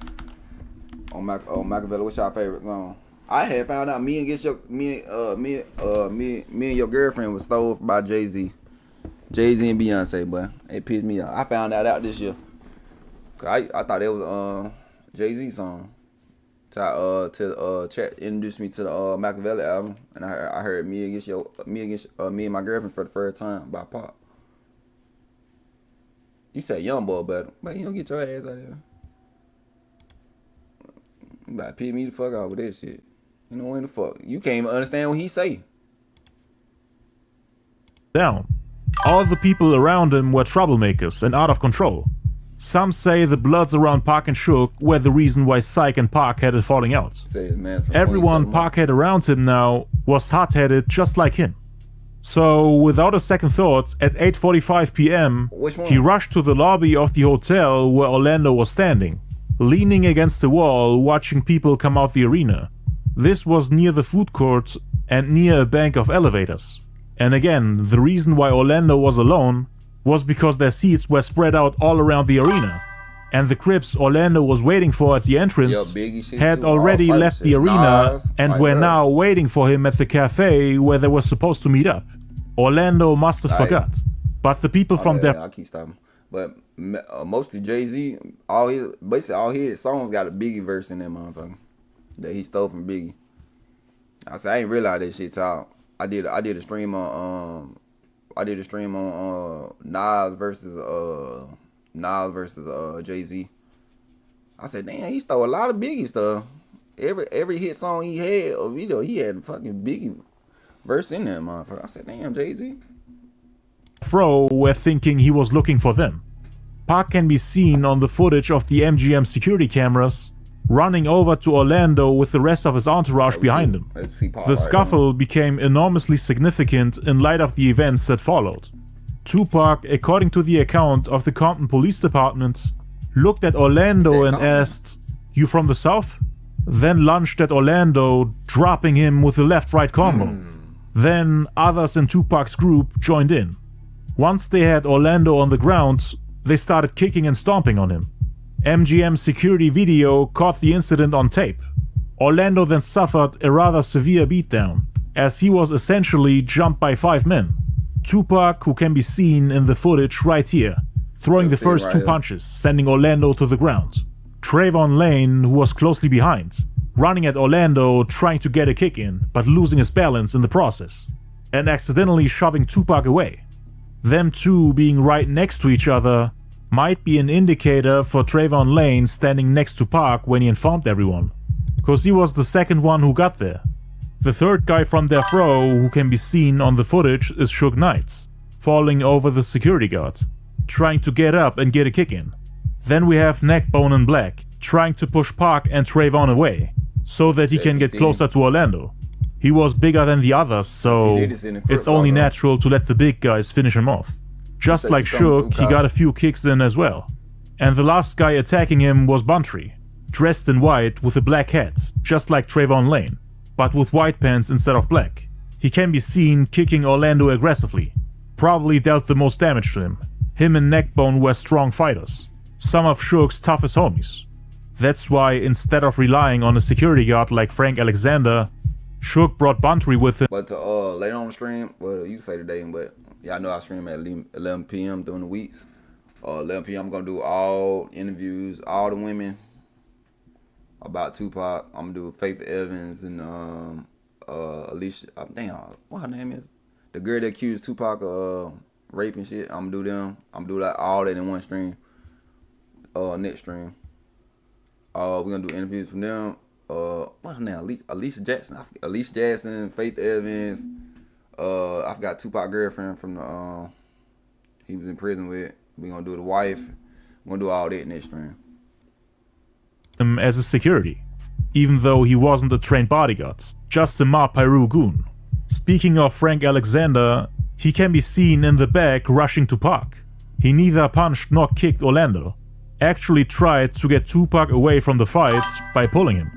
On Machiavelli, what's y'all favorite song? I had found out me and your girlfriend was stole by Jay-Z. Jay-Z and Beyonce, but it pissed me off. I found that out this year. I thought it was a Jay-Z song. Chat introduced me to the Machiavelli album, and I heard me and my girlfriend for the first time by Pop. You say young boy, but you don't get your ass out of here. You about to piss me the fuck off with that shit. You know when the fuck you can't even understand what he say. Down. All the people around him were troublemakers and out of control. Some say the Bloods around Pac and Suge were the reason why Syke and Pac had a falling out. Everyone Pac had around him now was hot-headed just like him. So, without a second thought, at 8:45 p.m., he rushed to the lobby of the hotel where Orlando was standing, leaning against the wall watching people come out the arena. This was near the food court and near a bank of elevators. And again, the reason why Orlando was alone was because their seats were spread out all around the arena, and the Crips Orlando was waiting for at the entrance had already left the arena and were now waiting for him at the cafe where they were supposed to meet up. Orlando must have forgot, but the people from there... I keep stopping. But mostly Jay-Z, all his songs got a Biggie verse in them motherfucker that he stole from Biggie. I said I ain't realize that shit till I did a stream on Nas versus Jay-Z. I said, damn, he stole a lot of Biggie stuff. Every hit song he had or video, he had fucking Biggie verse in there, motherfucker. I said, damn, Jay-Z. Fro were thinking he was looking for them. Pac can be seen on the footage of the MGM security cameras running over to Orlando with the rest of his entourage behind him. The scuffle became enormously significant in light of the events that followed. Tupac, according to the account of the Compton Police Department, looked at Orlando and asked, "You from the South?" Then lunged at Orlando, dropping him with a left-right combo. Then others in Tupac's group joined in. Once they had Orlando on the ground, they started kicking and stomping on him. MGM security video caught the incident on tape. Orlando then suffered a rather severe beatdown, as he was essentially jumped by 5 men. Tupac, who can be seen in the footage right here, throwing the first 2 punches, sending Orlando to the ground. Trayvon Lane, who was closely behind, running at Orlando trying to get a kick in, but losing his balance in the process, and accidentally shoving Tupac away. Them two being right next to each other might be an indicator for Trayvon Lane standing next to Pac when he informed everyone, cause he was the second one who got there. The third guy from Death Row who can be seen on the footage is Suge Knight, falling over the security guard, trying to get up and get a kick in. Then we have Neckbone and Black trying to push Pac and Trayvon away, so that he can get closer to Orlando. He was bigger than the others, so it's only natural to let the big guys finish him off. Just like Suge, he got a few kicks in as well. And the last guy attacking him was Buntry, dressed in white with a black hat, just like Trayvon Lane, but with white pants instead of black. He can be seen kicking Orlando aggressively, probably dealt the most damage to him. Him and Neckbone were strong fighters, some of Suge's toughest homies. That's why instead of relying on a security guard like Frank Alexander, Suge brought Buntry with him. But later on the stream, well, you can say today, but yeah, I know I stream at 11 p.m. during the weeks. 11 p.m. I'm gonna do all interviews, all the women about Tupac. I'm gonna do Faith Evans and Alicia. Damn, what her name is? The girl that accused Tupac of rape and shit. I'm gonna do them. I'm gonna do that all that in one stream. Next stream. We're gonna do interviews from them. What's her name? Alicia Jackson. Alicia Jackson, Faith Evans. I forgot Tupac girlfriend from the he was in prison with. We gonna do the wife. We're gonna do all that next stream. As a security, even though he wasn't a trained bodyguard, just a Ma Pyru goon. Speaking of Frank Alexander, he can be seen in the back rushing to Pac. He neither punched nor kicked Orlando, actually tried to get Tupac away from the fight by pulling him.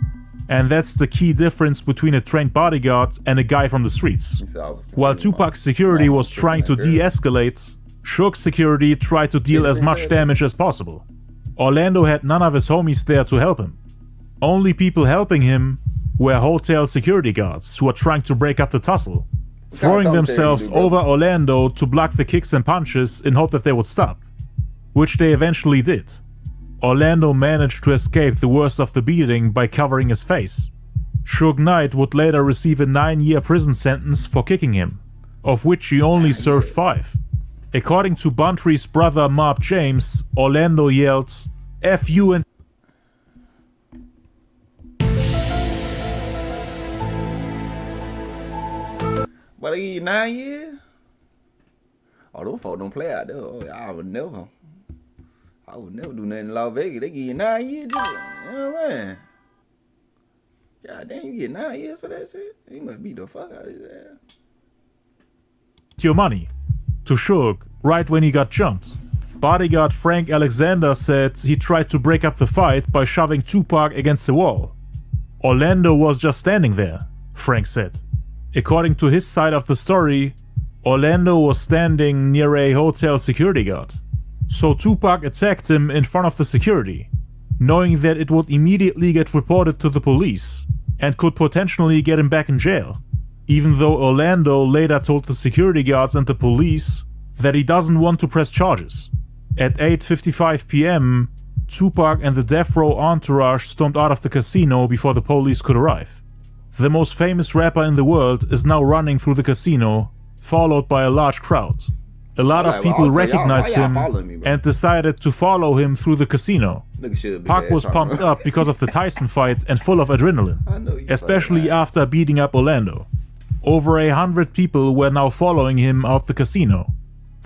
And that's the key difference between a trained bodyguard and a guy from the streets. While Tupac's security was trying to de-escalate, Suge's security tried to deal as much damage as possible. Orlando had none of his homies there to help him. Only people helping him were hotel security guards who were trying to break up the tussle, throwing themselves over Orlando to block the kicks and punches in hope that they would stop, which they eventually did. Orlando managed to escape the worst of the beating by covering his face. Suge Knight would later receive a 9-year prison sentence for kicking him, of which he only served 5. According to Buntry's brother Mark James, Orlando yelled, "F you and..." But they give you 9 years? Oh, those folks don't play out there. Oh, I would never do nothing in Las Vegas. They give you 9 years, you know what I'm saying? God damn, you get 9 years for that shit? He must beat the fuck out of his ass. Your money to Suge right when he got jumped. Bodyguard Frank Alexander said he tried to break up the fight by shoving Tupac against the wall. Orlando was just standing there, Frank said. According to his side of the story, Orlando was standing near a hotel security guard. So Tupac attacked him in front of the security, knowing that it would immediately get reported to the police and could potentially get him back in jail. Even though Orlando later told the security guards and the police that he doesn't want to press charges. At 8:55 p.m., Tupac and the death row entourage stormed out of the casino before the police could arrive. The most famous rapper in the world is now running through the casino, followed by a large crowd. A lot of people recognized him and decided to follow him through the casino. Pac was pumped up because of the Tyson fight and full of adrenaline, especially after beating up Orlando. Over 100 people were now following him out the casino.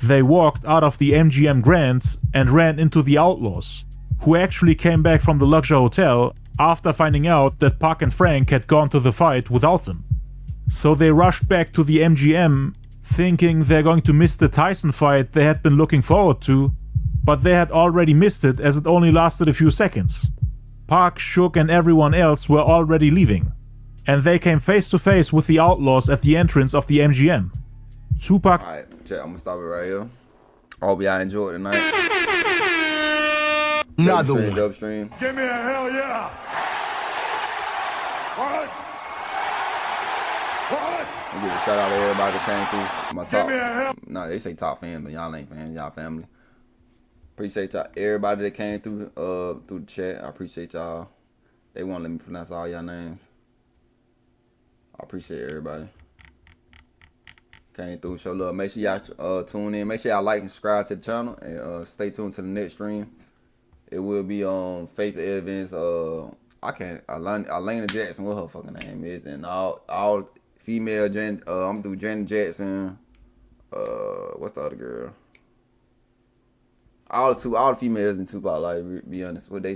They walked out of the MGM Grand and ran into the Outlaws, who actually came back from the luxury hotel after finding out that Pac and Frank had gone to the fight without them. So they rushed back to the MGM, thinking they're going to miss the Tyson fight they had been looking forward to, but they had already missed it as it only lasted a few seconds. Pac, Suge and everyone else were already leaving, and they came face to face with the Outlaws at the entrance of the MGM. Tupac... Alright, check, I'm gonna stop it right here. I hope y'all enjoyed tonight. Another one. Dope stream. Give me a hell yeah. What? What? I give a shout out to everybody that came through my top. No, they say top fans, but y'all ain't fans, y'all family. Appreciate y'all, everybody that came through the chat. I appreciate y'all. They won't let me pronounce all y'all names. I appreciate everybody. Came through, show love. Make sure y'all tune in. Make sure y'all like and subscribe to the channel, and stay tuned to the next stream. It will be on Faith Evans. Alana Jackson, what her fucking name is, and all female I'm through Janet Jackson. What's the other girl? All the females in Tupac, like, be honest, what they